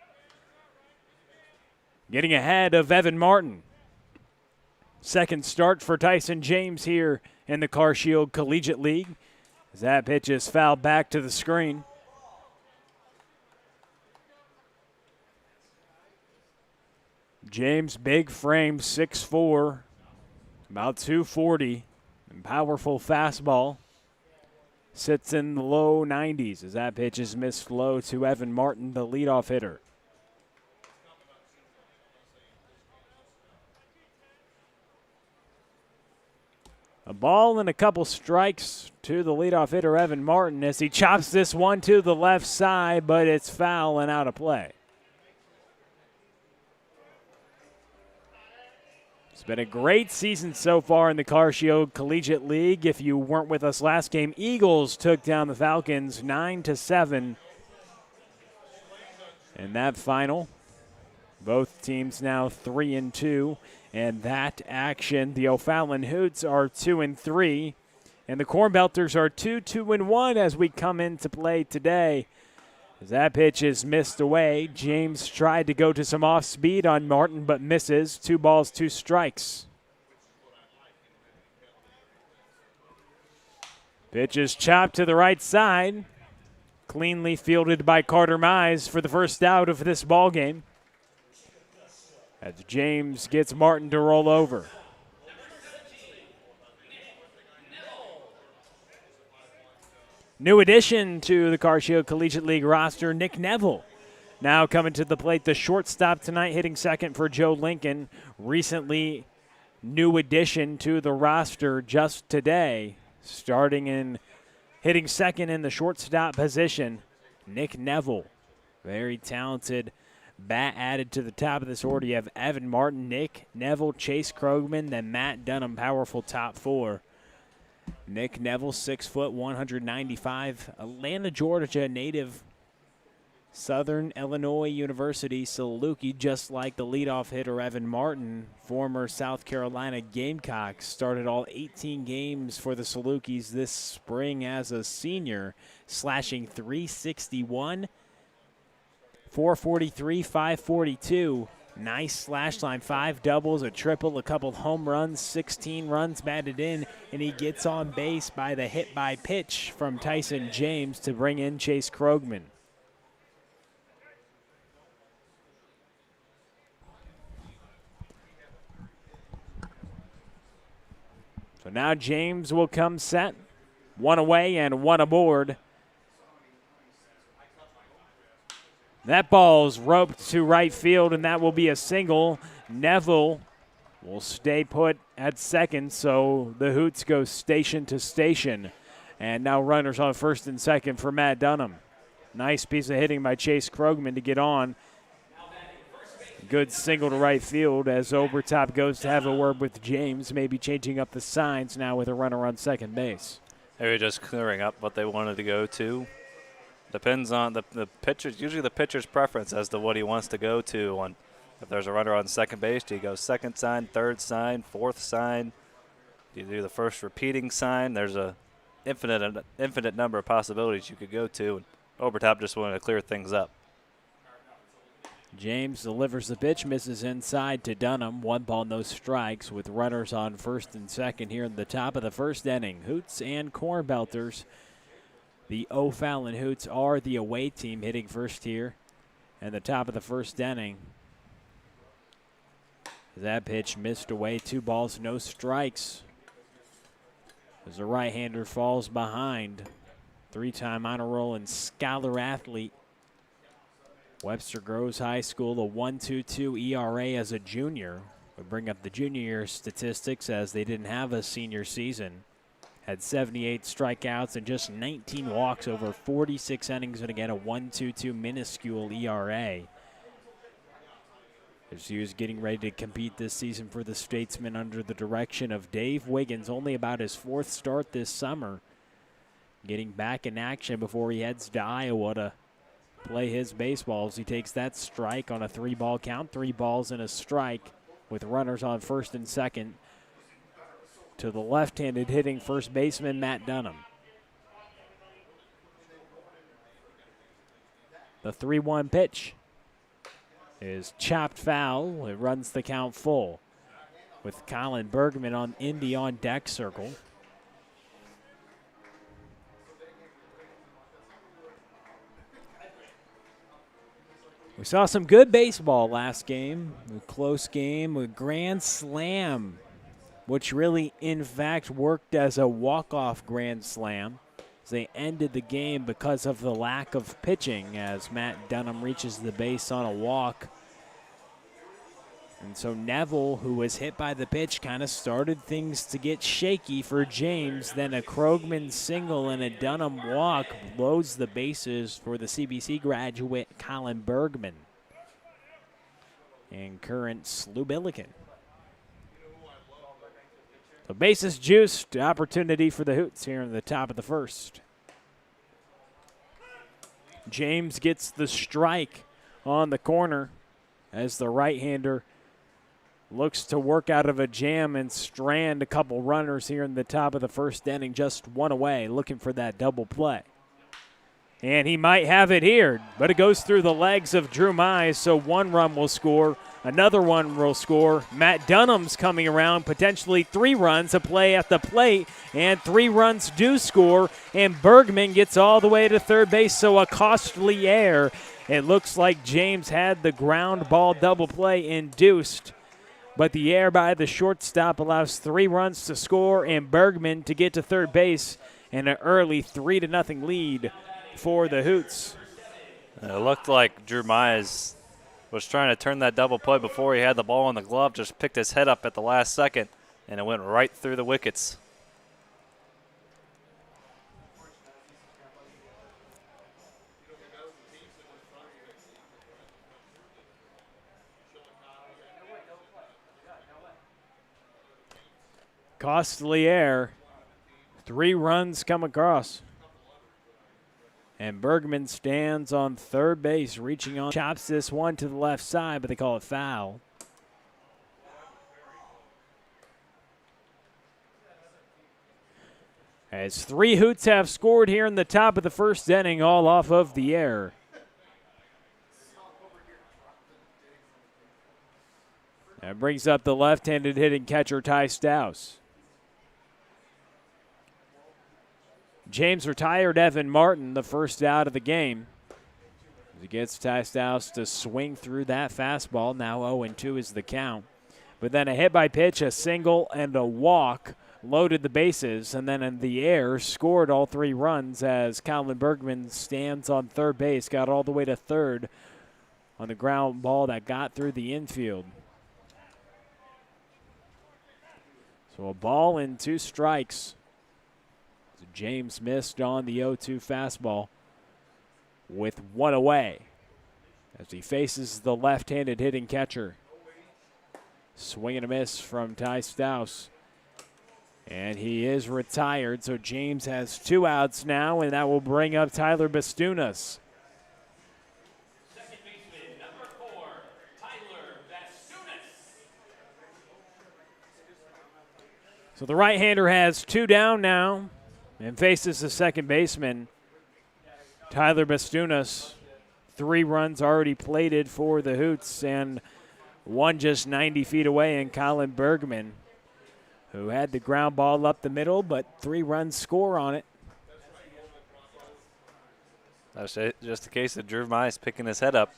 Getting ahead of Evan Martin. Second start for Tyson James here in the CarShield Collegiate League, as that pitch is fouled back to the screen. James, big frame, 6'4", about 240, and powerful fastball. Sits in the low 90s as that pitch is missed low to Evan Martin, the leadoff hitter. A ball and a couple strikes to the leadoff hitter, Evan Martin, as he chops this one to the left side, but it's foul and out of play. It's been a great season so far in the CarShield Collegiate League. If you weren't with us last game, Eagles took down the Falcons 9-7 in that final. Both teams now 3-2. And that action, the O'Fallon Hoots are 2-3. And the Cornbelters are 2-1 as we come into play today. As that pitch is missed away, James tried to go to some off speed on Martin but misses. 2 balls, 2 strikes. Pitch is chopped to the right side. Cleanly fielded by Carter Mize for the first out of this ball game, as James gets Martin to roll over. New addition to the CarShield Collegiate League roster, Nick Neville. Now coming to the plate, the shortstop tonight, hitting second for Joe Lincoln. Recently, new addition to the roster just today, starting in hitting second in the shortstop position, Nick Neville. Very talented bat added to the top of this order. You have Evan Martin, Nick Neville, Chase Krogman, then Matt Dunham, powerful top 4. Nick Neville, 6 foot, 195, Atlanta, Georgia native, Southern Illinois University, Saluki, just like the leadoff hitter Evan Martin, former South Carolina Gamecocks, started all 18 games for the Salukis this spring as a senior, slashing .361, 443, 542. Nice slash line, 5 doubles, a triple, a couple home runs, 16 runs batted in, and he gets on base by the hit by pitch from Tyson James to bring in Chase Krogman. So now James will come set, 1 away and 1 aboard. That ball's roped to right field, and that will be a single. Neville will stay put at second, so the Hoots go station to station. And now runners on first and second for Matt Dunham. Nice piece of hitting by Chase Krogman to get on. Good single to right field as Obertop goes to have a word with James, maybe changing up the signs now with a runner on second base. They were just clearing up what they wanted to go to. Depends on the pitcher's, usually the pitcher's preference as to what he wants to go to. If there's a runner on second base, do you go second sign, third sign, fourth sign? Do you do the first repeating sign? There's a infinite number of possibilities you could go to. And Obertop just wanted to clear things up. James delivers the pitch, misses inside to Dunham. 1 ball, no strikes, with runners on first and second here in the top of the first inning. Hoots and Cornbelters. The O'Fallon Hoots are the away team hitting first here. And the top of the first inning. That pitch missed away. 2 balls, no strikes. As the right-hander falls behind. 3-time honor roll and scholar athlete. Webster Groves High School, a 1.22 ERA as a junior. We bring up the junior year statistics as they didn't have a senior season. Had 78 strikeouts and just 19 walks over 46 innings, and again a 1.22 minuscule ERA. As he was getting ready to compete this season for the Statesmen under the direction of Dave Wiggins, only about his 4th start this summer. Getting back in action before he heads to Iowa to play his baseball as he takes that strike on a 3-ball count. 3 balls and a strike with runners on first and second to the left-handed hitting first baseman Matt Dunham. The 3-1 pitch is chopped foul. It runs the count full with Colin Bergman in the on-deck circle. We saw some good baseball last game, a close game, a grand slam, which really, in fact, worked as a walk-off grand slam. As they ended the game because of the lack of pitching as Matt Dunham reaches the base on a walk. And so Neville, who was hit by the pitch, kind of started things to get shaky for James. Then a Krogman single and a Dunham walk loads the bases for the CBC graduate Colin Bergman and current SLU Billiken. So bases juiced, opportunity for the Hoots here in the top of the first. James gets the strike on the corner as the right-hander looks to work out of a jam and strand a couple runners here in the top of the first inning, just 1 away, looking for that double play. And he might have it here, but it goes through the legs of Drew Mize, so 1 run will score, another 1 will score. Matt Dunham's coming around, potentially 3 runs, a play at the plate, and 3 runs do score, and Bergman gets all the way to third base, so a costly error. It looks like James had the ground ball double play induced, but the error by the shortstop allows 3 runs to score and Bergman to get to third base and an early 3-0 lead for the Hoots. It looked like Drew Mize was trying to turn that double play before he had the ball in the glove, just picked his head up at the last second, and it went right through the wickets. Costly error. 3 runs come across. And Bergman stands on third base, reaching on. Chops this one to the left side, but they call it foul. As 3 Hoots have scored here in the top of the first inning, all off of the error. That brings up the left-handed hitting catcher, Ty Stouse. James retired Evan Martin, the first out of the game. He gets Ty Stouse to swing through that fastball. Now 0-2 is the count. But then a hit by pitch, a single, and a walk loaded the bases. And then in the air, scored all 3 runs as Colin Bergman stands on third base. Got all the way to third on the ground ball that got through the infield. So a ball and 2 strikes. James missed on the 0-2 fastball with 1 away as he faces the left-handed hitting catcher. Swing and a miss from Ty Stouse. And he is retired, so James has 2 outs now, and that will bring up Tyler Bastunas. Second baseman, number 4, Tyler Bastunas. So the right-hander has 2 down now and faces the second baseman, Tyler Bastunas. 3 runs already plated for the Hoots, and 1 just 90 feet away in Colin Bergman, who had the ground ball up the middle, but 3 runs score on it. That's just a case of Drew Mize picking his head up.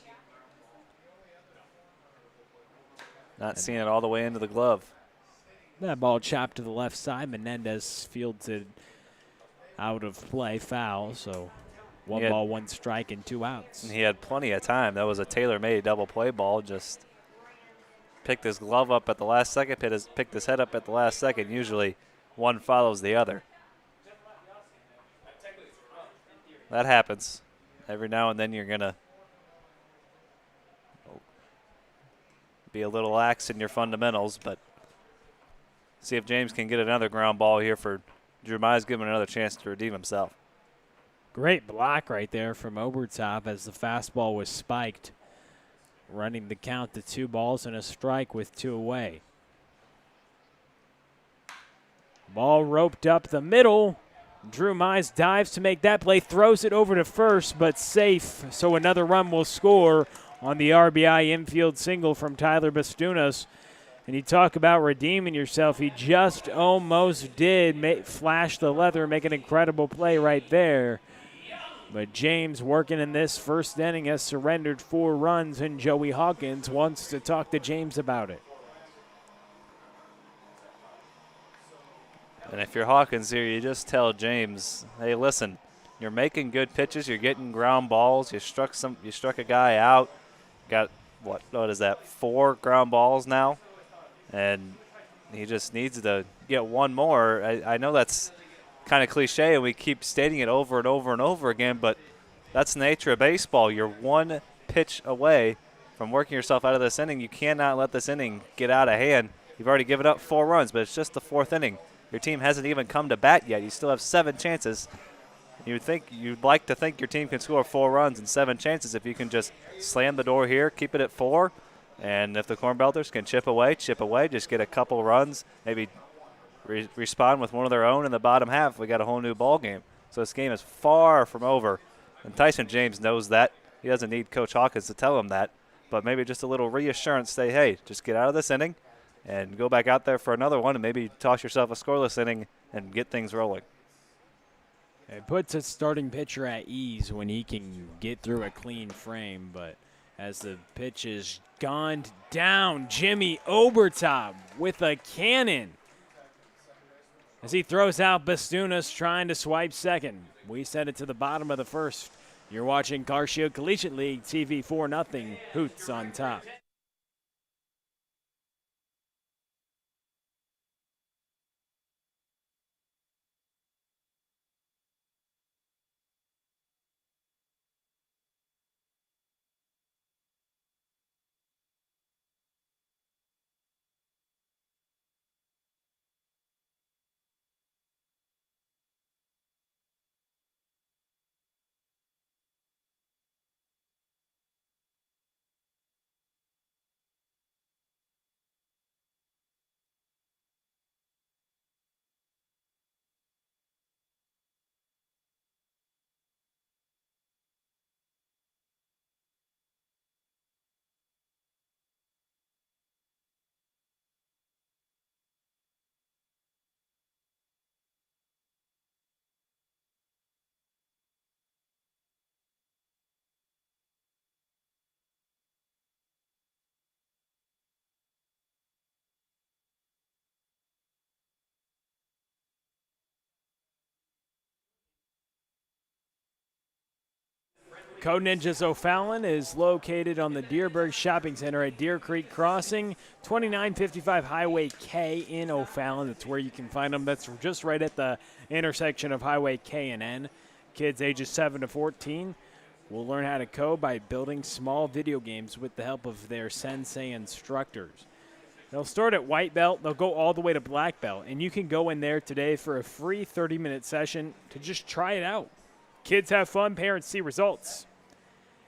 Not seeing it all the way into the glove. That ball chopped to the left side. Menendez fields it out of play, foul. So 1 ball, 1 strike, and 2 outs. And he had plenty of time. That was a tailor-made double play ball. Just picked his glove up at the last second, picked his head up at the last second. Usually one follows the other. That happens. Every now and then you're going to be a little lax in your fundamentals, but see if James can get another ground ball here for Drew Mize, give him another chance to redeem himself. Great block right there from Obertop as the fastball was spiked, running the count to 2 balls and a strike with 2 away. Ball roped up the middle. Drew Mize dives to make that play, throws it over to first, but safe, so another run will score on the RBI infield single from Tyler Bastunas. And you talk about redeeming yourself. He just almost did flash the leather, make an incredible play right there. But James, working in this first inning, has surrendered 4 runs, and Joey Hawkins wants to talk to James about it. And if you're Hawkins here, you just tell James, hey, listen, you're making good pitches, you're getting ground balls, you struck a guy out, got what is that, 4 ground balls now, and he just needs to get 1 more. I know that's kind of cliche, and we keep stating it over and over and over again, but that's the nature of baseball. You're 1 pitch away from working yourself out of this inning. You cannot let this inning get out of hand. You've already given up 4 runs, but it's just the 4th inning. Your team hasn't even come to bat yet. You still have 7 chances. You'd like to think your team can score 4 runs in 7 chances if you can just slam the door here, keep it at 4, and if the Cornbelters can chip away, just get a couple runs, maybe respond with one of their own in the bottom half, we got a whole new ball game. So this game is far from over, and Tyson James knows that. He doesn't need Coach Hawkins to tell him that, but maybe just a little reassurance, say, hey, just get out of this inning and go back out there for another one and maybe toss yourself a scoreless inning and get things rolling. It puts a starting pitcher at ease when he can get through a clean frame, but as the pitch is gone down, Jimmy Obertop with a cannon as he throws out Bastunas trying to swipe second. We send it to the bottom of the first. You're watching CarShield Collegiate League TV 4-0, Hoots on top. Code Ninjas O'Fallon is located on the Deerberg Shopping Center at Deer Creek Crossing, 2955 Highway K in O'Fallon. That's where you can find them. That's just right at the intersection of Highway K and N. Kids ages 7 to 14 will learn how to code by building small video games with the help of their sensei instructors. They'll start at white belt. They'll go all the way to black belt. And you can go in there today for a free 30-minute session to just try it out. Kids have fun. Parents see results.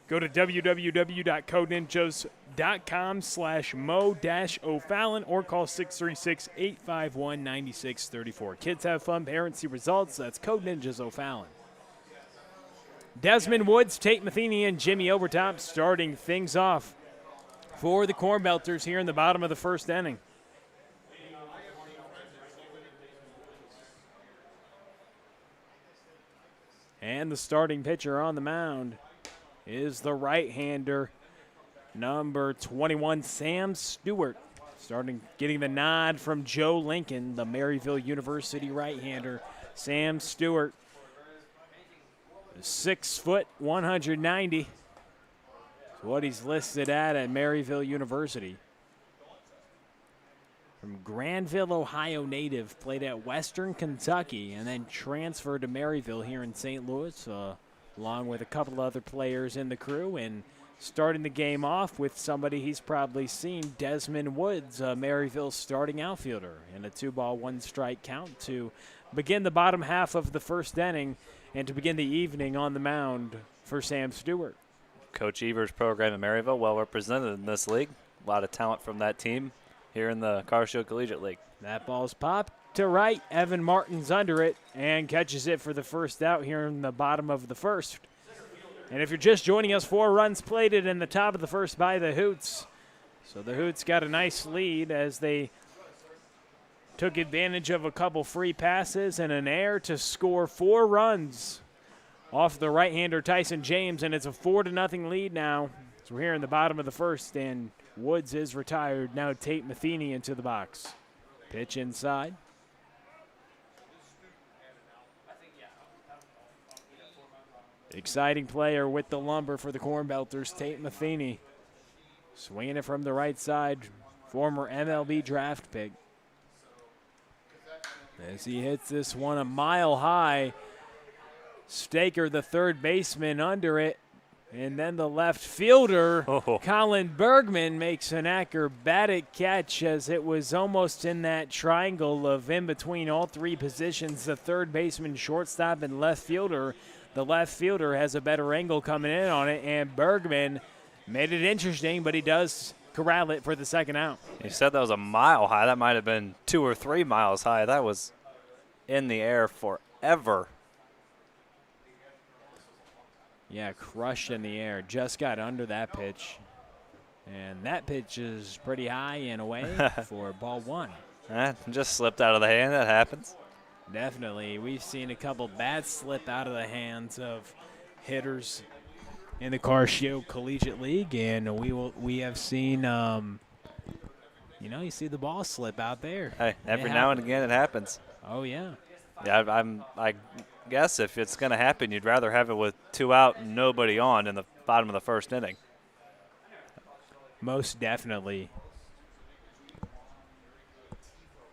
Go to www.codeninjas.com/mo-o'fallon or call 636-851-9634. Kids have fun. Parents see results. That's Code Ninjas O'Fallon. Desmond Woods, Tate Matheny, and Jimmy Overtop starting things off for the Cornbelters here in the bottom of the first inning. And the starting pitcher on the mound is the right-hander, number 21, Sam Stewart. Getting the nod from Joe Lincoln, the Maryville University right-hander. Sam Stewart, 6 foot, 190. What he's listed at Maryville University. From Granville, Ohio native, played at Western Kentucky and then transferred to Maryville here in St. Louis, along with a couple of other players in the crew, and starting the game off with somebody he's probably seen, Desmond Woods, Maryville's starting outfielder, in a 2-ball, 1-strike count to begin the bottom half of the first inning and to begin the evening on the mound for Sam Stewart. Coach Evers' program in Maryville, well represented in this league. A lot of talent from that team here in the Carshield Collegiate League. That ball's popped to right. Evan Martin's under it and catches it for the first out here in the bottom of the first. And if you're just joining us, 4 runs plated in the top of the first by the Hoots. So the Hoots got a nice lead as they took advantage of a couple free passes and an error to score 4 runs off the right-hander Tyson James, and it's a 4-0 lead now. So we're here in the bottom of the first, and Woods is retired. Now Tate Matheny into the box. Pitch inside. Exciting player with the lumber for the Cornbelters, Tate Matheny. Swinging it from the right side, former MLB draft pick. As he hits this one a mile high. Staker, the third baseman, under it. And then the left fielder, Colin Bergman, makes an acrobatic catch as it was almost in that triangle of in between all 3 positions, the third baseman, shortstop, and left fielder. The left fielder has a better angle coming in on it, and Bergman made it interesting, but he does corral it for the second out. You said that was a mile high. That might have been 2 or 3 miles high. That was in the air forever. Yeah, crushed in the air. Just got under that pitch. And that pitch is pretty high and away for ball 1. Just slipped out of the hand. That happens. Definitely. We've seen a couple bats slip out of the hands of hitters in the Carshield Collegiate League, and we have seen, you see the ball slip out there. Hey, every now and again it happens. Oh, yeah. Yeah, I guess if it's going to happen, you'd rather have it with 2 out and nobody on in the bottom of the first inning. Most definitely.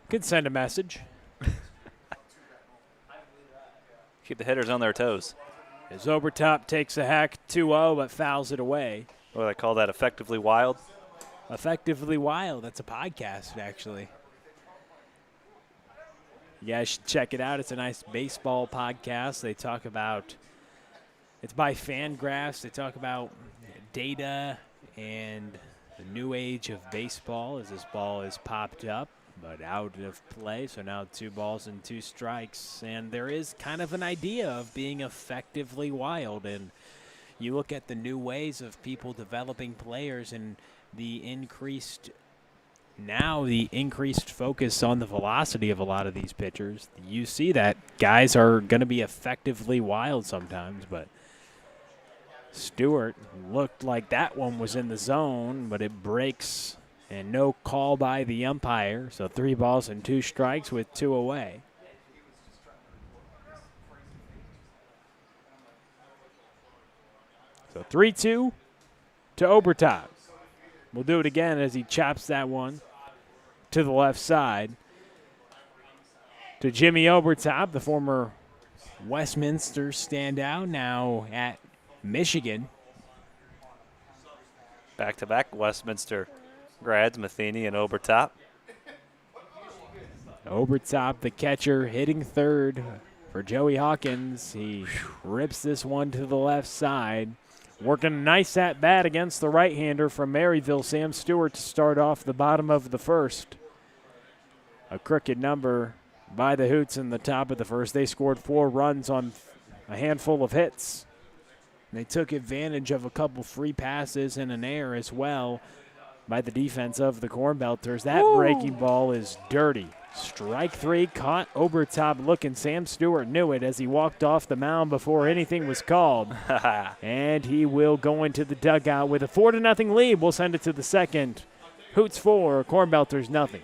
Could send a message. Keep the hitters on their toes. As Obertop takes a hack 2-0 but fouls it away. What do they call that, effectively wild? Effectively Wild. That's a podcast, actually. You guys should check it out. It's a nice baseball podcast. They talk about, it's by Fangraphs. They talk about data and the new age of baseball as this ball is popped up but out of play. So now 2 balls and 2 strikes. And there is kind of an idea of being effectively wild. And you look at the new ways of people developing players and the increased focus on the velocity of a lot of these pitchers. You see that guys are going to be effectively wild sometimes, but Stewart looked like that one was in the zone, but it breaks and no call by the umpire. So 3 balls and 2 strikes with 2 away. So 3-2 to Obertop. We'll do it again as he chops that one to the left side. To Jimmy Obertop, the former Westminster standout, now at Michigan. Back-to-back Westminster Grads, Matheny, and Obertop. Obertop, the catcher, hitting third for Joey Hawkins. He rips this one to the left side. Working a nice at-bat against the right-hander from Maryville, Sam Stewart, to start off the bottom of the first. A crooked number by the Hoots in the top of the first. They scored 4 runs on a handful of hits. They took advantage of a couple free passes and an error as well by the defense of the Cornbelters. That breaking ball is dirty. Strike 3, caught Obertop looking. Sam Stewart knew it as he walked off the mound before anything was called. And he will go into the dugout with a 4-0 lead. We'll send it to the second. Hoots 4, Cornbelters nothing.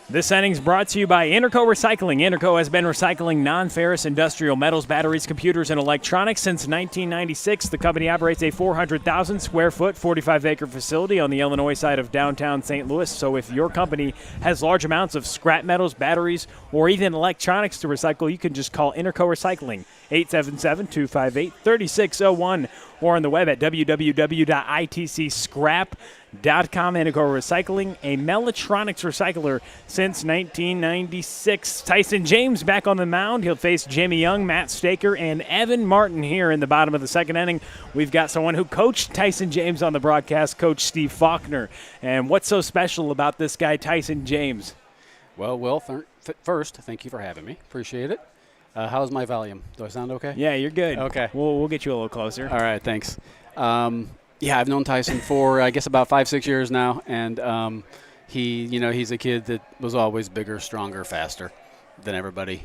This inning's brought to you by Interco Recycling. Interco has been recycling non-ferrous industrial metals, batteries, computers, and electronics since 1996. The company operates a 400,000 square foot, 45-acre facility on the Illinois side of downtown St. Louis. So if your company has large amounts of scrap metals, batteries, or even electronics to recycle, you can just call Interco Recycling, 877-258-3601, or on the web at www.itcscrap.com. Interco Recycling, a Mellatronics recycler since 1996. Tyson James back on the mound. He'll face Jimmy Young, Matt Staker, and Evan Martin here in the bottom of the second inning. We've got someone who coached Tyson James on the broadcast, Coach Steve Faulkner. And what's so special about this guy, Tyson James? Well, Will, first, thank you for having me. Appreciate it. How's my volume? Do I sound okay? Yeah, you're good. Okay. We'll get you a little closer. All right, thanks. Yeah, I've known Tyson for, I guess, about 5-6 years now, and he's a kid that was always bigger, stronger, faster than everybody,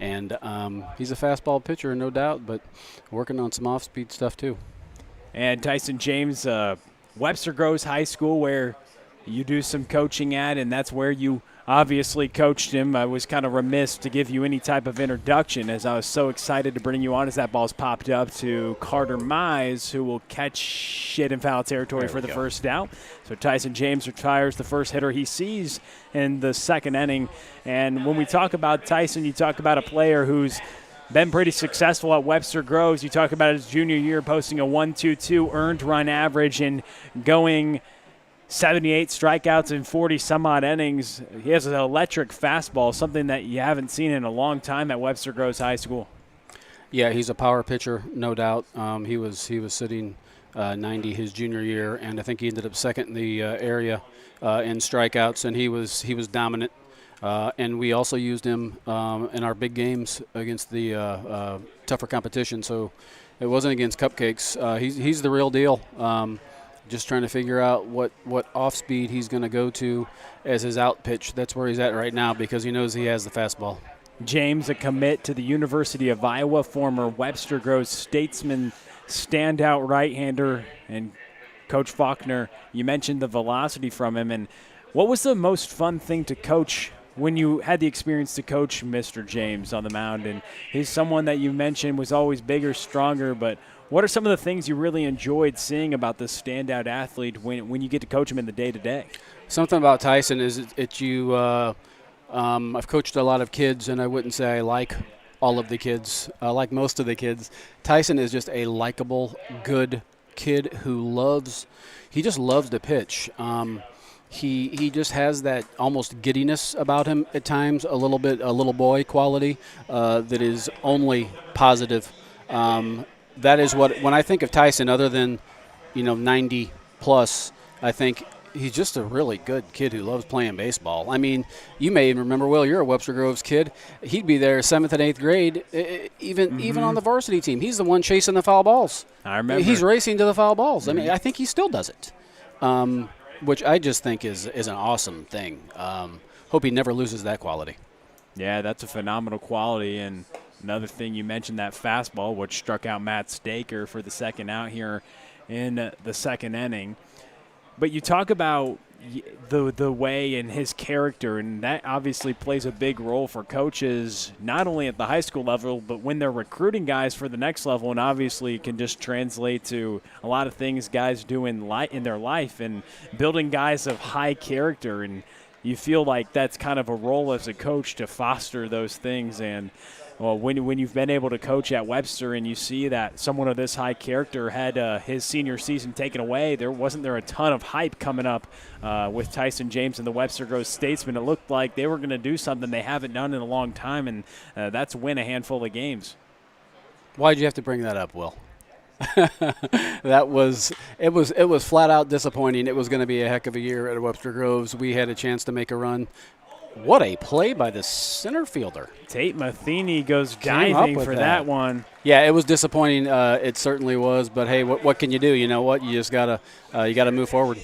and he's a fastball pitcher, no doubt, but working on some off-speed stuff too. And Tyson James, Webster Groves High School, where you do some coaching at, and that's where you obviously coached him. I was kind of remiss to give you any type of introduction, as I was so excited to bring you on as that ball's popped up to Carter Mize, who will catch it in foul territory for the first out. So Tyson James retires the first hitter he sees in the second inning. And when we talk about Tyson, you talk about a player who's been pretty successful at Webster Groves. You talk about his junior year posting a 1.22 earned run average and going 78 strikeouts in 40-some-odd innings. He has an electric fastball, something that you haven't seen in a long time at Webster Groves High School. Yeah, he's a power pitcher, no doubt. He was sitting 90 his junior year, and I think he ended up second in the area in strikeouts, and he was dominant. And we also used him in our big games against the tougher competition, so it wasn't against cupcakes. He's the real deal. Just trying to figure out what off speed he's going to go to as his out pitch. That's where he's at right now because he knows he has the fastball. James, a commit to the University of Iowa, former Webster Groves Statesman, standout right-hander. And Coach Faulkner, you mentioned the velocity from him. And what was the most fun thing to coach when you had the experience to coach Mr. James on the mound? And he's someone that you mentioned was always bigger, stronger, but what are some of the things you really enjoyed seeing about this standout athlete when you get to coach him in the day-to-day? Something about Tyson is I've coached a lot of kids, and I wouldn't say I like all of the kids. I like most of the kids. Tyson is just a likable, good kid who just loves to pitch. He just has that almost giddiness about him at times, a little boy quality that is only positive. That is when I think of Tyson, other than, 90 Plus, I think he's just a really good kid who loves playing baseball. I mean, you may even remember, Will, you're a Webster Groves kid. He'd be there 7th and 8th grade, even on the varsity team. He's the one chasing the foul balls. I remember. He's racing to the foul balls. I mean, I think he still does it, which I just think is an awesome thing. Hope he never loses that quality. Yeah, that's a phenomenal quality. And another thing, you mentioned that fastball, which struck out Matt Staker for the second out here in the second inning. But you talk about the way and his character, and that obviously plays a big role for coaches, not only at the high school level, but when they're recruiting guys for the next level, and obviously can just translate to a lot of things guys do in their life and building guys of high character. And you feel like that's kind of a role as a coach to foster those things. And well, when you've been able to coach at Webster and you see that someone of this high character had his senior season taken away, wasn't there a ton of hype coming up with Tyson James and the Webster Groves Statesmen? It looked like they were going to do something they haven't done in a long time, and that's win a handful of games. Why'd you have to bring that up, Will? It was flat out disappointing. It was going to be a heck of a year at Webster Groves. We had a chance to make a run. What a play by the center fielder. Tate Matheny goes diving for that one. Yeah, it was disappointing. It certainly was. But hey, what can you do? You know what? You just gotta move forward.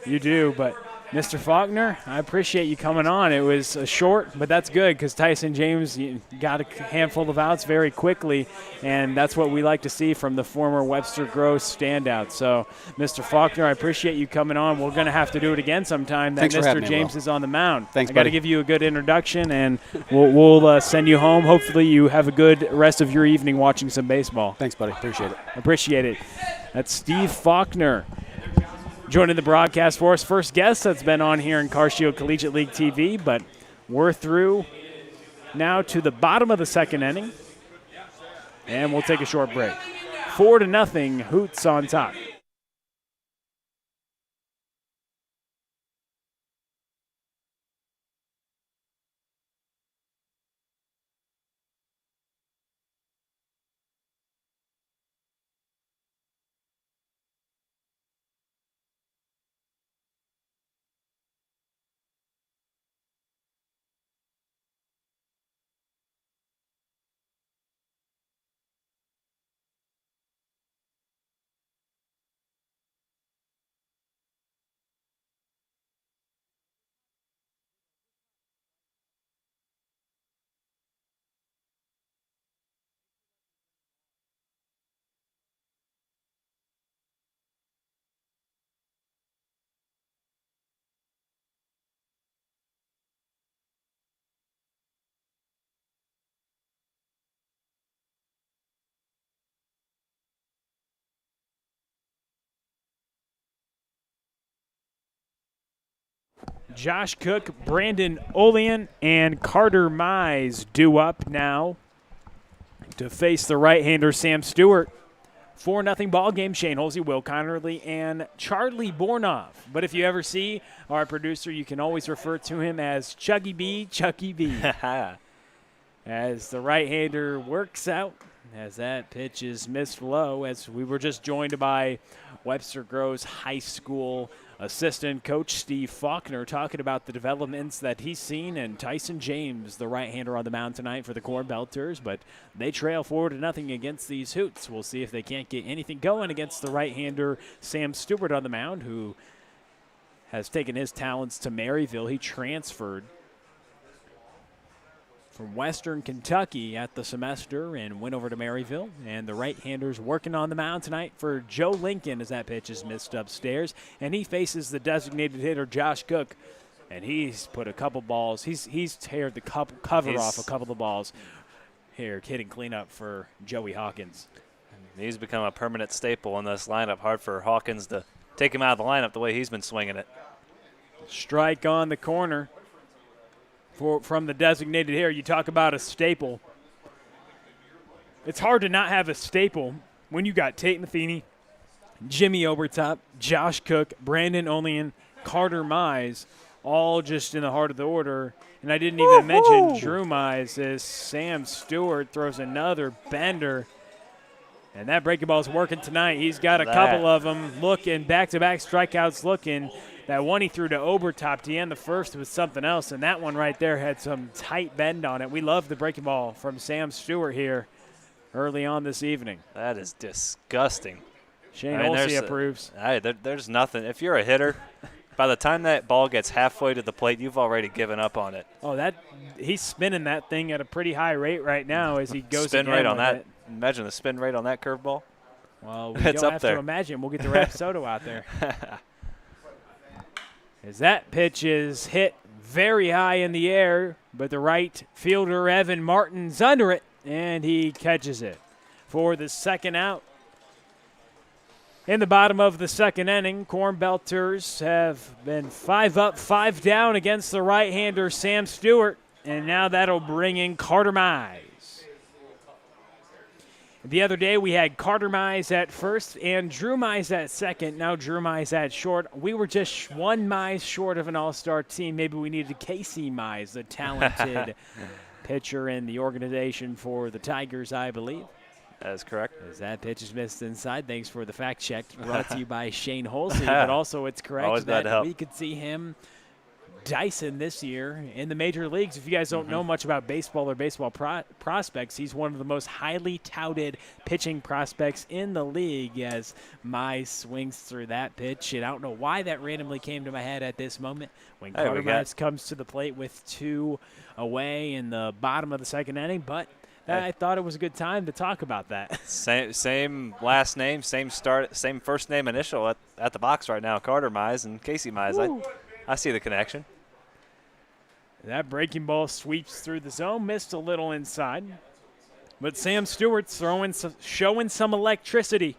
You do, but Mr. Faulkner, I appreciate you coming on. It was short, but that's good because Tyson James got a handful of outs very quickly, and that's what we like to see from the former Webster Groves standout. So, Mr. Faulkner, I appreciate you coming on. We're going to have to do it again sometime. That Mr. James is on the mound. Thanks, I got to give you a good introduction, and we'll send you home. Hopefully you have a good rest of your evening watching some baseball. Thanks, buddy. Appreciate it. Appreciate it. That's Steve Faulkner joining the broadcast for us. First guest that's been on here in Carshield Collegiate League TV, but we're through now to the bottom of the second inning, and we'll take a short break. 4-0, Hoots on top. Josh Cook, Brandon Olean, and Carter Mize due up now to face the right-hander Sam Stewart. 4-0 ball game. Shane Holsey, Will Connerly, and Charlie Bornoff. But if you ever see our producer, you can always refer to him as Chuggy B, Chucky B. As the right-hander works out, as that pitch is missed low, as we were just joined by Webster Groves High School assistant coach Steve Faulkner talking about the developments that he's seen, and Tyson James, the right-hander on the mound tonight for the Cornbelters, but they trail 4-0 against these Hoots. We'll see if they can't get anything going against the right-hander Sam Stewart on the mound, who has taken his talents to Maryville. He transferred from Western Kentucky at the semester and went over to Maryville. And the right-hander's working on the mound tonight for Joe Lincoln as that pitch is missed upstairs. And he faces the designated hitter Josh Cook. And he's put a couple balls. He's teared the cover off a couple of balls here, hitting cleanup for Joey Hawkins. He's become a permanent staple in this lineup. Hard for Hawkins to take him out of the lineup the way he's been swinging it. Strike on the corner. From the designated hitter. You talk about a staple. It's hard to not have a staple when you got Tate Matheny, Jimmy Obertop, Josh Cook, Brandon Olean, Carter Mize, all just in the heart of the order. And I didn't even mention Drew Mize as Sam Stewart throws another bender. And that breaking ball is working tonight. He's got a couple of them looking, back-to-back strikeouts looking. That one he threw to Obertop to end the first was something else, and that one right there had some tight bend on it. We love the breaking ball from Sam Stewart here early on this evening. That is disgusting. Shane Olsey approves. There's nothing. If you're a hitter, by the time that ball gets halfway to the plate, you've already given up on it. Oh, he's spinning that thing at a pretty high rate right now as he goes spin rate on that. It. Imagine the spin rate on that curveball. Well, we don't have to imagine. We'll get the Rapsodo out there. As that pitch is hit very high in the air, but the right fielder, Evan Martin's under it, and he catches it for the second out. In the bottom of the second inning, Cornbelters have been 5 up, 5 down against the right-hander Sam Stewart, and now that'll bring in Carter Mize. The other day we had Carter Mize at first and Drew Mize at second. Now Drew Mize at short. We were just one Mize short of an all-star team. Maybe we needed Casey Mize, the talented pitcher in the organization for the Tigers, I believe. That is correct. As that pitch is missed inside. Thanks for the fact check brought to you by Shane Holsey. But also it's correct that we could see him Dyson this year in the major leagues. If you guys don't know much about baseball or baseball prospects, he's one of the most highly touted pitching prospects in the league as Mize swings through that pitch. And I don't know why that randomly came to my head at this moment when Carter Mize comes to the plate with 2 away in the bottom of the second inning, but I thought it was a good time to talk about that. Same last name, same first name initial at the box right now, Carter Mize and Casey Mize. I see the connection. That breaking ball sweeps through the zone, missed a little inside. But Sam Stewart's showing some electricity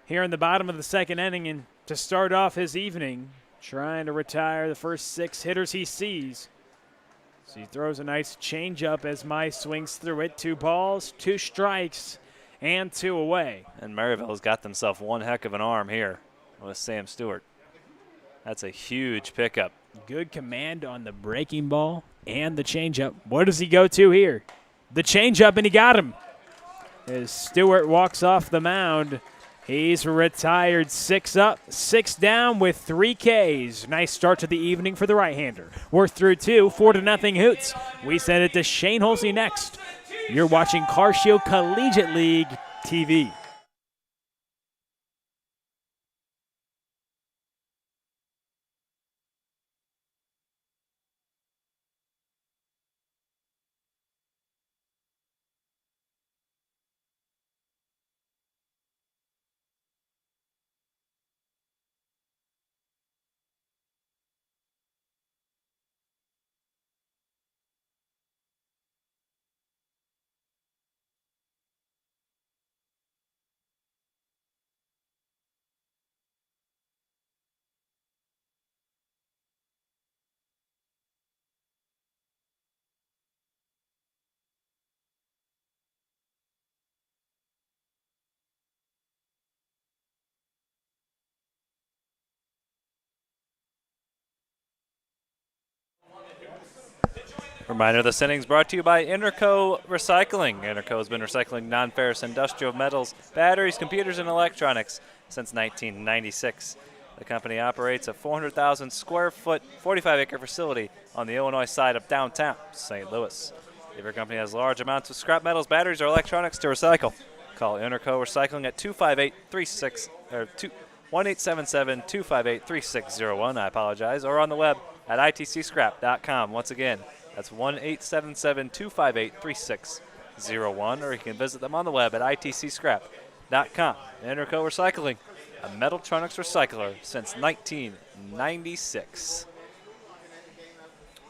here in the bottom of the second inning, and to start off his evening, trying to retire the first 6 hitters he sees. So he throws a nice changeup as Mize swings through it. 2 balls, 2 strikes, and 2 away. And Maryville's got themselves one heck of an arm here with Sam Stewart. That's a huge pickup. Good command on the breaking ball and the changeup. What does he go to here? The changeup, and he got him. As Stewart walks off the mound, he's retired 6 up, 6 down with 3 Ks. Nice start to the evening for the right-hander. We're through 2, 4-0 Hoots. We send it to Shane Holsey next. You're watching CarShield Collegiate League TV. Reminder, this inning's brought to you by Interco Recycling. Interco has been recycling non-ferrous industrial metals, batteries, computers, and electronics since 1996. The company operates a 400,000 square foot, 45-acre facility on the Illinois side of downtown St. Louis. If your company has large amounts of scrap metals, batteries, or electronics to recycle, call Interco Recycling at 1-877-258-3601. I apologize. Or on the web at itcscrap.com. Once again, that's 1-877-258-3601, or you can visit them on the web at itcscrap.com. Interco Recycling, a Metaltronics recycler since 1996.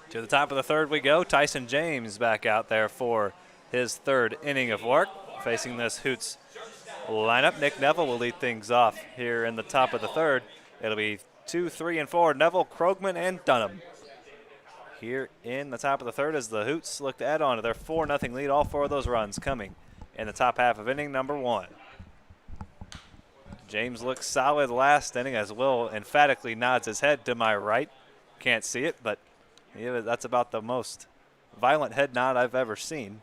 To the top of the third we go. Tyson James back out there for his 3rd inning of work, facing this Hoots lineup. Nick Neville will lead things off here in the top of the 3rd. It'll be 2, 3, and 4, Neville, Krogman, and Dunham. Here in the top of the 3rd as the Hoots look to add on to their 4-0 lead. All 4 of those runs coming in the top half of inning number 1. James looks solid last inning as Will emphatically nods his head to my right. Can't see it, but that's about the most violent head nod I've ever seen.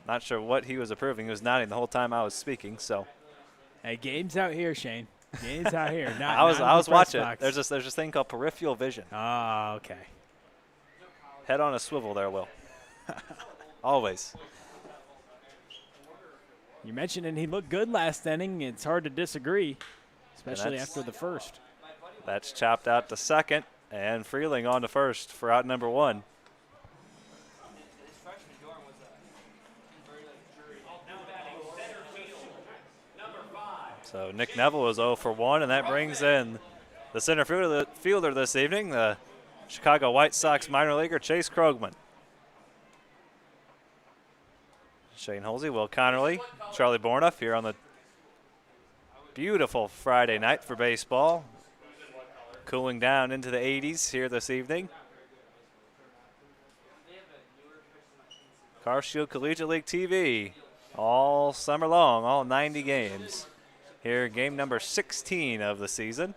Not sure what he was approving. He was nodding the whole time I was speaking. So Hey, game's out here, Shane. Game's out here. Not, I was not in the press watching. box. There's this thing called peripheral vision. Oh, okay. Head on a swivel there, Will. Always. You mentioned and he looked good last inning. It's hard to disagree, especially that's- after the first. That's chopped out to second, and Freeling on to first for out number 1. So Nick Neville was 0 for 1, and that brings in the center fielder this evening, the Chicago White Sox minor leaguer Chase Krogman. Shane Holsey, Will Connerly, Charlie Bornoff here on the beautiful Friday night for baseball. Cooling down into the 80s here this evening. CarShield Collegiate League TV all summer long, all 90 games. Here, game number 16 of the season.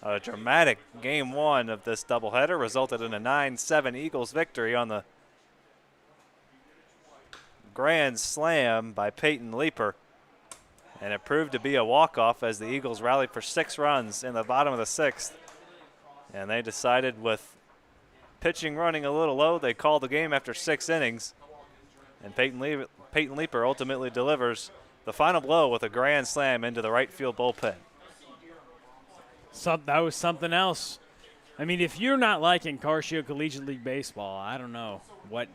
A dramatic game 1 of this doubleheader resulted in a 9-7 Eagles victory on the grand slam by Peyton Leeper. And it proved to be a walk-off as the Eagles rallied for 6 runs in the bottom of the 6th. And they decided with pitching running a little low, they called the game after 6 innings. And Peyton Leeper ultimately delivers the final blow with a grand slam into the right field bullpen. That was something else. I mean, if you're not liking CarShield Collegiate League Baseball, I don't know what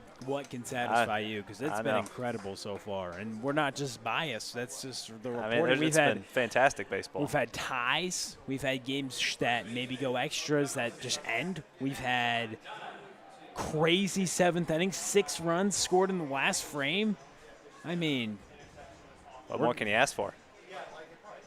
can satisfy you, because it's been incredible so far. And we're not just biased. That's just the reporting. I mean, it's been fantastic baseball. We've had ties. We've had games that maybe go extras that just end. We've had crazy 7th inning, 6 runs scored in the last frame. I mean, what more can you ask for?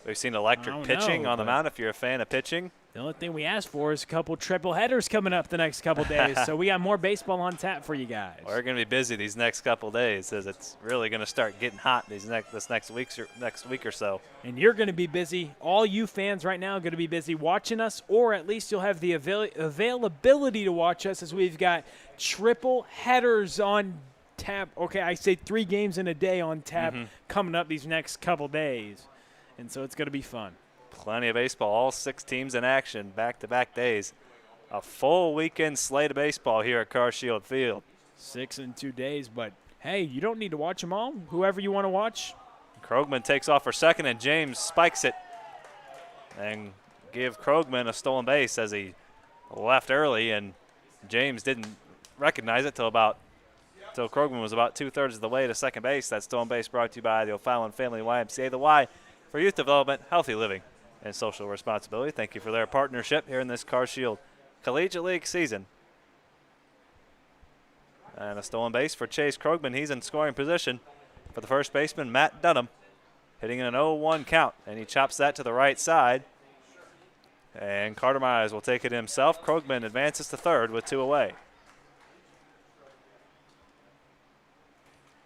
We've seen electric pitching on the mound if you're a fan of pitching. The only thing we asked for is a couple triple headers coming up the next couple days. So we got more baseball on tap for you guys. We're going to be busy these next couple days as it's really going to start getting hot this next week or so. And you're going to be busy. All you fans right now are going to be busy watching us, or at least you'll have the availability to watch us, as we've got triple headers on tap. Okay, I say 3 games in a day on tap coming up these next couple days. And so it's going to be fun. Plenty of baseball, all 6 teams in action, back-to-back days. A full weekend slate of baseball here at CarShield Field. 6 in 2 days, but hey, you don't need to watch them all. Whoever you want to watch. Krogman takes off for second, and James spikes it and give Krogman a stolen base as he left early, and James didn't recognize it till Krogman was about 2/3 of the way to second base. That stolen base brought to you by the O'Fallon Family YMCA, the Y for youth development, healthy living, and social responsibility. Thank you for their partnership here in this CarShield Collegiate League season. And a stolen base for Chase Krogman. He's in scoring position for the first baseman, Matt Dunham, hitting an 0-1 count, and he chops that to the right side. And Carter Mize will take it himself. Krogman advances to third with 2 away.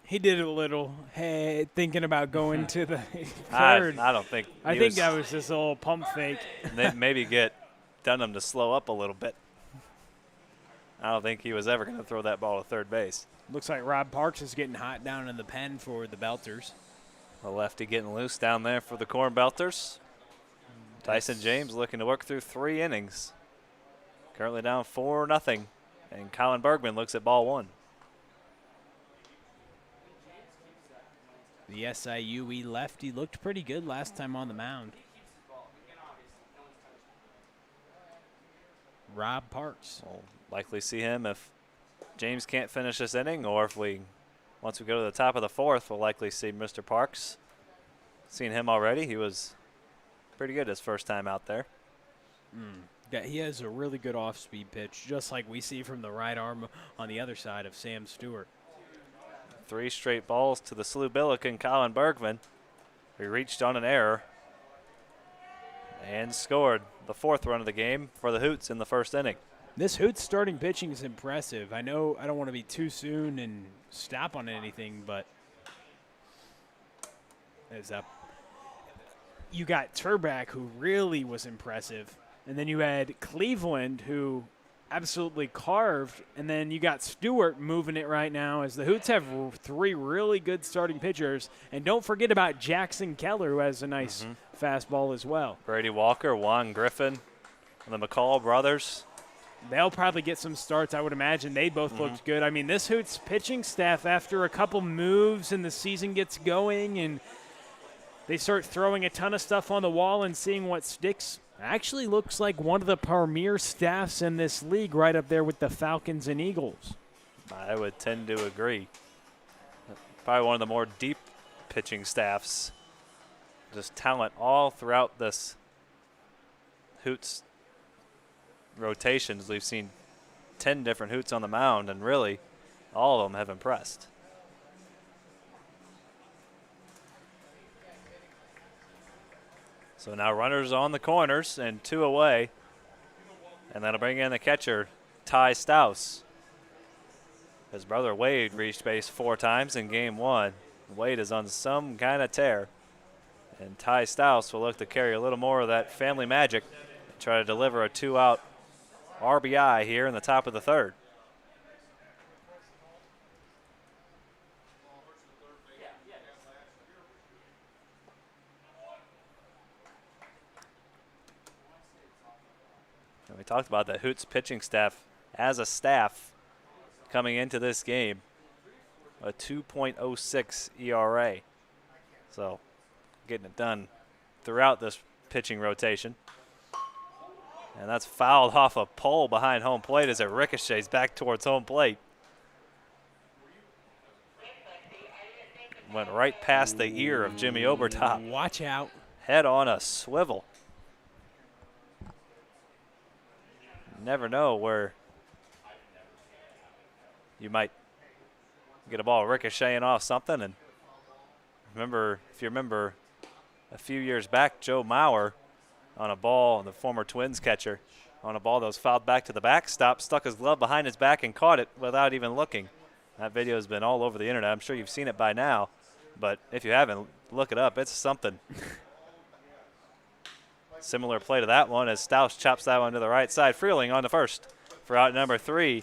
He did a little, hey, thinking about going to the third. I don't think. I think that was just a little pump fake. Maybe get Dunham to slow up a little bit. I don't think he was ever going to throw that ball to third base. Looks like Rob Parks is getting hot down in the pen for the Belters. The lefty getting loose down there for the Cornbelters. Tyson James looking to work through 3 innings. Currently down 4-0. And Colin Bergman looks at ball 1. The SIUE lefty looked pretty good last time on the mound. Rob Parks. We'll likely see him if James can't finish this inning, or if once we go to the top of the 4th, we'll likely see Mr. Parks. Seen him already. He was pretty good his first time out there. Yeah, he has a really good off-speed pitch, just like we see from the right arm on the other side of Sam Stewart. 3 straight balls to the Slubilican Colin Bergman. He reached on an error and scored the 4th run of the game for the Hoots in the first inning. This Hoots starting pitching is impressive. I know I don't want to be too soon and stop on anything, but you got Turback, who really was impressive, and then you had Cleveland, who absolutely carved. And then you got Stewart moving it right now as the Hoots have 3 really good starting pitchers. And don't forget about Jackson Keller, who has a nice fastball as well. Brady Walker, Juan Griffin, and the McCall brothers. They'll probably get some starts, I would imagine. They both looked good. I mean, this Hoots pitching staff, after a couple moves and the season gets going and they start throwing a ton of stuff on the wall and seeing what sticks, actually looks like one of the premier staffs in this league, right up there with the Falcons and Eagles. I would tend to agree. Probably one of the more deep pitching staffs. Just talent all throughout this Hoots rotations. We've seen 10 different Hoots on the mound, and really all of them have impressed. So now runners on the corners and 2 away. And that'll bring in the catcher, Ty Stouse. His brother Wade reached base 4 times in game 1. Wade is on some kind of tear. And Ty Stouse will look to carry a little more of that family magic and try to deliver a 2-out RBI here in the top of the 3rd. And we talked about the Hoots pitching staff as a staff coming into this game, a 2.06 ERA. So getting it done throughout this pitching rotation. And that's fouled off a pole behind home plate as it ricochets back towards home plate. Went right past the ear of Jimmy Obertop. Watch out. Head on a swivel. Never know where you might get a ball ricocheting off something. And if you remember a few years back, Joe Mauer on a ball, the former Twins catcher, on a ball that was fouled back to the backstop, stuck his glove behind his back and caught it without even looking. That video has been all over the internet. I'm sure you've seen it by now, but if you haven't, look it up. It's something. Similar play to that one as Stouse chops that one to the right side. Freeling on the first for out number 3.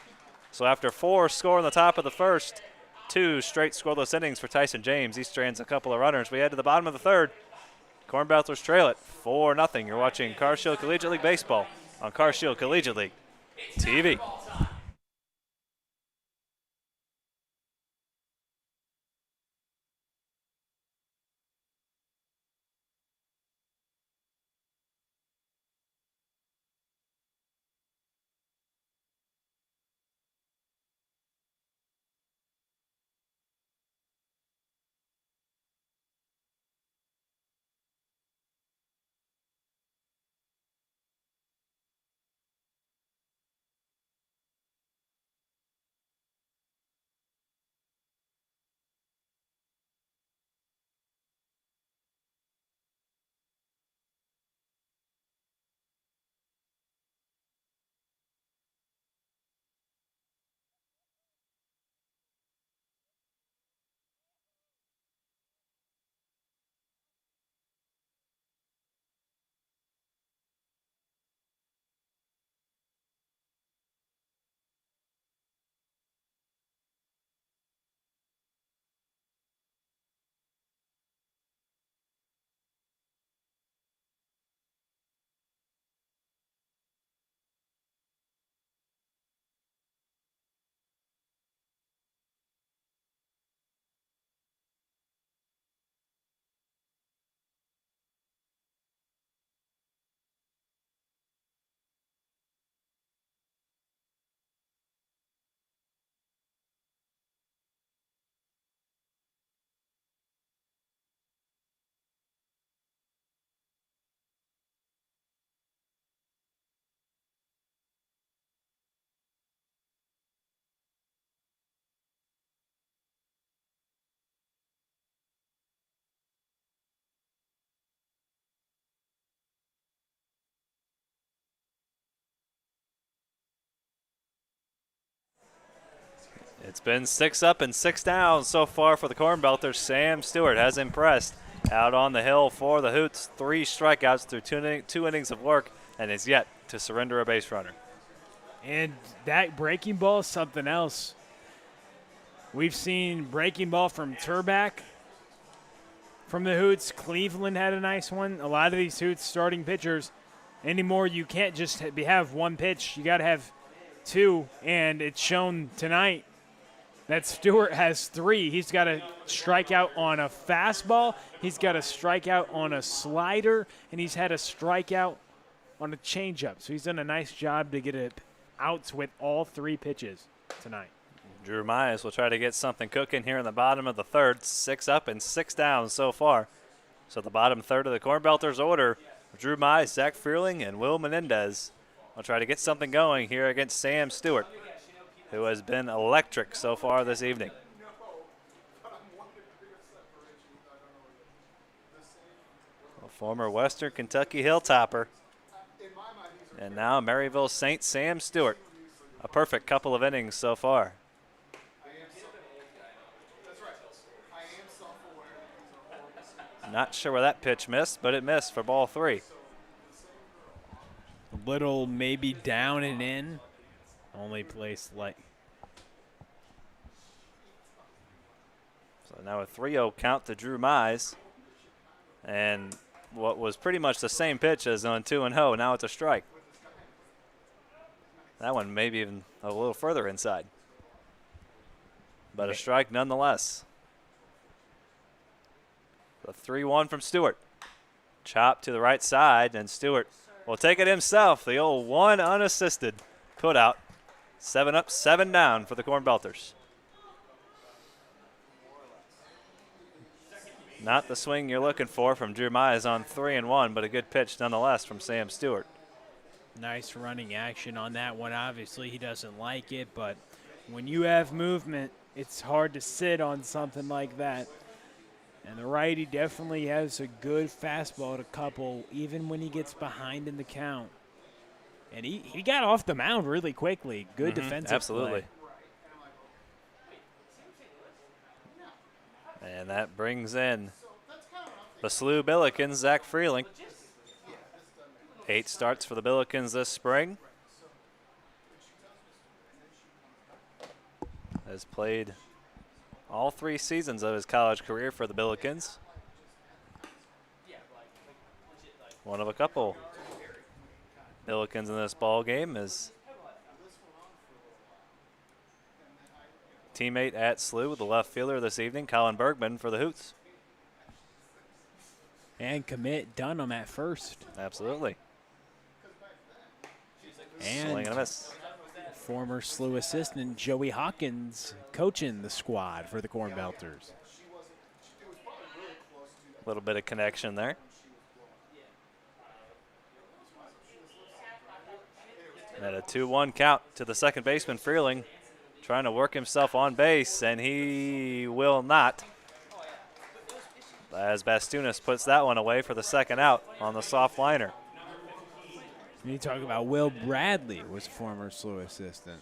So after 4 score in the top of the first, 2 straight scoreless innings for Tyson James. He strands a couple of runners. We head to the bottom of the 3rd. Cornbelters trail it 4-0. You're watching CarShield Collegiate League Baseball on CarShield Collegiate League TV. It's been 6 up and 6 down so far for the Cornbelters. Sam Stewart has impressed out on the hill for the Hoots. 3 strikeouts through 2 innings of work and is yet to surrender a base runner. And that breaking ball is something else. We've seen breaking ball from Turback from the Hoots. Cleveland had a nice one. A lot of these Hoots starting pitchers anymore, you can't just have one pitch. You got to have two, and it's shown tonight that Stewart has three. He's got a strikeout on a fastball. He's got a strikeout on a slider, and he's had a strikeout on a changeup. So he's done a nice job to get it outs with all three pitches tonight. Drew Mize will try to get something cooking here in the bottom of the third. 6 up and 6 down so far. So the bottom third of the Cornbelters order, Drew Mize, Zach Freeling, and Will Menendez will try to get something going here against Sam Stewart, who has been electric so far this evening. A former Western Kentucky Hilltopper. And now Maryville St. Sam Stewart. A perfect couple of innings so far. Not sure where that pitch missed, but it missed for ball 3. A little maybe down and in. Only place like. So now a 3-0 count to Drew Mize. And what was pretty much the same pitch as on 2-0, now it's a strike. That one maybe even a little further inside. But a strike nonetheless. The 3-1 from Stewart. Chop to the right side, and Stewart will take it himself. The old one unassisted put out. 7 up, 7 down for the Cornbelters. Not the swing you're looking for from Drew Mize on 3-1, but a good pitch nonetheless from Sam Stewart. Nice running action on that one. Obviously, he doesn't like it, but when you have movement, it's hard to sit on something like that. And the righty definitely has a good fastball to couple, even when he gets behind in the count. And he got off the mound really quickly. Good defensive absolutely. play. And that brings in the SLU Billikens, Zach Freeling. 8 starts for the Billikens this spring. Has played all 3 seasons of his college career for the Billikens. One of a couple Billikens in this ball game is teammate at SLU, the left fielder this evening, Colin Bergman for the Hoots. And commit Dunham at first. Absolutely. And swing and a miss. Former SLU assistant Joey Hawkins coaching the squad for the Cornbelters. A little bit of connection there. And a 2-1 count to the second baseman, Freeling, trying to work himself on base, and he will not. As Bastunas puts that one away for the second out on the soft liner. You talk about Will Bradley, was former SLU assistant.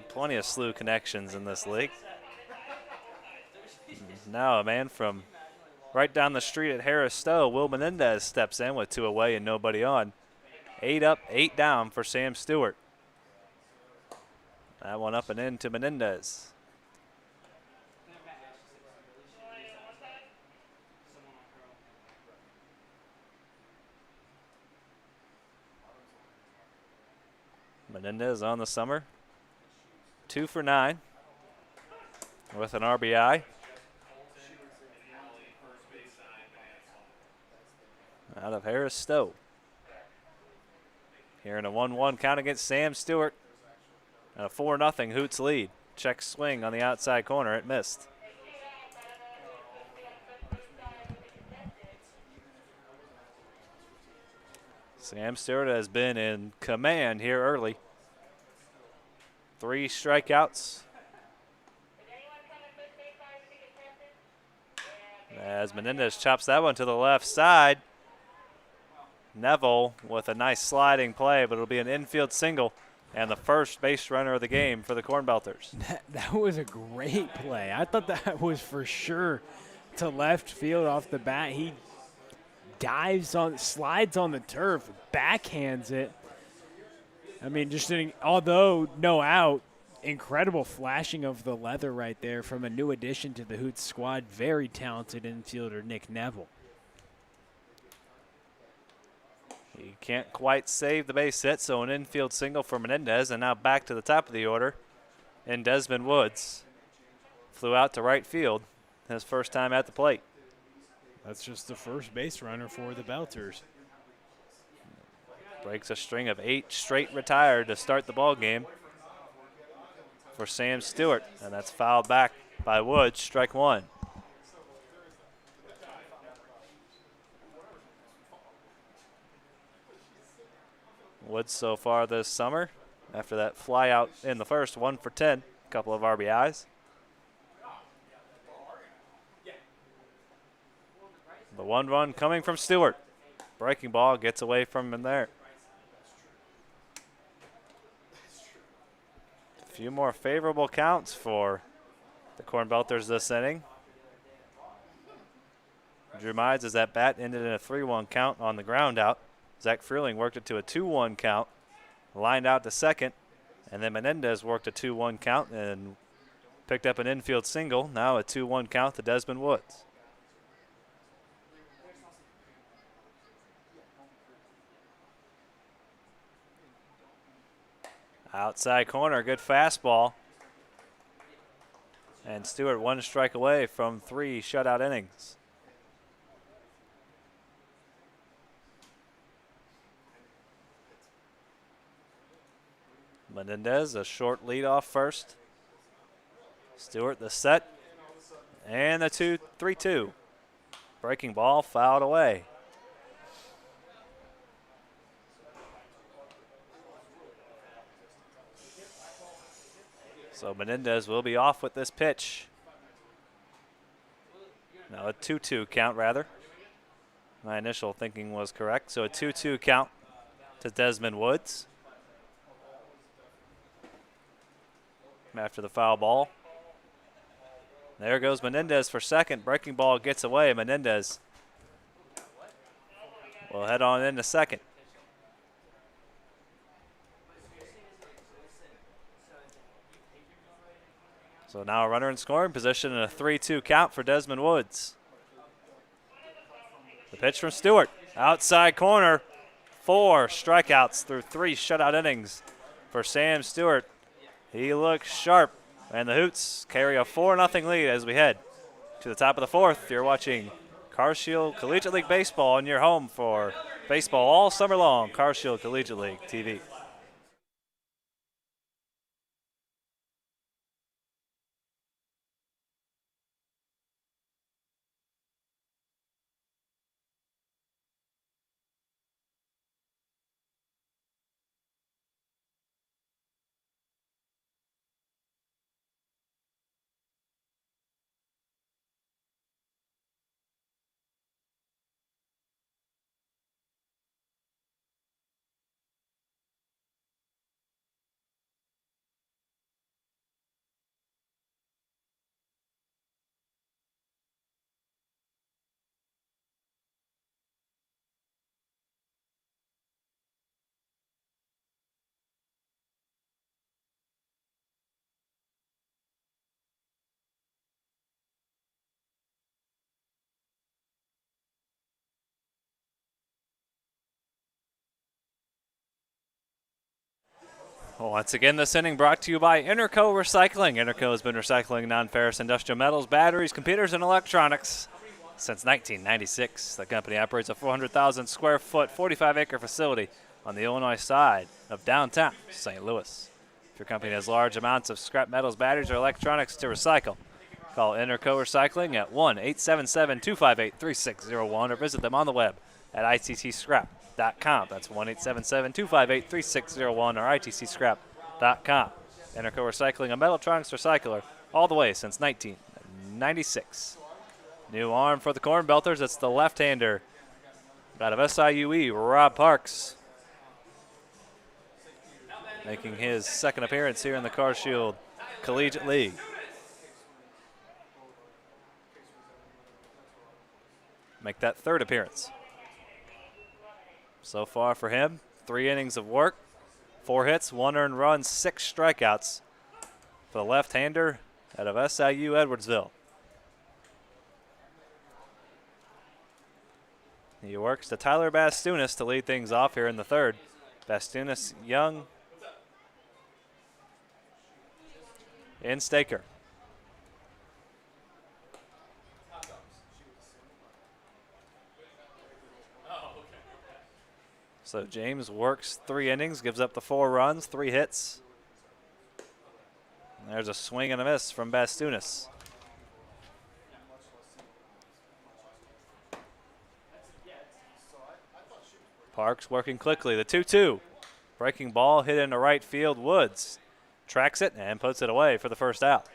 Plenty of SLU connections in this league. Now a man from right down the street at Harris Stowe, Will Menendez, steps in with 2 away and nobody on. 8 up, 8 down for Sam Stewart. That one up and in to Menendez. Menendez on the summer, 2 for 9 with an RBI. Out of Harris Stowe. Here in a 1-1 count against Sam Stewart. And a 4-0 Hoots lead. Check swing on the outside corner. It missed. Sam Stewart has been in command here early. 3 strikeouts. As Menendez chops that one to the left side. Neville with a nice sliding play, but it'll be an infield single and the first base runner of the game for the Cornbelters. That was a great play. I thought that was for sure to left field off the bat. He dives on, slides on the turf, backhands it, I mean, although no out, incredible flashing of the leather right there from a new addition to the Hoots squad. Very talented infielder Nick Neville. He can't quite save the base hit, so an infield single for Menendez, and now back to the top of the order. And Desmond Woods flew out to right field, his first time at the plate. That's just the first base runner for the Belters. Breaks a string of 8 straight retired to start the ball game for Sam Stewart, and that's fouled back by Woods, strike 1. Woods so far this summer, after that fly out in the first, 1 for 10, a couple of RBIs. The 1 run coming from Stewart. Breaking ball gets away from him there. A few more favorable counts for the Cornbelters this inning. Drew Mides, as that bat ended in a 3-1 count on the ground out. Zach Freeling worked it to a 2-1 count, lined out to second, and then Menendez worked a 2-1 count and picked up an infield single. Now a 2-1 count to Desmond Woods. Outside corner, good fastball. And Stewart 1 strike away from 3 shutout innings. Menendez, a short lead off first. Stewart, the set. And the 3-2. Breaking ball fouled away. So Menendez will be off with this pitch. Now a 2-2 count, rather. My initial thinking was correct. So a 2-2 count to Desmond Woods. After the foul ball. There goes Menendez for second. Breaking ball gets away. Menendez will head on into second. So now a runner in scoring position and a 3-2 count for Desmond Woods. The pitch from Stewart. Outside corner. 4 strikeouts through 3 shutout innings for Sam Stewart. He looks sharp, and the Hoots carry a 4-0 lead as we head to the top of the 4th. You're watching CarShield Collegiate League Baseball in your home for baseball all summer long. CarShield Collegiate League TV. Once again, this inning brought to you by Interco Recycling. Interco has been recycling non-ferrous industrial metals, batteries, computers, and electronics since 1996. The company operates a 400,000 square foot, 45-acre facility on the Illinois side of downtown St. Louis. If your company has large amounts of scrap metals, batteries, or electronics to recycle, call Interco Recycling at 1-877-258-3601 or visit them on the web at itcscrap.com. That's 1-877-258-3601 or itcscrap.com. Interco Recycling, a metaltronics recycler, all the way since 1996. New arm for the Cornbelters. It's the left-hander out of SIUE, Rob Parks, making his second appearance here in the CarShield Collegiate League. Make that third appearance. So far for him, 3 innings of work, 4 hits, 1 earned run, 6 strikeouts for the left-hander out of SIU Edwardsville. He works to Tyler Bastunas to lead things off here in the third. Bastunas, Young, and Staker. So James works 3 innings, gives up the 4 runs, 3 hits. And there's a swing and a miss from Bastunas. Parks working quickly. The 2-2. Breaking ball hit into right field. Woods tracks it and puts it away for the first out.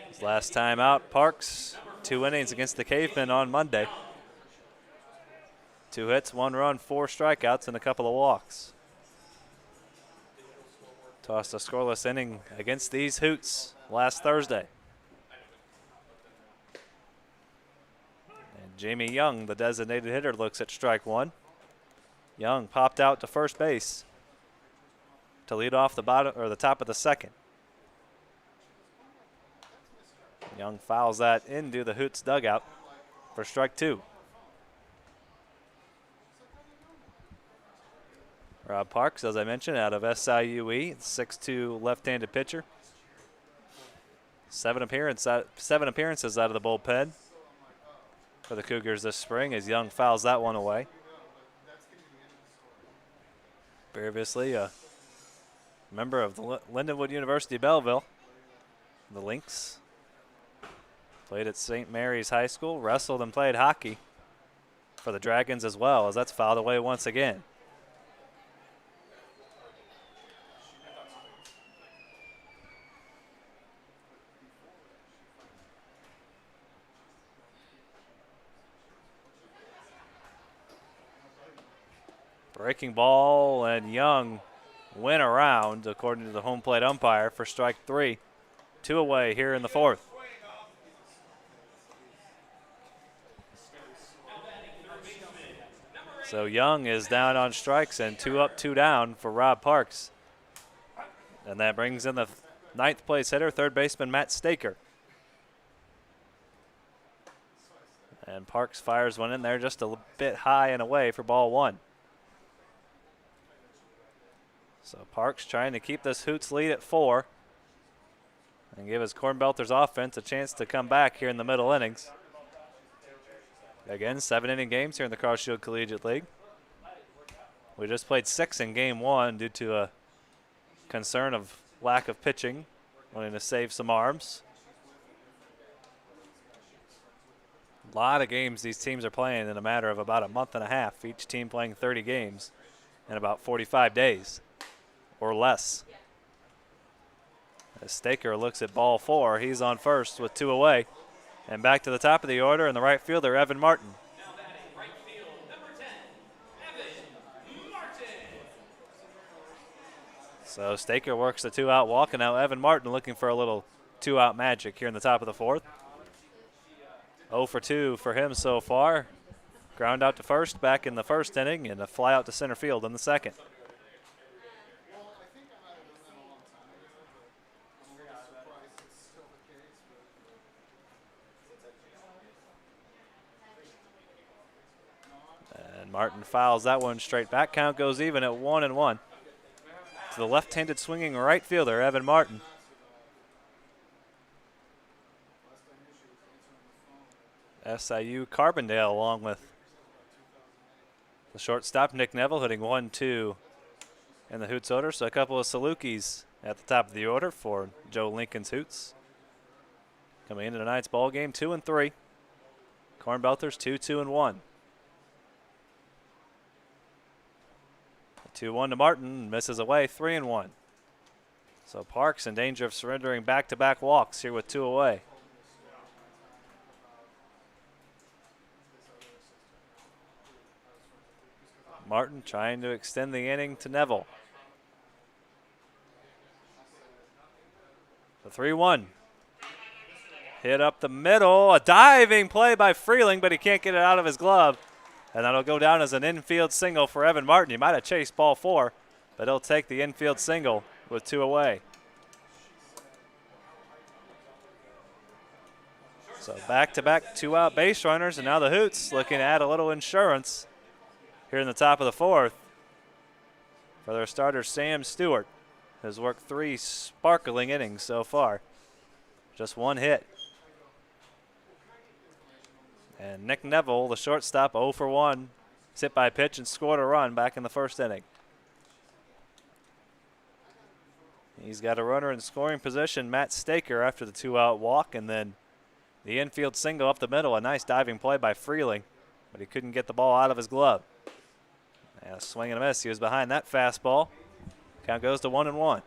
His last time out, Parks, 2 innings against the Cavemen on Monday. 2 hits, 1 run, 4 strikeouts, and a couple of walks. Tossed a scoreless inning against these Hoots last Thursday. And Jamie Young, the designated hitter, looks at strike 1. Young popped out to first base to lead off the bottom or the top of the second. Young fouls that into the Hoots dugout for strike 2. Rob Parks, as I mentioned, out of SIUE, 6'2" left-handed pitcher. 7 appearances out of the bullpen for the Cougars this spring as Young fouls that one away. Previously a member of the Lindenwood University Belleville, the Lynx. Played at St. Mary's High School, wrestled and played hockey for the Dragons as well, as that's fouled away once again. Breaking ball, and Young went around, according to the home plate umpire, for strike 3. 2 away here in the 4th. So Young is down on strikes and 2 up, 2 down for Rob Parks. And that brings in the 9th place hitter, third baseman Matt Staker. And Parks fires one in there just a bit high and away for ball 1. So Parks trying to keep this Hoots lead at 4 and give his Cornbelters offense a chance to come back here in the middle innings. Again, 7-inning games here in the Carl Shield Collegiate League. We just played 6 in game 1 due to a concern of lack of pitching, wanting to save some arms. A lot of games these teams are playing in a matter of about a month and a half, each team playing 30 games in about 45 days or less. As Staker looks at ball 4, he's on first with 2 away. And back to the top of the order in the right fielder, Evan Martin. Now batting right field, number 10, Evan Martin. So Staker works the 2-out walk, and now Evan Martin looking for a little 2-out magic here in the top of the 4th. 0 for 2 for him so far. Ground out to first back in the first inning, and a fly out to center field in the second. Martin fouls that one straight back. Count goes even at 1-1. To the left-handed swinging right fielder, Evan Martin. SIU Carbondale along with the shortstop, Nick Neville, hitting 1-2 in the Hoots order. So a couple of Salukis at the top of the order for Joe Lincoln's Hoots. Coming into tonight's ball game, 2-3. Cornbelters 2-2-1. 2-1 to Martin, misses away, 3-1. So Parks in danger of surrendering back-to-back walks here with 2 away. Martin trying to extend the inning to Neville. The 3-1. Hit up the middle, a diving play by Freeling, but he can't get it out of his glove. And that'll go down as an infield single for Evan Martin. He might have chased ball 4, but he'll take the infield single with 2 away. So back-to-back 2-out base runners, and now the Hoots looking to add a little insurance here in the top of the 4th for their starter Sam Stewart. Has worked 3 sparkling innings so far. Just 1 hit. And Nick Neville, the shortstop, 0 for 1. Hit by pitch and scored a run back in the 1st inning. He's got a runner in scoring position, Matt Staker, after the 2-out walk, and then the infield single up the middle. A nice diving play by Freeling, but he couldn't get the ball out of his glove. And a swing and a miss. He was behind that fastball. Count goes to 1-1.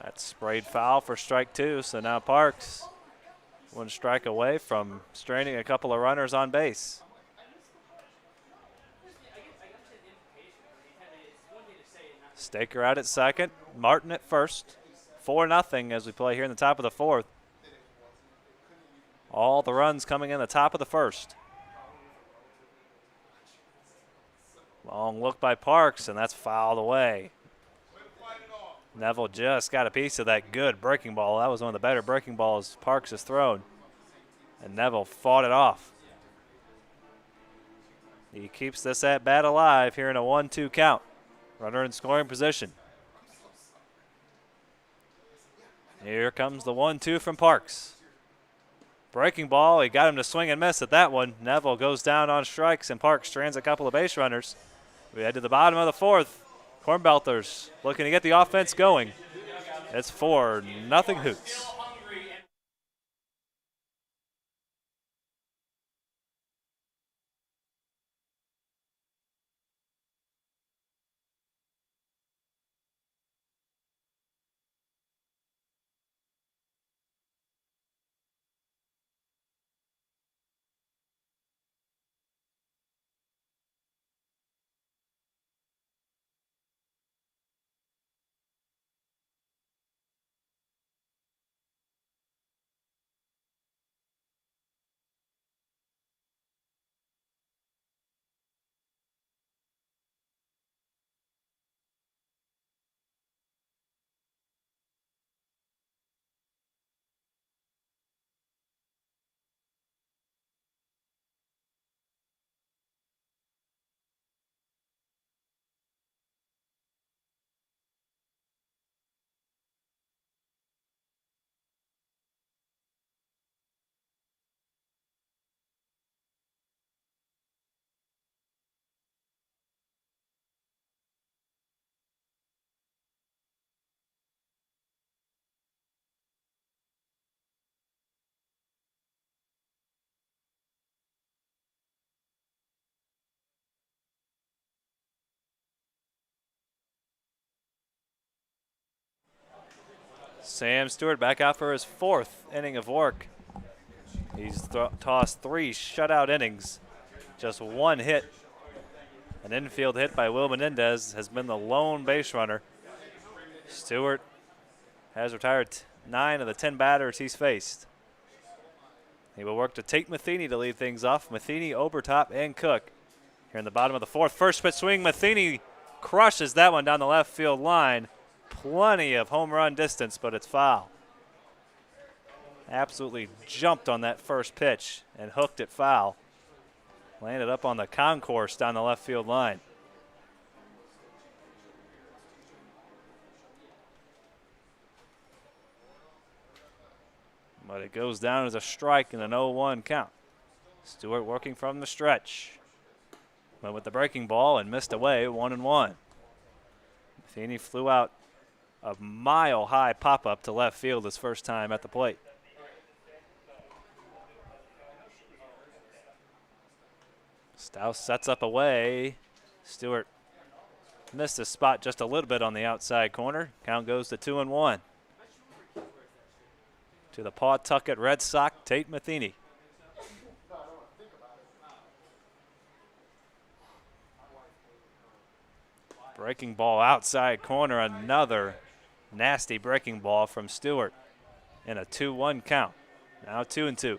That's sprayed foul for strike 2, so now Parks 1 strike away from straining a couple of runners on base. Staker out at second, Martin at first. 4-0 as we play here in the top of the 4th. All the runs coming in the top of the 1st. Long look by Parks, and that's fouled away. Neville just got a piece of that good breaking ball. That was one of the better breaking balls Parks has thrown. And Neville fought it off. He keeps this at bat alive here in a 1-2 count. Runner in scoring position. Here comes the 1-2 from Parks. Breaking ball, he got him to swing and miss at that one. Neville goes down on strikes, and Parks strands a couple of base runners. We head to the bottom of the 4th. Cornbelters looking to get the offense going. It's 4-0 Hoots. Sam Stewart back out for his 4th inning of work. He's tossed 3 shutout innings. Just 1 hit. An infield hit by Will Menendez has been the lone base runner. Stewart has retired 9 of the 10 batters he's faced. He will work to Tate Matheny to lead things off. Matheny, Obertop, and Cook here in the bottom of the 4th. First pitch swing, Matheny crushes that one down the left field line. Plenty of home run distance, but it's foul. Absolutely jumped on that first pitch and hooked it foul. Landed up on the concourse down the left field line. But it goes down as a strike in an 0-1 count. Stewart working from the stretch. Went with the breaking ball and missed away, 1-1. Matheny flew out a mile-high pop-up to left field his first time at the plate. Stouse sets up away. Stewart missed his spot just a little bit on the outside corner. Count goes to 2-1. To the Pawtucket Red Sox, Tate Matheny. Breaking ball outside corner, another nasty breaking ball from Stewart in a 2-1 count. Now 2-2.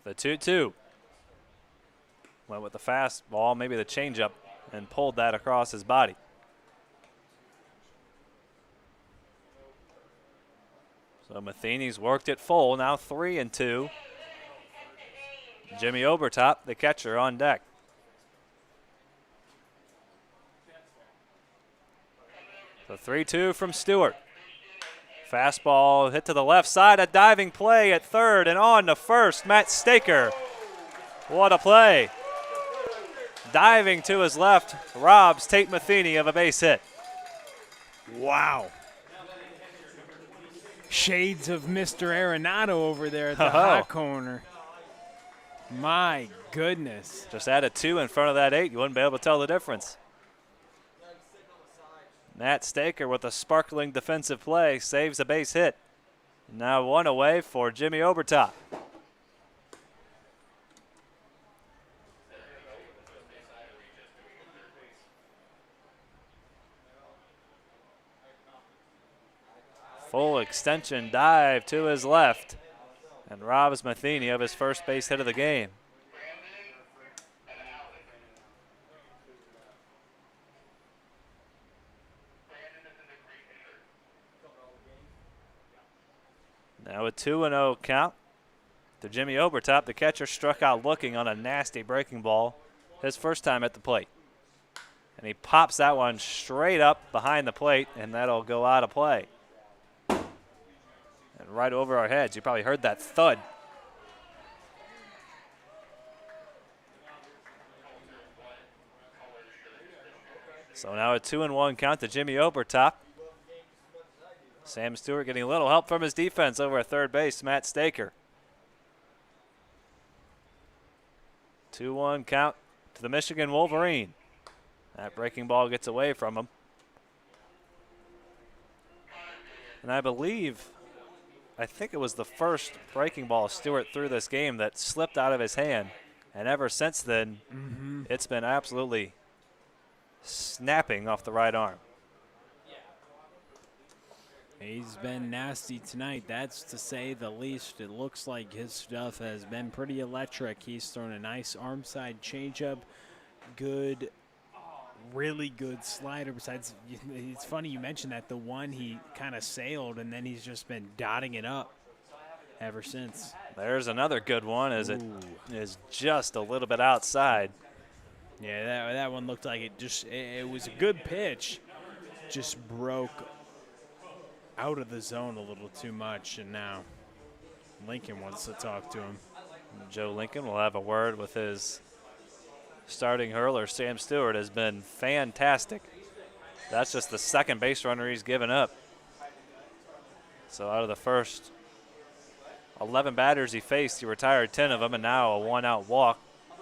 The 2-2. Went with the fastball, maybe the changeup, and pulled that across his body. So Matheny's worked it full, now 3-2. Jimmy Obertop, the catcher, on deck. The 3-2 from Stewart. Fastball hit to the left side, a diving play at third, and on to first, Matt Staker. What a play. Diving to his left, robs Tate Matheny of a base hit. Wow. Shades of Mr. Arenado over there at the hot corner. My goodness. Just add a 2 in front of that 8, you wouldn't be able to tell the difference. Matt Staker with a sparkling defensive play saves a base hit. Now 1 away for Jimmy Obertop. Full extension dive to his left and robs Matheny of his first base hit of the game. Now a 2-0 count to Jimmy Obertop. The catcher struck out looking on a nasty breaking ball his first time at the plate. And he pops that one straight up behind the plate, and that'll go out of play. And right over our heads. You probably heard that thud. So now a 2-1 count to Jimmy Obertop. Sam Stewart getting a little help from his defense over at third base, Matt Staker. 2-1 count to the Michigan Wolverine. That breaking ball gets away from him. And I think it was the first breaking ball Stewart threw this game that slipped out of his hand. And ever since then, it's been absolutely snapping off the right arm. He's been nasty tonight, that's to say the least. It looks like his stuff has been pretty electric. He's thrown a nice arm side changeup, good, really good slider. Besides, it's funny you mentioned that, the one he kind of sailed, and then he's just been dotting it up ever since. There's another good one as it is just a little bit outside. Yeah, that one looked like it was a good pitch, just broke out of the zone a little too much, and now Lincoln wants to talk to him. Joe Lincoln will have a word with his starting hurler. Sam Stewart has been fantastic. That's just the second base runner he's given up. So out of the first 11 batters he faced, he retired 10 of them, and now a 1-out walk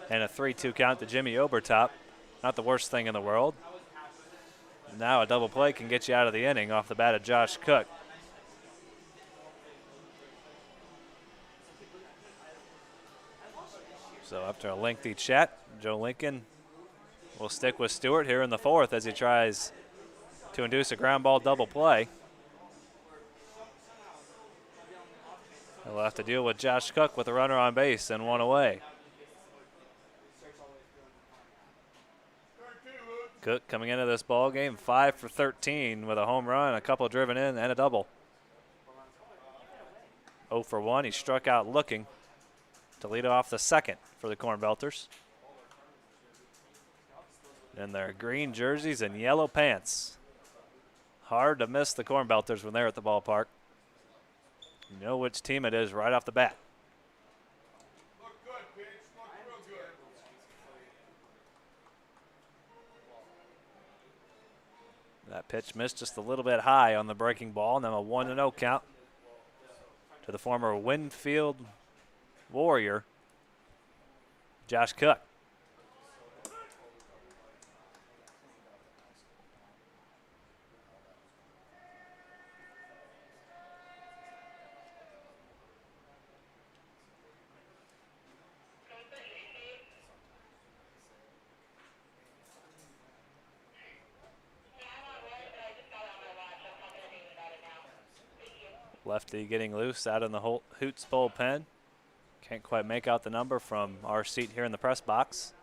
and a 3-2 count to Jimmy Obertop. Not the worst thing in the world. Now a double play can get you out of the inning off the bat of Josh Cook. So after a lengthy chat, Joe Lincoln will stick with Stewart here in the fourth as he tries to induce a ground ball double play. He'll have to deal with Josh Cook with a runner on base and 1 away. Cook coming into this ball game 5 for 13 with a home run, a couple driven in, and a double. 0 for 1. He struck out looking to lead off the second for the Cornbelters. In their green jerseys and yellow pants. Hard to miss the Cornbelters when they're at the ballpark. You know which team it is right off the bat. That pitch missed just a little bit high on the breaking ball. Now a 1-0 count to the former Winfield Warrior, Josh Cook. Lefty getting loose out in the Hoots bullpen. Can't quite make out the number from our seat here in the press box.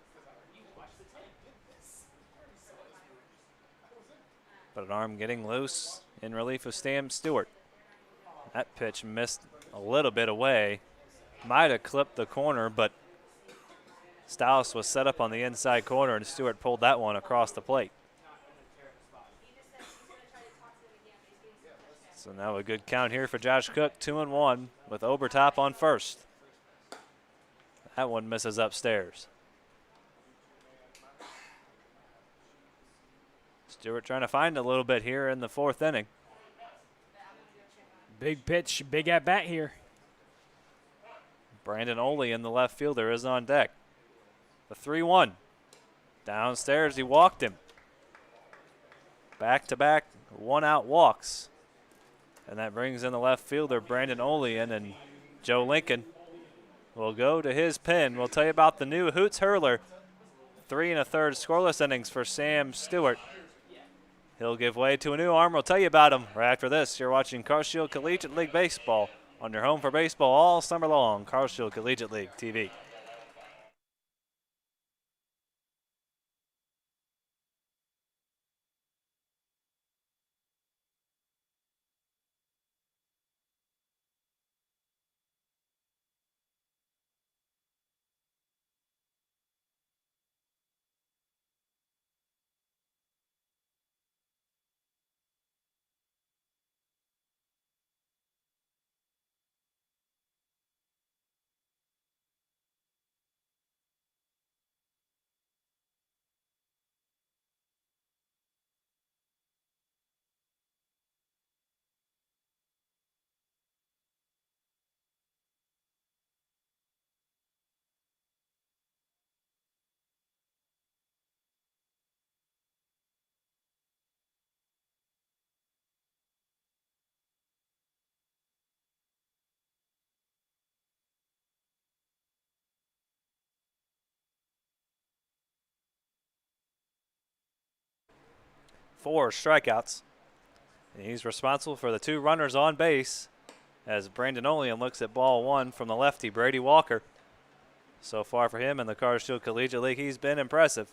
But an arm getting loose in relief of Sam Stewart. That pitch missed a little bit away. Might have clipped the corner, but Stiles was set up on the inside corner, and Stewart pulled that one across the plate. So now a good count here for Josh Cook, 2-1 with Obertop on first. That one misses upstairs. Stewart trying to find a little bit here in the fourth inning. Big pitch, big at bat here. Brandon Oley in the left fielder is on deck. The 3-1. Downstairs, he walked him. Back-to-back one-out walks. And that brings in the left fielder, Brandon Oley, and Joe Lincoln will go to his pen. We'll tell you about the new Hoots Hurler. 3 1/3 scoreless innings for Sam Stewart. He'll give way to a new arm. We'll tell you about him right after this. You're watching Carshield Collegiate League Baseball on your home for baseball all summer long, Carshield Collegiate League TV. Four strikeouts. And he's responsible for the 2 runners on base as Brandon Olean looks at ball 1 from the lefty, Brady Walker. So far for him in the Carshield Collegiate League, he's been impressive.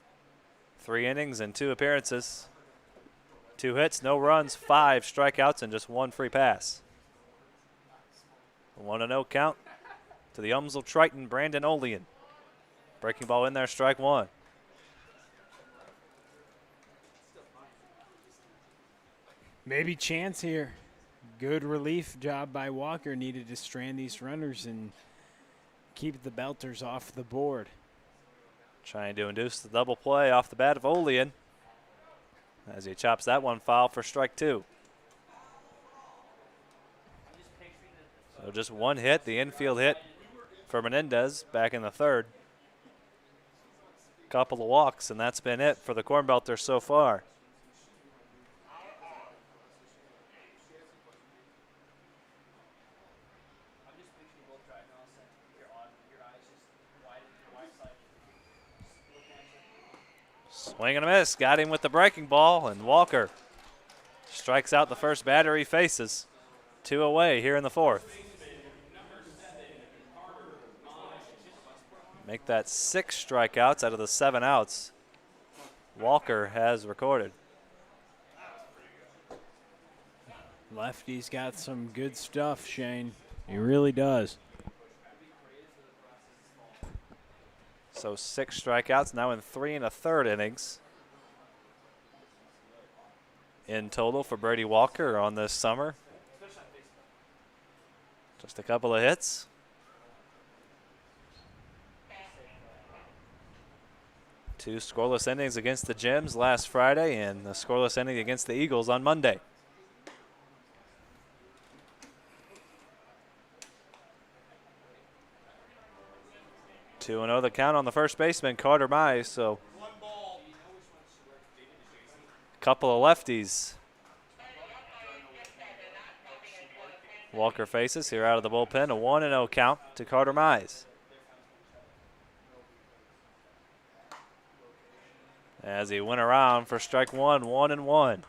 3 innings and 2 appearances. 2 hits, no runs, 5 strikeouts, and just 1 free pass. 1-0 count to the Umsel Triton, Brandon Olean. Breaking ball in there, strike 1. Maybe chance here. Good relief job by Walker. Needed to strand these runners and keep the Belters off the board. Trying to induce the double play off the bat of Olean as he chops that one foul for strike 2. So just 1 hit, the infield hit for Menendez back in the 3rd. Couple of walks, and that's been it for the Cornbelters so far. Swing and a miss, got him with the breaking ball, and Walker strikes out the first batter he faces. 2 away here in the 4th. Make that 6 strikeouts out of the 7 outs Walker has recorded. Lefty's got some good stuff, Shane. He really does. So 6 strikeouts now in 3 1/3 innings in total for Brady Walker on this summer. Just a couple of hits. Two scoreless innings against the Gems last Friday and the scoreless inning against the Eagles on Monday. Two 2-0 the count on the first baseman, Carter Mize. So a couple of lefties Walker faces here out of the bullpen. A 1-0 count to Carter Mize. As he went around for strike 1, 1-1.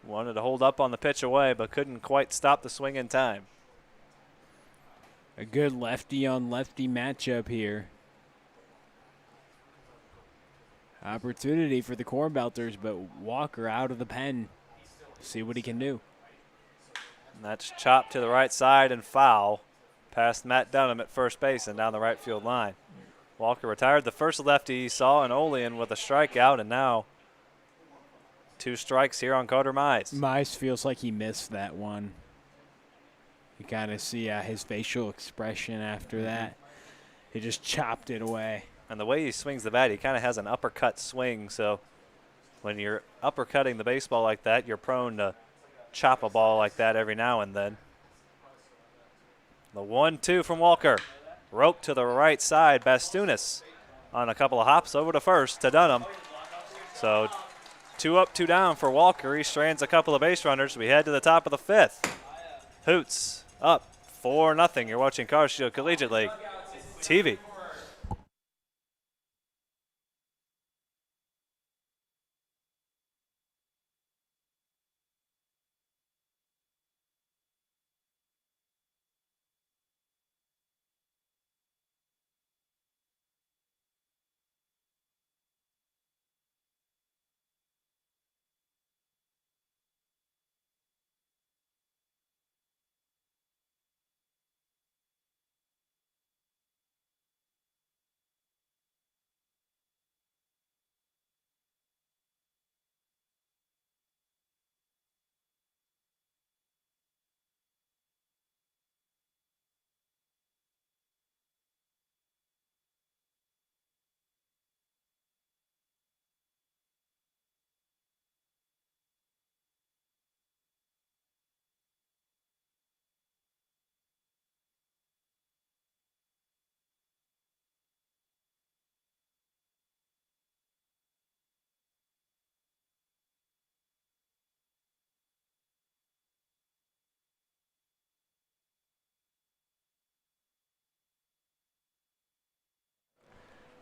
Wanted to hold up on the pitch away, but couldn't quite stop the swing in time. A good lefty on lefty matchup here. Opportunity for the Cornbelters, but Walker out of the pen. See what he can do. And that's chopped to the right side and foul past Matt Dunham at first base and down the right field line. Walker retired the first lefty he saw, and Olean with a strikeout, and now 2 strikes here on Carter Mize. Mize feels like he missed that one. You kind of see his facial expression after that. He just chopped it away. And the way he swings the bat, he kind of has an uppercut swing, so when you're uppercutting the baseball like that, you're prone to chop a ball like that every now and then. The 1-2 from Walker. Rope to the right side. Bastunas on a couple of hops over to first to Dunham. So 2 up, 2 down for Walker. He strands a couple of base runners. We head to the top of the 5th. Hoots up 4-0. You're watching Car Shield Collegiate League TV.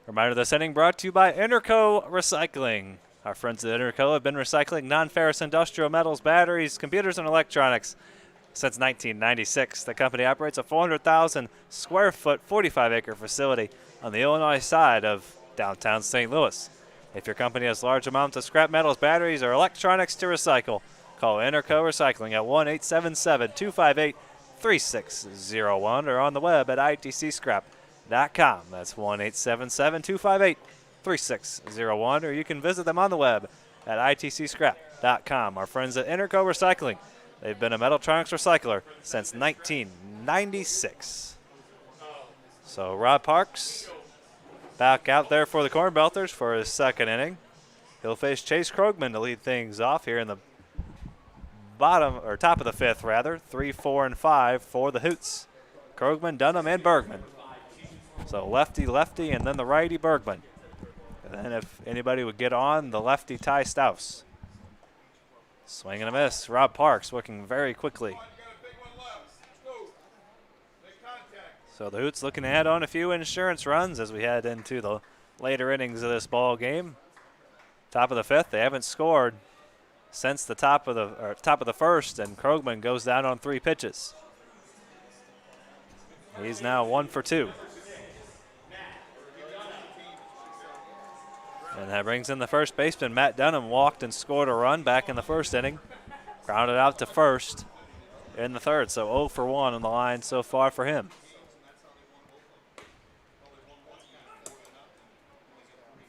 Reminder, this inning brought to you by Interco Recycling. Our friends at Interco have been recycling non-ferrous industrial metals, batteries, computers, and electronics since 1996. The company operates a 400,000 square foot, 45-acre facility on the Illinois side of downtown St. Louis. If your company has large amounts of scrap metals, batteries, or electronics to recycle, call Interco Recycling at 1-877-258-3601 or on the web at itcscrap.com. That's 1-877-258-3601, or you can visit them on the web at itcscrap.com. Our friends at Interco Recycling, they've been a Metaltronics recycler since 1996. So Rob Parks back out there for the Cornbelters for his second inning. He'll face Chase Krogman to lead things off here in the top of the 5th, rather. 3, 4, and 5 for the Hoots. Krogman, Dunham, and Bergman. So lefty, and then the righty Bergman. And then if anybody would get on, the lefty Ty Stouse. Swing and a miss. Rob Parks working very quickly. So the Hoots looking to add on a few insurance runs as we head into the later innings of this ball game. Top of the 5th, they haven't scored since the top of the 1st, and Krogman goes down on 3 pitches. He's now 1 for 2. And that brings in the first baseman. Matt Dunham walked and scored a run back in the 1st inning. Grounded out to first in the 3rd, so 0 for 1 on the line so far for him.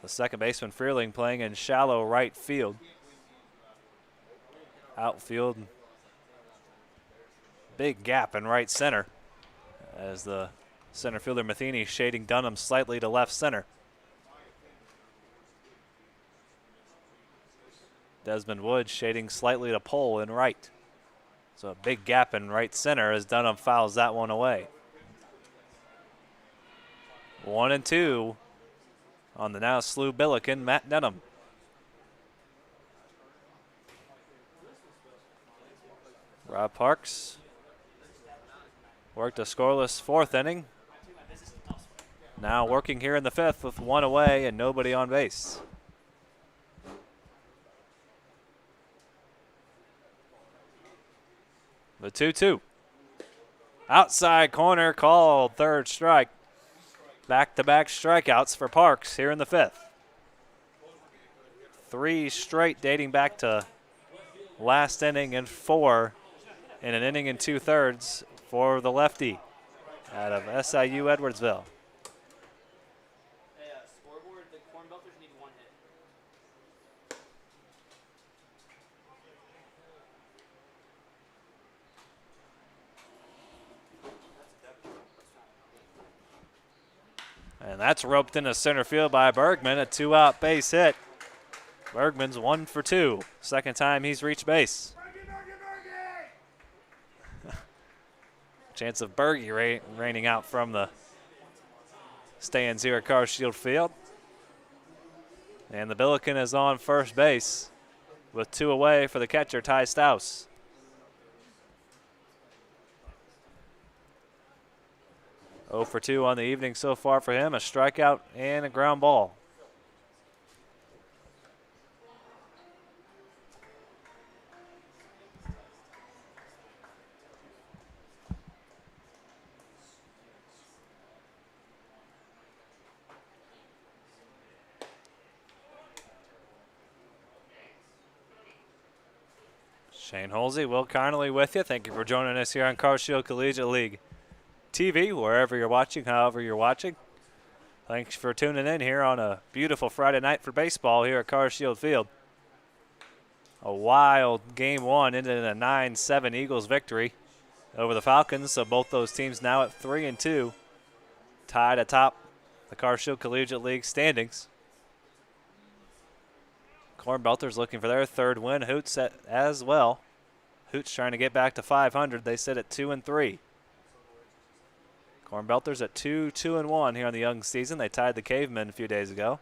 The second baseman, Freeling, playing in shallow right field. Outfield, big gap in right center as the center fielder Matheny shading Dunham slightly to left center. Desmond Wood shading slightly to pole in right. So a big gap in right center as Dunham fouls that one away. 1-2 on the now slew Billiken, Matt Dunham. Rob Parks worked a scoreless 4th inning. Now working here in the 5th with 1 away and nobody on base. The 2-2. Outside corner called, third strike. Back-to-back strikeouts for Parks here in the fifth. 3 straight dating back to last inning and 4 in an inning and 2/3 for the lefty out of SIU Edwardsville. Scoreboard, the Cornbelters need 1 hit. And that's roped into center field by Bergman, a 2-out base hit. Bergman's 1 for 2. Second time he's reached base. Chance of Bergie raining out from the stands here at Carshield Field. And the Billiken is on first base with 2 away for the catcher, Ty Stouse. Oh for 2 on the evening so far for him, a strikeout and a ground ball. Shane Holsey, Will Connolly with you. Thank you for joining us here on Carshield Collegiate League TV, wherever you're watching, however you're watching. Thanks for tuning in here on a beautiful Friday night for baseball here at Carshield Field. A wild game 1 ended in a 9-7 Eagles victory over the Falcons, so both those teams now at 3-2, tied atop the Carshield Collegiate League standings. Cornbelters looking for their 3rd win. Hoots as well. Hoots trying to get back to 500. They sit at 2-3. Cornbelters at 2-2-1 here on the young season. They tied the Cavemen a few days ago.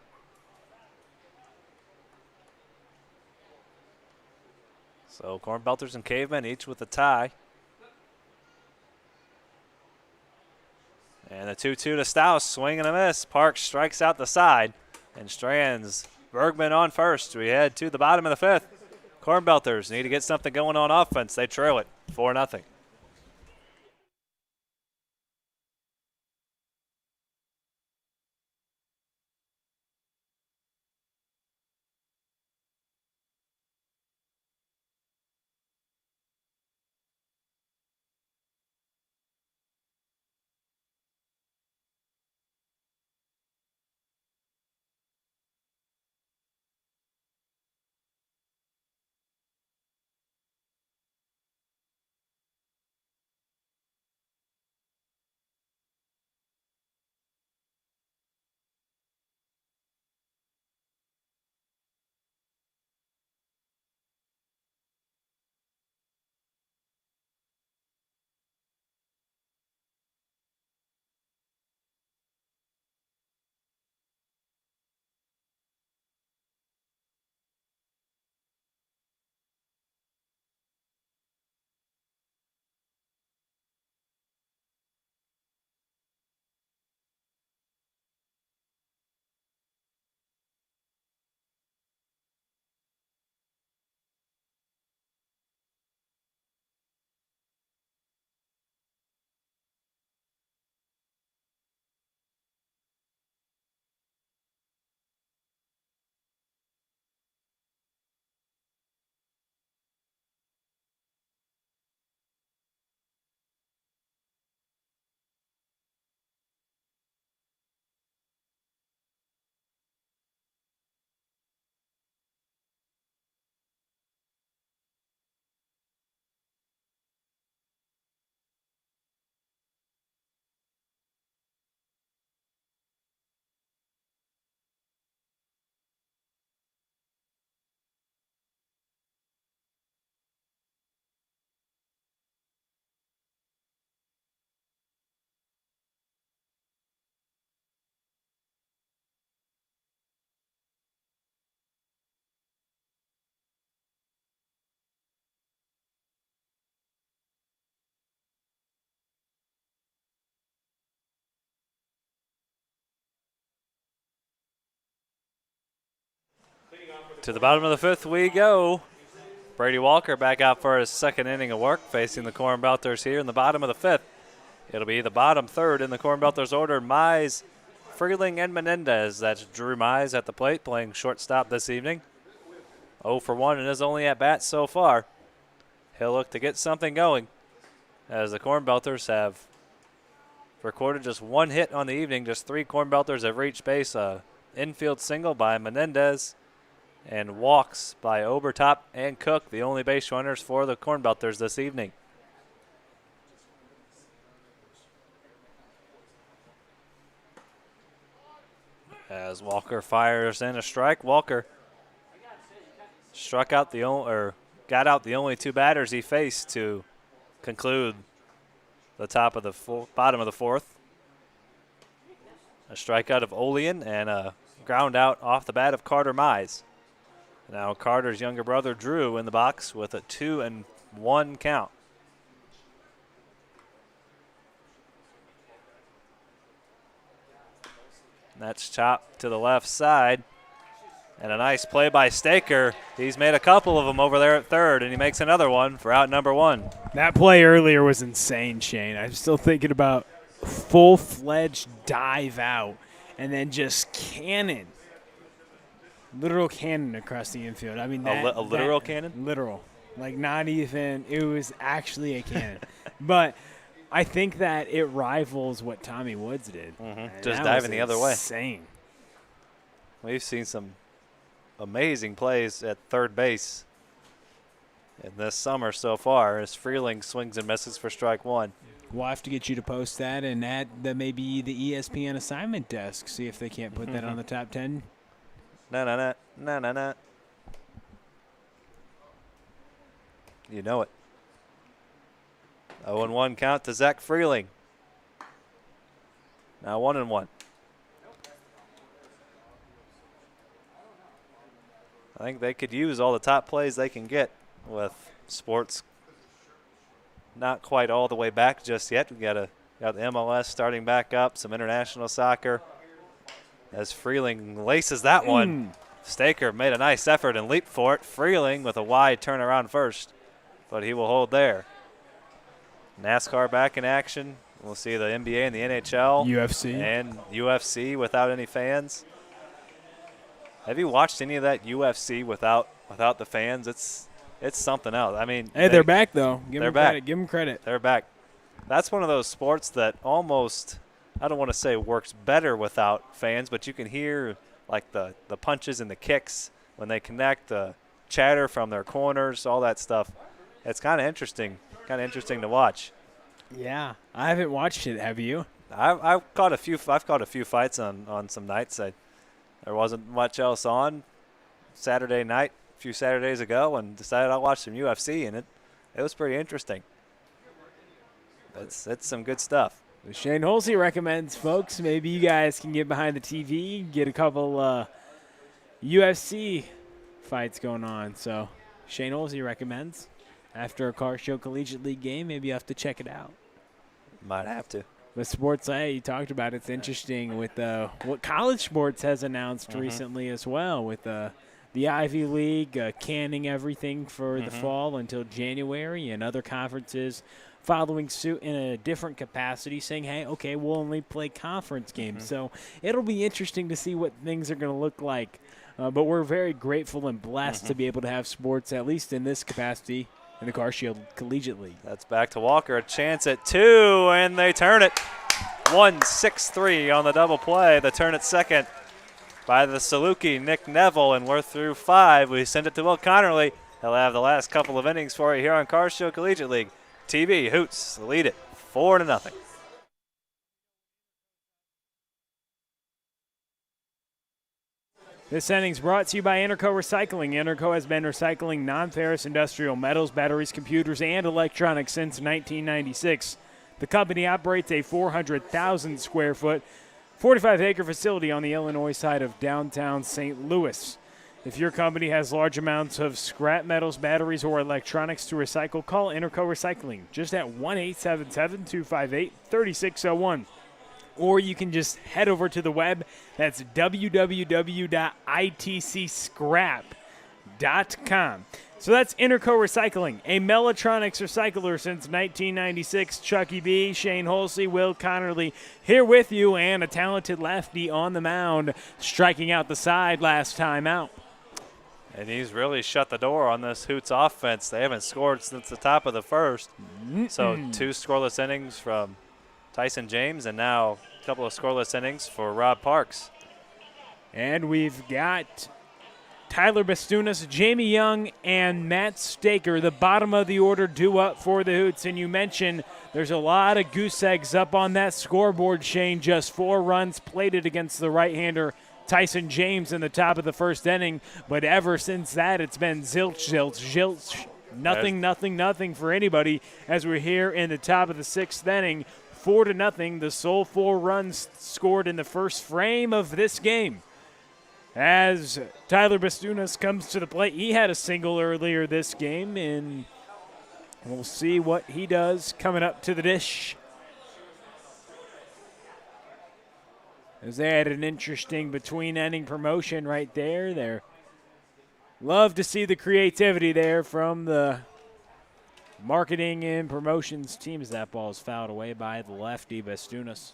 So Cornbelters and Cavemen each with a tie. And the 2-2 to Stouse, swing and a miss. Parks strikes out the side and strands Bergman on first. We head to the bottom of the 5th. Cornbelters need to get something going on offense. They trail it 4-0. To the bottom of the 5th we go. Brady Walker back out for his second inning of work, facing the Cornbelters here in the bottom of the fifth. It'll be the bottom third in the Cornbelters order. Mize, Freeling, and Menendez. That's Drew Mize at the plate, playing shortstop this evening. 0 for 1 in his only at-bat so far. He'll look to get something going, as the Cornbelters have recorded just one hit on the evening. Just 3 Cornbelters have reached base. A infield single by Menendez and walks by Obertop and Cook, the only base runners for the Cornbelters this evening. As Walker fires in a strike, Walker got out the only 2 batters he faced to conclude the bottom of the fourth. A strikeout of Olean and a ground out off the bat of Carter Mize. Now Carter's younger brother Drew in the box with a 2-1 count. That's chopped to the left side. And a nice play by Staker. He's made a couple of them over there at third, and he makes another one for out number 1. That play earlier was insane, Shane. I'm still thinking about full-fledged dive out and then just cannon. Literal cannon across the infield. I mean, a literal cannon? Literal. Like, not even. It was actually a cannon. But I think that it rivals what Tommy Woods did. Just diving the other way. Insane. We've seen some amazing plays at third base in this summer so far as Freeling swings and misses for strike 1. We'll have to get you to post that and add that maybe the ESPN assignment desk. See if they can't put that on the top 10. No. You know it. 0-1 count to Zach Freeling. Now 1-1. I think they could use all the top plays they can get with sports not quite all the way back just yet. We got the MLS starting back up, some international soccer. As Freeling laces that one, Staker made a nice effort and leaped for it. Freeling with a wide turnaround first, but he will hold there. NASCAR back in action. We'll see the NBA and the NHL. UFC. And UFC without any fans. Have you watched any of that UFC without the fans? It's something else. I mean, hey, they're back though. Give them back. credit. Give them credit. They're back. That's one of those sports that almost, I don't want to say works better without fans, but you can hear like the punches and the kicks when they connect, the chatter from their corners, all that stuff. It's kind of interesting to watch. Yeah, I haven't watched it. Have you? I've caught a few fights on some nights. There wasn't much else on Saturday night a few Saturdays ago, and decided I'll watch some UFC, and it was pretty interesting. It's some good stuff. Shane Holsey recommends, folks, maybe you guys can get behind the TV, get a couple UFC fights going on. So Shane Holsey recommends. After a Car Show Collegiate League game, maybe you have to check it out. Might have to. But sports, you talked about it's interesting with what college sports has announced recently as well with the Ivy League canning everything for the fall until January, and other conferences following suit in a different capacity, saying, hey, okay, we'll only play conference games. So it'll be interesting to see what things are going to look like. But we're very grateful and blessed to be able to have sports, at least in this capacity, in the Car Shield Collegiate League. That's back to Walker. A chance at 2, and they turn it. 1-6-3 on the double play. The turn at second by the Saluki, Nick Neville, and we're through 5. We send it to Will Connerly. He'll have the last couple of innings for you here on Car Show Collegiate League. TV, Hoots lead it 4-0. This inning's brought to you by Interco Recycling. Interco has been recycling non-ferrous industrial metals, batteries, computers, and electronics since 1996. The company operates a 400,000 square foot, 45-acre facility on the Illinois side of downtown St. Louis. If your company has large amounts of scrap metals, batteries, or electronics to recycle, call Interco Recycling just at 1-877-258-3601. Or you can just head over to the web. That's www.itcscrap.com. So that's Interco Recycling, a Mellotronics recycler since 1996. Chucky B, Shane Holsey, Will Connerly here with you, and a talented lefty on the mound, striking out the side last time out. And he's really shut the door on this Hoots offense. They haven't scored since the top of the first. So 2 scoreless innings from Tyson James, and now a couple of scoreless innings for Rob Parks. And we've got Tyler Bastunas, Jamie Young, and Matt Staker, the bottom of the order, due up for the Hoots. And you mentioned there's a lot of goose eggs up on that scoreboard, Shane. Just 4 runs plated against the right-hander Tyson James in the top of the first inning. But ever since that, it's been zilch, zilch, zilch, nothing for anybody as we're here in the top of the 6th inning. 4-0, the sole 4 runs scored in the first frame of this game. As Tyler Bastunas comes to the plate, he had a single earlier this game, and we'll see what he does coming up to the dish. As they had an interesting between-inning promotion right there. There, love to see the creativity there from the marketing and promotions team as that ball is fouled away by the lefty Bastunas.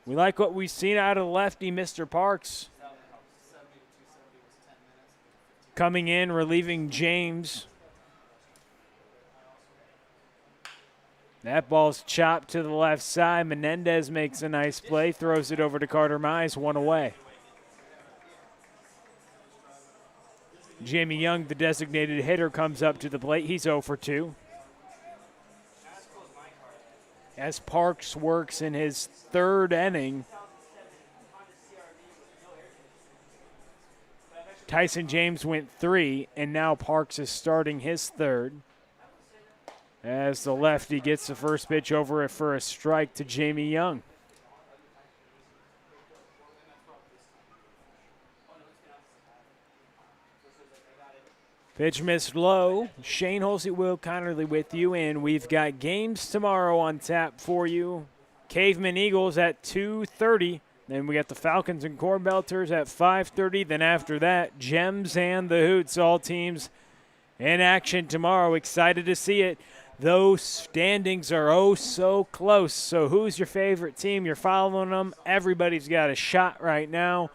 We like what we've seen out of the lefty, Mr. Parks. Coming in, relieving James. That ball's chopped to the left side. Menendez makes a nice play, throws it over to Carter Mize, 1 away. Jamie Young, the designated hitter, comes up to the plate. He's 0 for 2. As Parks works in his 3rd inning, Tyson James went 3, and now Parks is starting his 3rd. As the lefty gets the first pitch over for a strike to Jamie Young. Pitch missed low. Shane Holsey, Will Connerly with you, and we've got games tomorrow on tap for you. Caveman Eagles at 2:30. Then we got the Falcons and Cornbelters at 5:30. Then after that, Gems and the Hoots, all teams in action tomorrow. Excited to see it. Those standings are oh so close. So who's your favorite team? You're following them. Everybody's got a shot right now.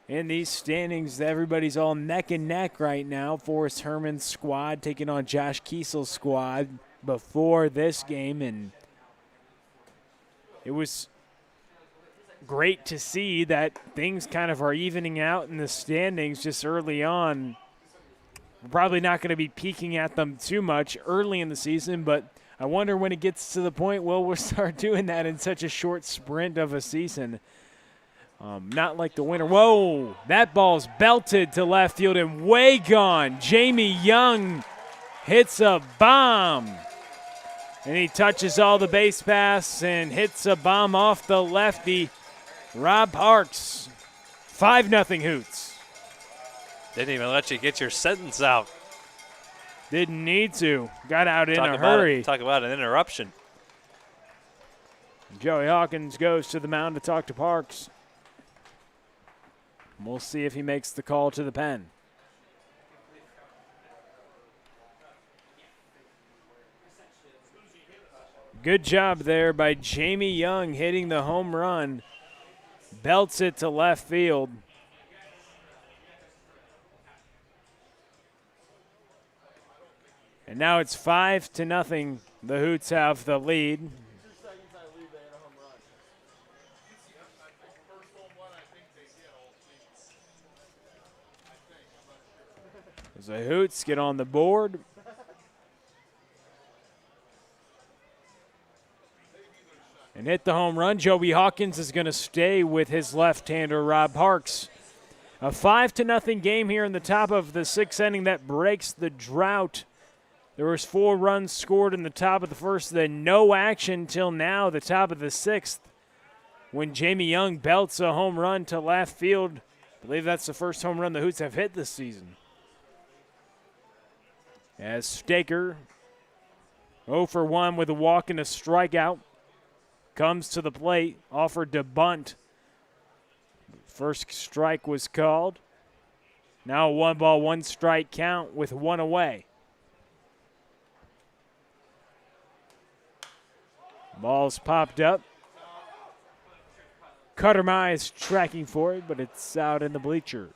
In these standings, everybody's all neck and neck right now. Forrest Herman's squad taking on Josh Kiesel's squad before this game, and it was great to see that things kind of are evening out in the standings just early on. We're probably not going to be peeking at them too much early in the season, but I wonder when it gets to the point, well, we'll start doing that in such a short sprint of a season. Not like the winner. Whoa, that ball's belted to left field and way gone. Jamie Young hits a bomb. And he touches all the base paths and hits a bomb off the lefty, Rob Parks. 5-0 Hoots. Didn't even let you get your sentence out. Didn't need to. Got out in a hurry. Talk about an interruption. Joey Hawkins goes to the mound to talk to Parks. We'll see if he makes the call to the pen. Good job there by Jamie Young hitting the home run. Belts it to left field. And now it's 5-0. The Hoots have the lead. As the Hoots get on the board. And hit the home run. Joey Hawkins is going to stay with his left-hander, Rob Parks. A 5-0 game here in the top of the 6th inning that breaks the drought. There was 4 runs scored in the top of the first, then no action till now, the top of the 6th, when Jamie Young belts a home run to left field. I believe that's the first home run the Hoots have hit this season. As Staker, 0 for 1 with a walk and a strikeout, comes to the plate, offered to bunt. First strike was called. Now a 1 ball, 1 strike count with 1 away. Ball's popped up. Cuttermy is tracking for it, but it's out in the bleachers.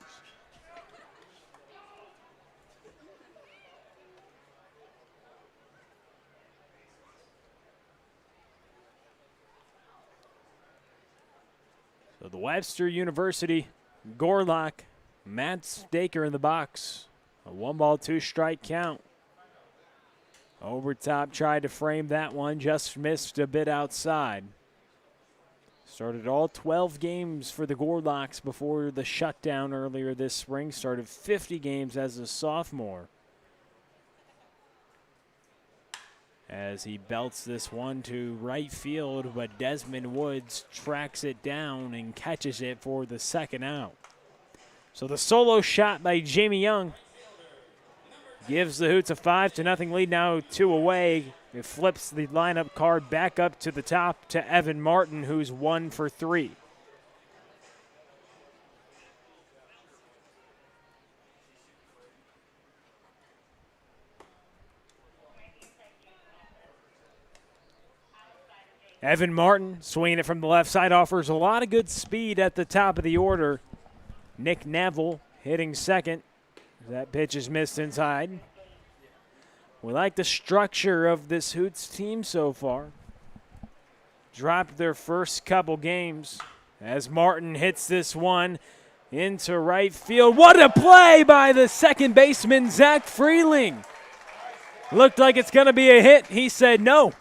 So the Webster University Gorlock, Matt Staker in the box. A 1 ball, 2 strike count. Overtop tried to frame that one, just missed a bit outside. Started all 12 games for the Gorlocks before the shutdown earlier this spring. Started 50 games as a sophomore. As he belts this one to right field, but Desmond Woods tracks it down and catches it for the second out. So the solo shot by Jamie Young gives the Hoots a 5-0 lead, now 2 away. It flips the lineup card back up to the top to Evan Martin, who's 1 for 3. Evan Martin swinging it from the left side, offers a lot of good speed at the top of the order. Nick Neville hitting second. That pitch is missed inside. We like the structure of this Hoots team so far. Dropped their first couple games as Martin hits this one into right field. What a play by the second baseman, Zach Freeling. Looked like it's going to be a hit. He said no.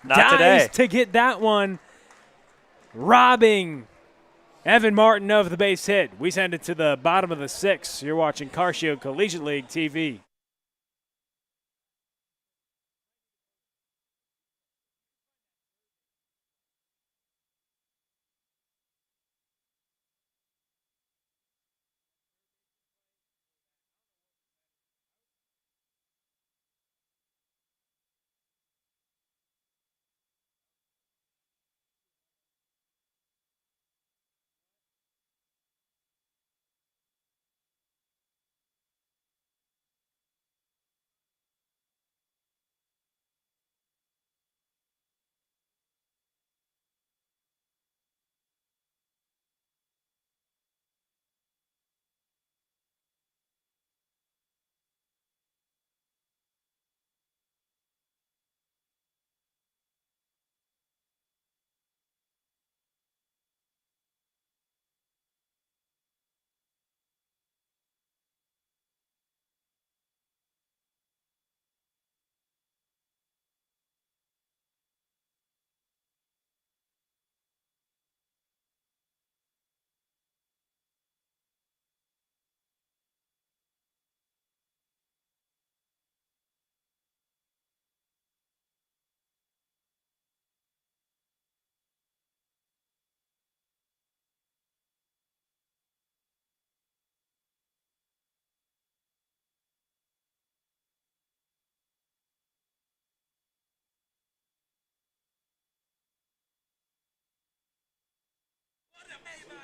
Not today. To get that one, robbing Evan Martin of the base hit. We send it to the bottom of the 6th. You're watching Carcio Collegiate League TV.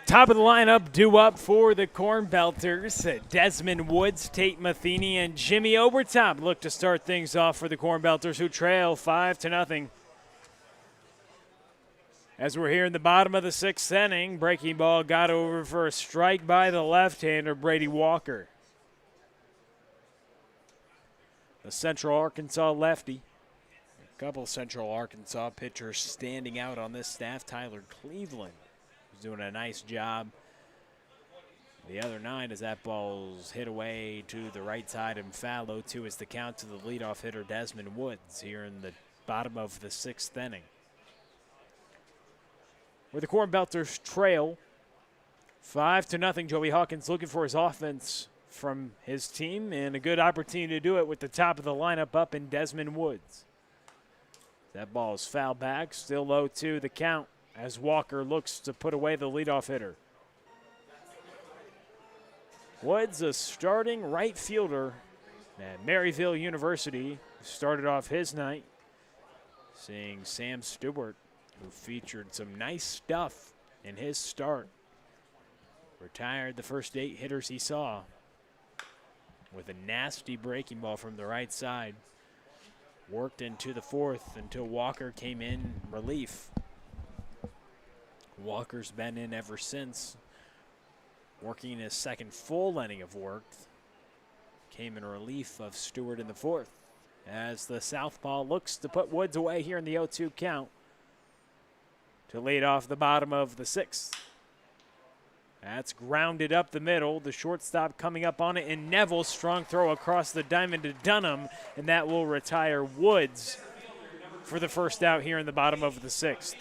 Top of the lineup, due up for the Cornbelters. Desmond Woods, Tate Matheny, and Jimmy Obertop look to start things off for the Cornbelters, who trail 5-0. As we're here in the bottom of the 6th inning, breaking ball got over for a strike by the left-hander, Brady Walker. The Central Arkansas lefty. A couple Central Arkansas pitchers standing out on this staff. Tyler Cleveland is doing a nice job the other night as that ball's hit away to the right side and foul. 0-2 is the count to the leadoff hitter, Desmond Woods, here in the bottom of the 6th inning. Where the Cornbelters trail 5-0. Joey Hawkins looking for his offense from his team, and a good opportunity to do it with the top of the lineup up in Desmond Woods. That ball is fouled back, still 0-2 the count as Walker looks to put away the leadoff hitter. Woods, a starting right fielder at Maryville University, started off his night seeing Sam Stewart, who featured some nice stuff in his start. Retired the first 8 hitters he saw. with a nasty breaking ball from the right side. Worked into the fourth until Walker came in relief. Walker's been in ever since, working his second full inning of work. Came in relief of Stewart in the fourth as the southpaw looks to put Woods away here in the 0-2 count to lead off the bottom of the sixth. That's grounded up the middle. The shortstop coming up on it, and Neville, strong throw across the diamond to Dunham, and that will retire Woods for the first out here in the bottom of the sixth.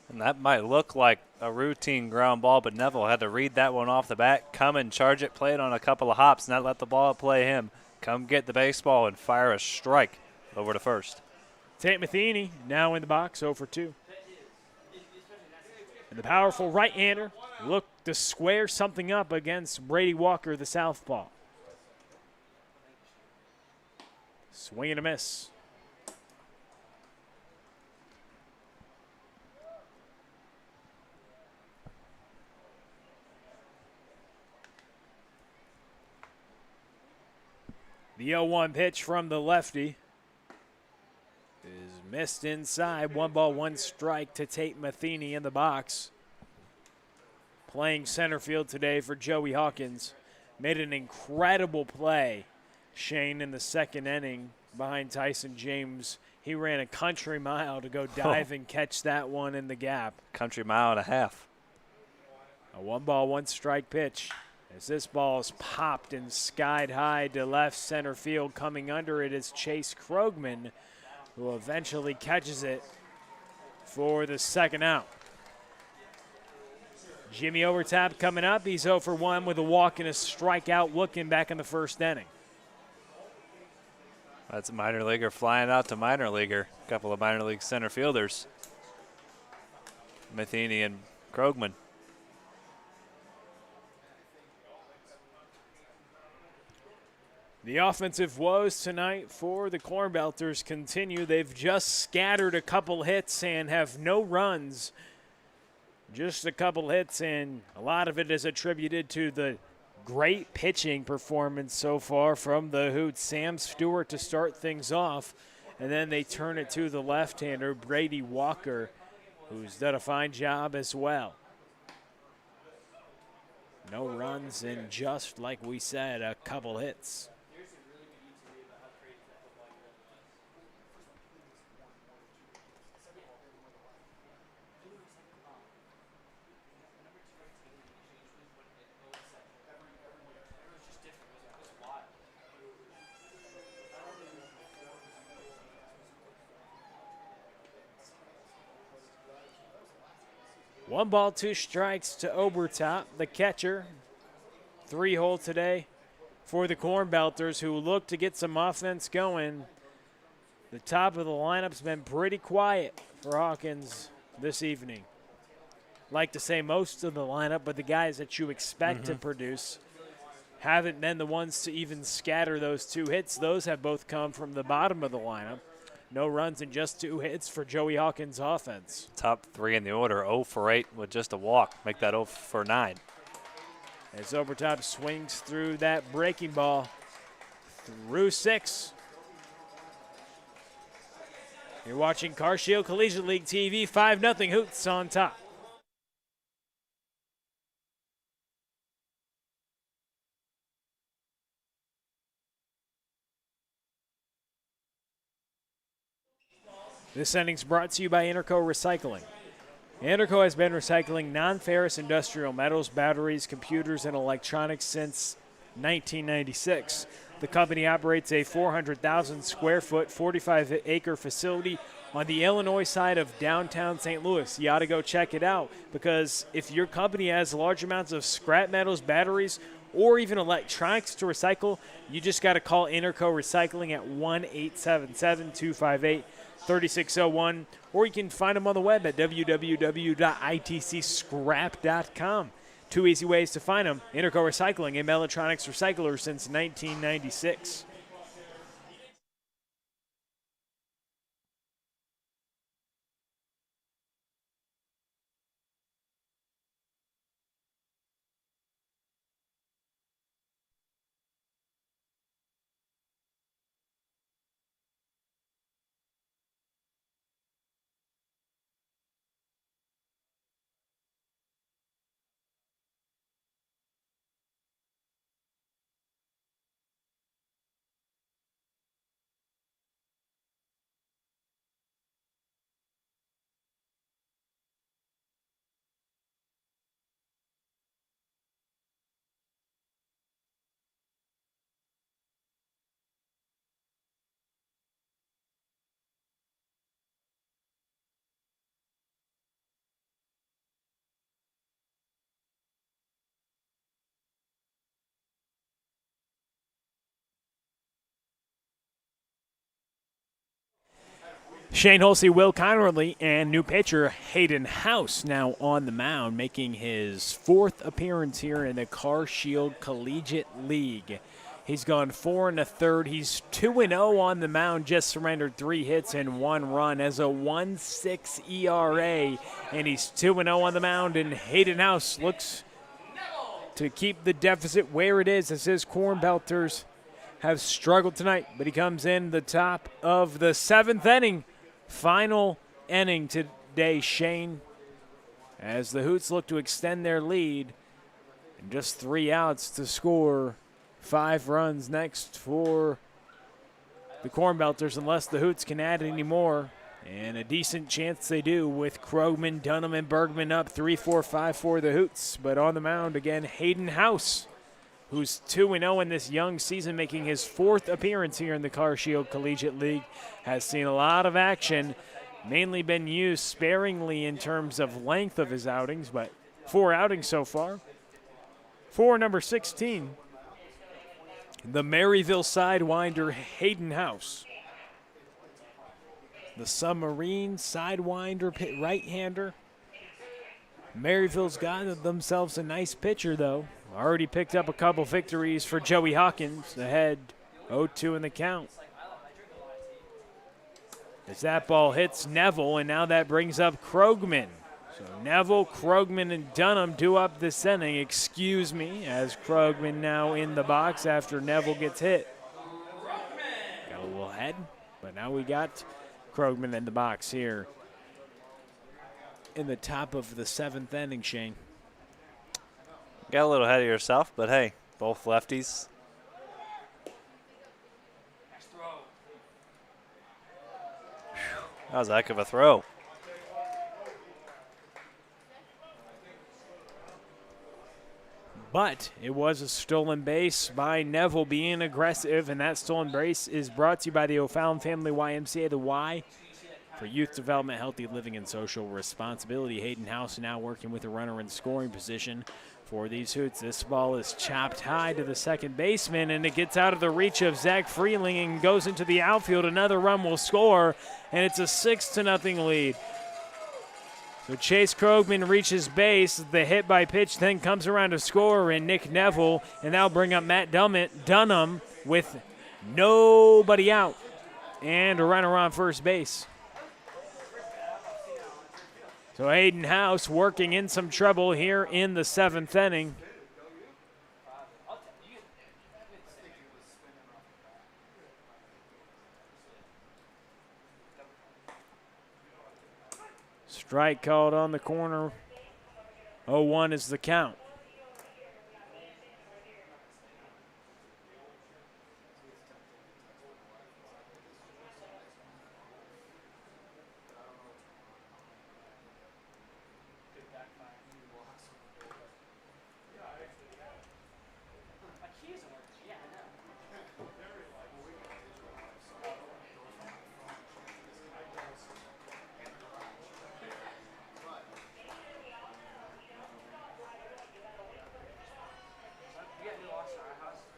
And that might look like a routine ground ball, but Neville had to read that one off the bat, come and charge it, play it on a couple of hops, not let the ball play him. Come get the baseball and fire a strike over to first. Tate Matheny now in the box, 0 for 2. And the powerful right-hander looked to square something up against Brady Walker, the southpaw. Swing and a miss. The 0-1 pitch from the lefty is missed inside. 1 ball, 1 strike to Tate Matheny in the box. Playing center field today for Joey Hawkins. Made an incredible play, Shane, in the second inning behind Tyson James. He ran a country mile to go dive and catch that one in the gap. Country mile and a half. A 1 ball, 1 strike pitch. As this ball is popped and skied high to left center field, coming under it is Chase Krogman, who eventually catches it for the second out. Jimmy Overtop coming up. He's 0 for 1 with a walk and a strikeout, looking back in the first inning. That's a minor leaguer flying out to minor leaguer. A couple of minor league center fielders, Matheny and Krogman. The offensive woes tonight for the Cornbelters continue. They've just scattered a couple hits and have no runs. Just a couple hits, and a lot of it is attributed to the great pitching performance so far from the Hoots. Sam Stewart to start things off, and then they turn it to the left-hander, Brady Walker, who's done a fine job as well. No runs and just, like we said, a couple hits. One ball, 2 strikes to Obertop, the catcher. 3-hole today for the Cornbelters, who look to get some offense going. The top of the lineup's been pretty quiet for Hawkins this evening. Like to say most of the lineup, but the guys that you expect to produce haven't been the ones to even scatter those 2 hits. Those have both come from the bottom of the lineup. No runs and just 2 hits for Joey Hawkins' offense. Top 3 in the order, 0 for 8 with just a walk. Make that 0 for 9. As Obertop swings through that breaking ball through 6. You're watching CarShield Collegiate League TV, 5-0 Hoots on top. This inning's brought to you by Interco Recycling. Interco has been recycling non-ferrous industrial metals, batteries, computers, and electronics since 1996. The company operates a 400,000 square foot, 45-acre facility on the Illinois side of downtown St. Louis. You ought to go check it out, because if your company has large amounts of scrap metals, batteries, or even electronics to recycle, you just got to call Interco Recycling at 1-877-258-3601, or you can find them on the web at www.itcscrap.com. 2 easy ways to find them. Interco Recycling, a electronics recycler since 1996. Shane Holsey, Will Connerly, and new pitcher Hayden House now on the mound, making his 4th appearance here in the Car Shield Collegiate League. He's gone 4 1/3. He's 2-0 on the mound, just surrendered 3 hits and 1 run as a 1.6 ERA, and he's 2-0 on the mound, and Hayden House looks to keep the deficit where it is as his Cornbelters have struggled tonight, but he comes in the top of the 7th inning. Final inning today, Shane, as the Hoots look to extend their lead, and just 3 outs to score 5 runs next for the Cornbelters, unless the Hoots can add any more. And a decent chance they do, with Krogman, Dunham, and Bergman up 3-4-5 for the Hoots. But on the mound again, Hayden House, who's 2-0 in this young season, making his 4th appearance here in the Car Shield Collegiate League, has seen a lot of action, mainly been used sparingly in terms of length of his outings, but 4 outings so far. For number 16, the Maryville Sidewinder, Hayden House. The Submarine Sidewinder right-hander. Maryville's got themselves a nice pitcher, though. Already picked up a couple victories for Joey Hawkins, ahead 0-2 in the count. As that ball hits Neville, and now that brings up Krogman. So Neville, Krogman, and Dunham do up this inning. Excuse me, as Krogman now in the box after Neville gets hit. Got a little head, but now we got Krogman in the box here in the top of the 7th inning, Shane. Got a little ahead of yourself, but hey, both lefties. That was a heck of a throw. But it was a stolen base by Neville being aggressive, and that stolen base is brought to you by the O'Fallon Family YMCA, the Y for Youth Development, Healthy Living, and Social Responsibility. Hayden House now working with a runner in scoring position for these Hoots. This ball is chopped high to the second baseman, and it gets out of the reach of Zach Freeling and goes into the outfield. Another run will score, and it's a 6-0 lead. So Chase Krogman reaches base. The hit by pitch then comes around to score, and Nick Neville, and that'll bring up Matt Dunham with nobody out and a runner on first base. So Hayden House working in some trouble here in the 7th inning. Strike called on the corner. 0-1 is the count.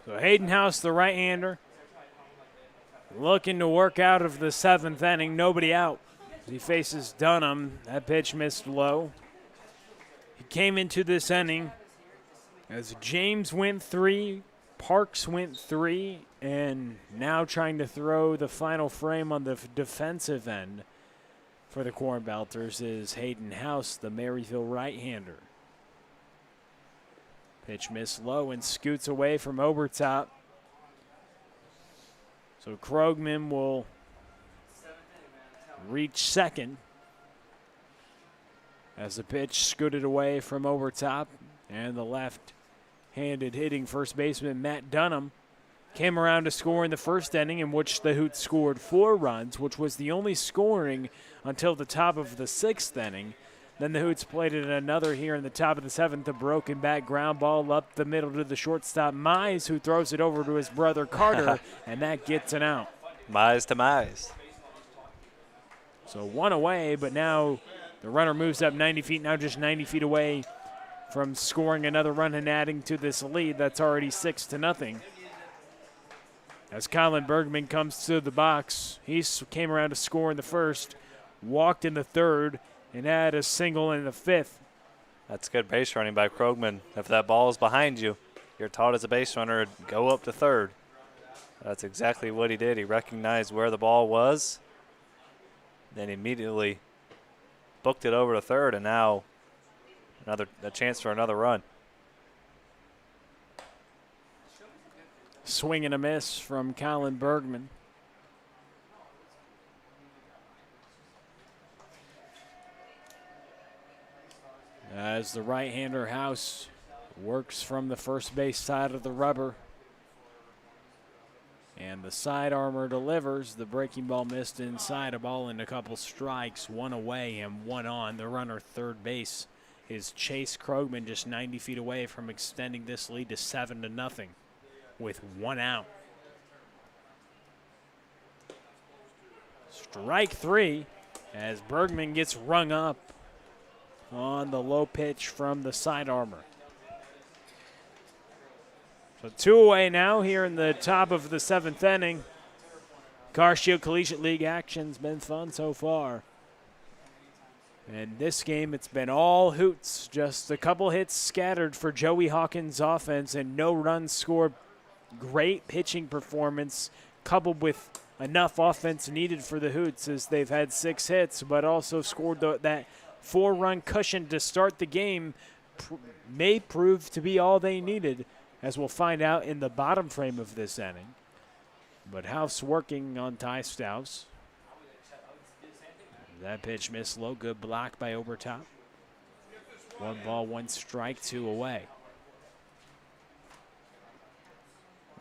So Hayden House, the right-hander, looking to work out of the 7th inning. Nobody out. He faces Dunham. That pitch missed low. He came into this inning as James went 3, Parks went 3, and now trying to throw the final frame on the defensive end for the Cornbelters is Hayden House, the Maryville right-hander. Pitch missed low and scoots away from Obertop. So Krogman will reach second as the pitch scooted away from Obertop, and the left-handed hitting first baseman Matt Dunham came around to score in the first inning, in which the Hoots scored 4 runs, which was the only scoring until the top of the 6th inning. Then the Hoots played it another here in the top of the 7th, a broken back ground ball up the middle to the shortstop Mize, who throws it over to his brother Carter, and that gets an out. Mize to Mize. So 1 away, but now the runner moves up 90 feet, now just 90 feet away from scoring another run and adding to this lead. That's already 6-0. As Colin Bergman comes to the box, he came around to score in the first, walked in the third, and had a single in the fifth. That's good base running by Krogman. If that ball is behind you, you're taught as a base runner, go up to third. That's exactly what he did. He recognized where the ball was, then immediately booked it over to third, and now a chance for another run. Swing and a miss from Colin Bergman. As the right-hander House works from the first base side of the rubber. And the side armor delivers. The breaking ball missed inside, a ball and a couple strikes, one away and one on. The runner third base is Chase Krogman, just 90 feet away from extending this lead to 7-0 with one out. Strike three as Bergman gets rung up on the low pitch from the side armor. So 2 away now here in the top of the 7th inning. Car Shield Collegiate League action's been fun so far. And this game, it's been all hoots. Just a couple hits scattered for Joey Hawkins' offense and no runs scored. Great pitching performance coupled with enough offense needed for the Hoots as they've had 6 hits, but also scored that 4-run cushion to start the game may prove to be all they needed, as we'll find out in the bottom frame of this inning. But House working on Ty Stouse. That pitch missed low, good block by Obertop. 1 ball, 1 strike, 2 away.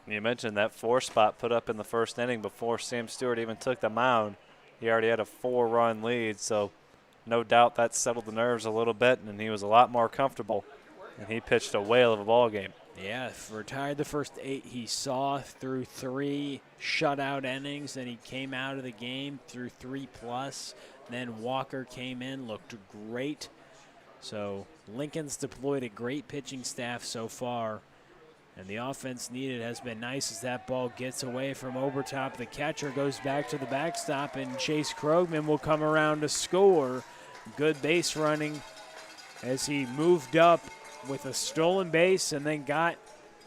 You mentioned that 4 spot put up in the first inning before Sam Stewart even took the mound. He already had a 4-run lead, so no doubt that settled the nerves a little bit, and he was a lot more comfortable. And he pitched a whale of a ball game. Yeah, retired the first 8 he saw through 3 shutout innings. Then he came out of the game through 3+. Then Walker came in, looked great. So Lincoln's deployed a great pitching staff so far. And the offense needed has been nice as that ball gets away from Obertop. The catcher goes back to the backstop, and Chase Krogman will come around to score. Good base running as he moved up with a stolen base and then got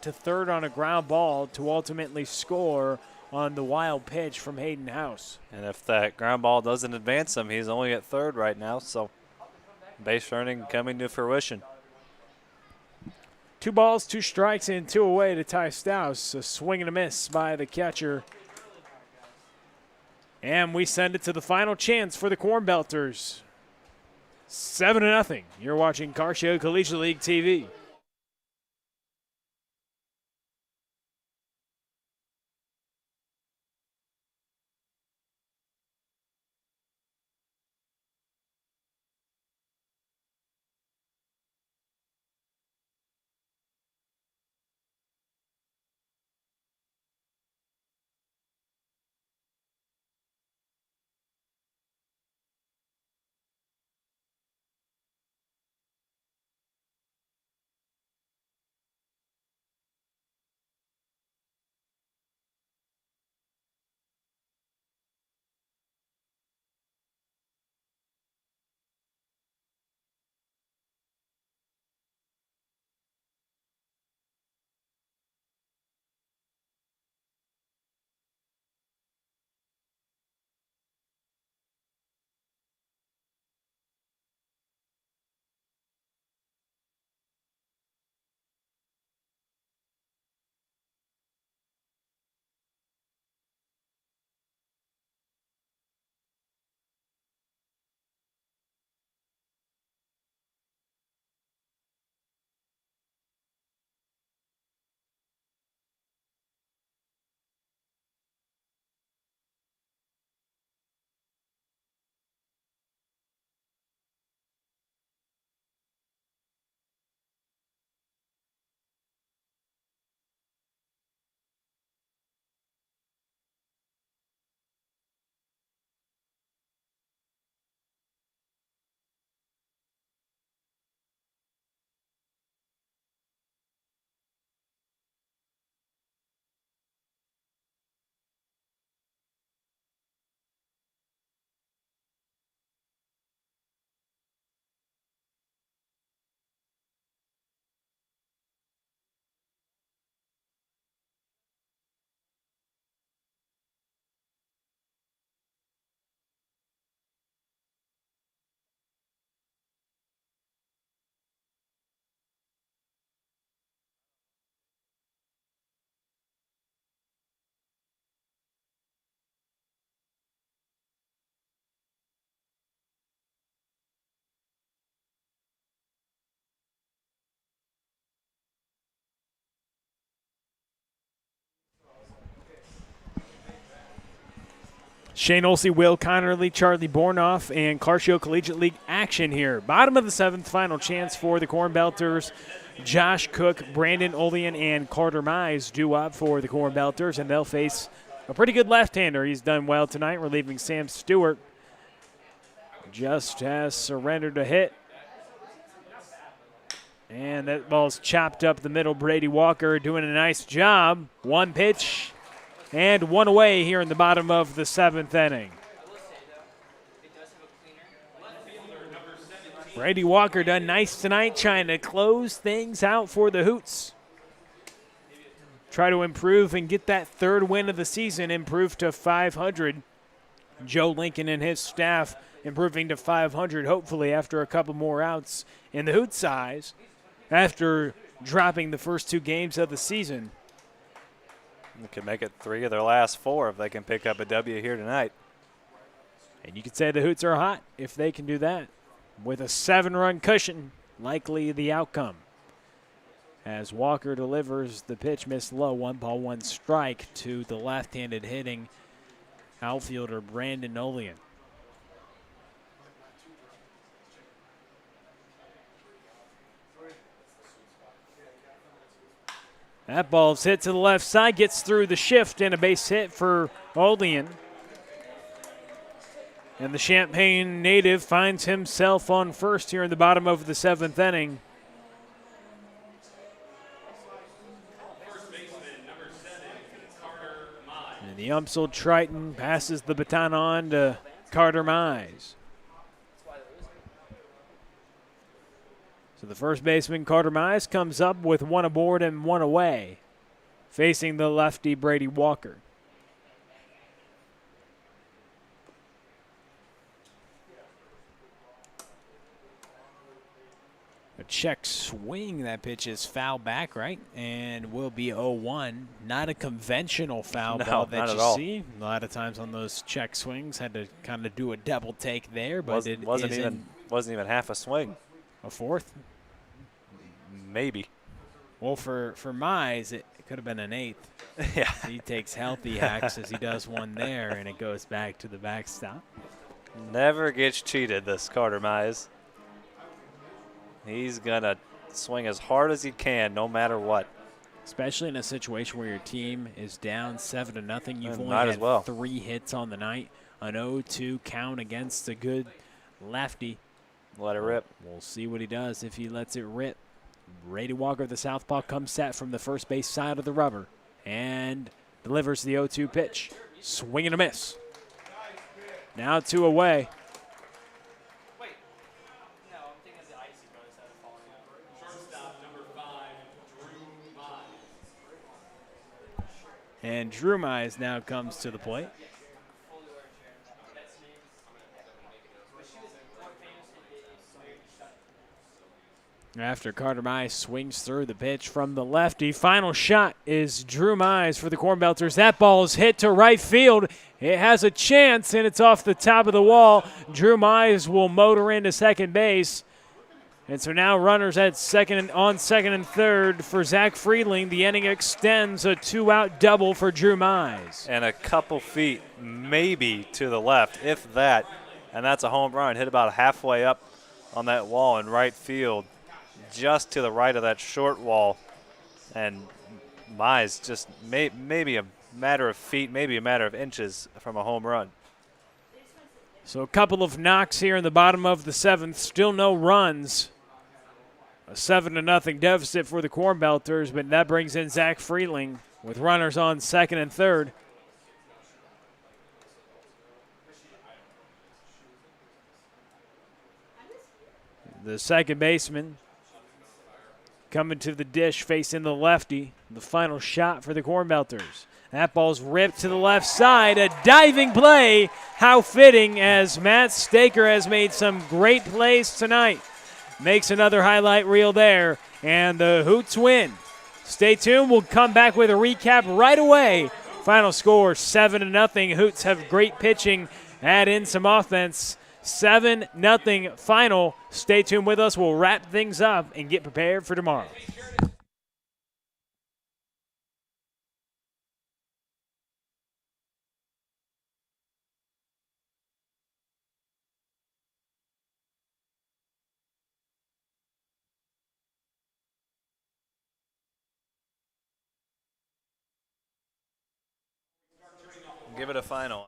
to third on a ground ball to ultimately score on the wild pitch from Hayden House. And if that ground ball doesn't advance him, he's only at third right now, so base running coming to fruition. 2 balls, 2 strikes, and 2 away to Ty Stouse. A swing and a miss by the catcher. And we send it to the final chance for the Cornbelters. 7-0. You're watching Car Show Collegiate League TV. Shane Olsey, Will Connerly, Charlie Bornoff, and Clarksville Collegiate League action here. Bottom of the 7th, final chance for the Cornbelters. Josh Cook, Brandon Olean, and Carter Mize due up for the Cornbelters, and they'll face a pretty good left-hander. He's done well tonight, relieving Sam Stewart. Just has surrendered a hit. And that ball's chopped up the middle. Brady Walker doing a nice job. One pitch and one away here in the bottom of the 7th inning. Brady Walker done nice tonight, trying to close things out for the Hoots. Try to improve and get that 3rd win of the season, improve to 500. Joe Lincoln and his staff improving to 500, hopefully after a couple more outs in the Hoots' eyes after dropping the first 2 games of the season. They could make it 3 of their last 4 if they can pick up a W here tonight. And you could say the Hoots are hot if they can do that. With a 7-run cushion, likely the outcome. As Walker delivers the pitch, missed low, 1 ball, 1 strike to the left-handed hitting outfielder Brandon Olean. That ball's hit to the left side, gets through the shift, and a base hit for Olean. And the Champaign native finds himself on first here in the bottom of the 7th inning. And the Umsel Triton passes the baton on to Carter Mize. So the first baseman, Carter Mize, comes up with 1 aboard and 1 away, facing the lefty Brady Walker. A check swing. That pitch is foul back, right? And will be 0-1. Not a conventional foul ball that you see. A lot of times on those check swings, had to kind of do a double take there, but it wasn't even half a swing. A 4th? Maybe. Well, for Mize, it could have been an 8th. Yeah. He takes healthy hacks as he does one there, and it goes back to the backstop. Never gets cheated, this Carter Mize. He's going to swing as hard as he can, no matter what. Especially in a situation where your team is down 7-0. You've only might had as well. 3 hits on the night. An 0-2 count against a good lefty. Let it rip. We'll see what he does if he lets it rip. Brady Walker, the southpaw, comes set from the first base side of the rubber and delivers the 0-2 pitch. Swing and a miss. Now 2 away. And Drew Mize now comes to the plate. After Carter Mize swings through the pitch from the lefty, final shot is Drew Mize for the Cornbelters. That ball is hit to right field. It has a chance, and it's off the top of the wall. Drew Mize will motor into second base. And so now runners at second and third for Zach Friedling. The inning extends, a 2-out double for Drew Mize. And a couple feet maybe to the left, if that. And that's a home run. Hit about halfway up on that wall in right field, just to the right of that short wall. And Mize just maybe a matter of feet, maybe a matter of inches from a home run. So a couple of knocks here in the bottom of the 7th. Still no runs. A 7-0 deficit for the Cornbelters, but that brings in Zach Freeling with runners on second and third. The second baseman coming to the dish, facing the lefty. The final shot for the Cornbelters. That ball's ripped to the left side. A diving play. How fitting, as Matt Staker has made some great plays tonight. Makes another highlight reel there, and the Hoots win. Stay tuned. We'll come back with a recap right away. Final score, 7-0. Hoots have great pitching. Add in some offense. 7-0 final. Stay tuned with us. We'll wrap things up and get prepared for tomorrow. Give it a final.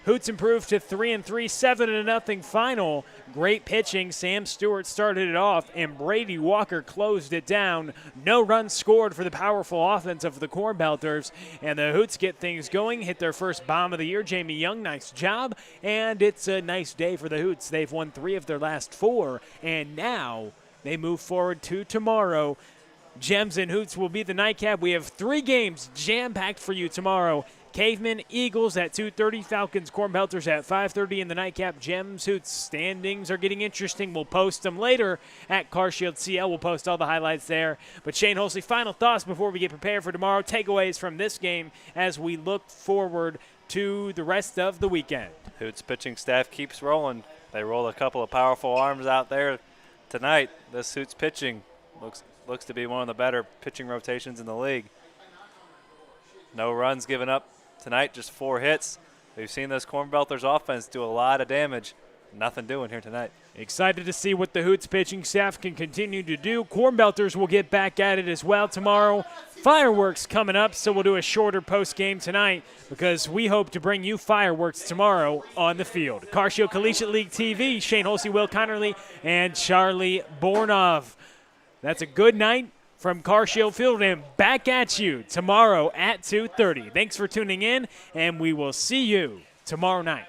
Hoots improved to 3-3, 7-0 final. Great pitching. Sam Stewart started it off, and Brady Walker closed it down. No runs scored for the powerful offense of the Cornbelters, and the Hoots get things going. Hit their first bomb of the year. Jamie Young, nice job, and it's a nice day for the Hoots. They've won 3 of their last 4, and now they move forward to tomorrow. Gems and Hoots will be the nightcap. We have 3 games jam-packed for you tomorrow. Cavemen, Eagles at 2:30, Falcons, Cornbelters at 5:30 in the nightcap. Gems, Hoots standings are getting interesting. We'll post them later at CarShield CL. We'll post all the highlights there. But Shane Holsey, final thoughts before we get prepared for tomorrow. Takeaways from this game as we look forward to the rest of the weekend. Hoots pitching staff keeps rolling. They rolled a couple of powerful arms out there tonight. This Hoots pitching looks to be one of the better pitching rotations in the league. No runs given up tonight, just 4 hits. We've seen this Cornbelters offense do a lot of damage. Nothing doing here tonight. Excited to see what the Hoots pitching staff can continue to do. Cornbelters will get back at it as well tomorrow. Fireworks coming up, so we'll do a shorter post game tonight because we hope to bring you fireworks tomorrow on the field. CarShield Collegiate League TV, Shane Holsey, Will Connerly, and Charlie Bornov. That's a good night from CarShield Field, and back at you tomorrow at 2:30. Thanks for tuning in, and we will see you tomorrow night.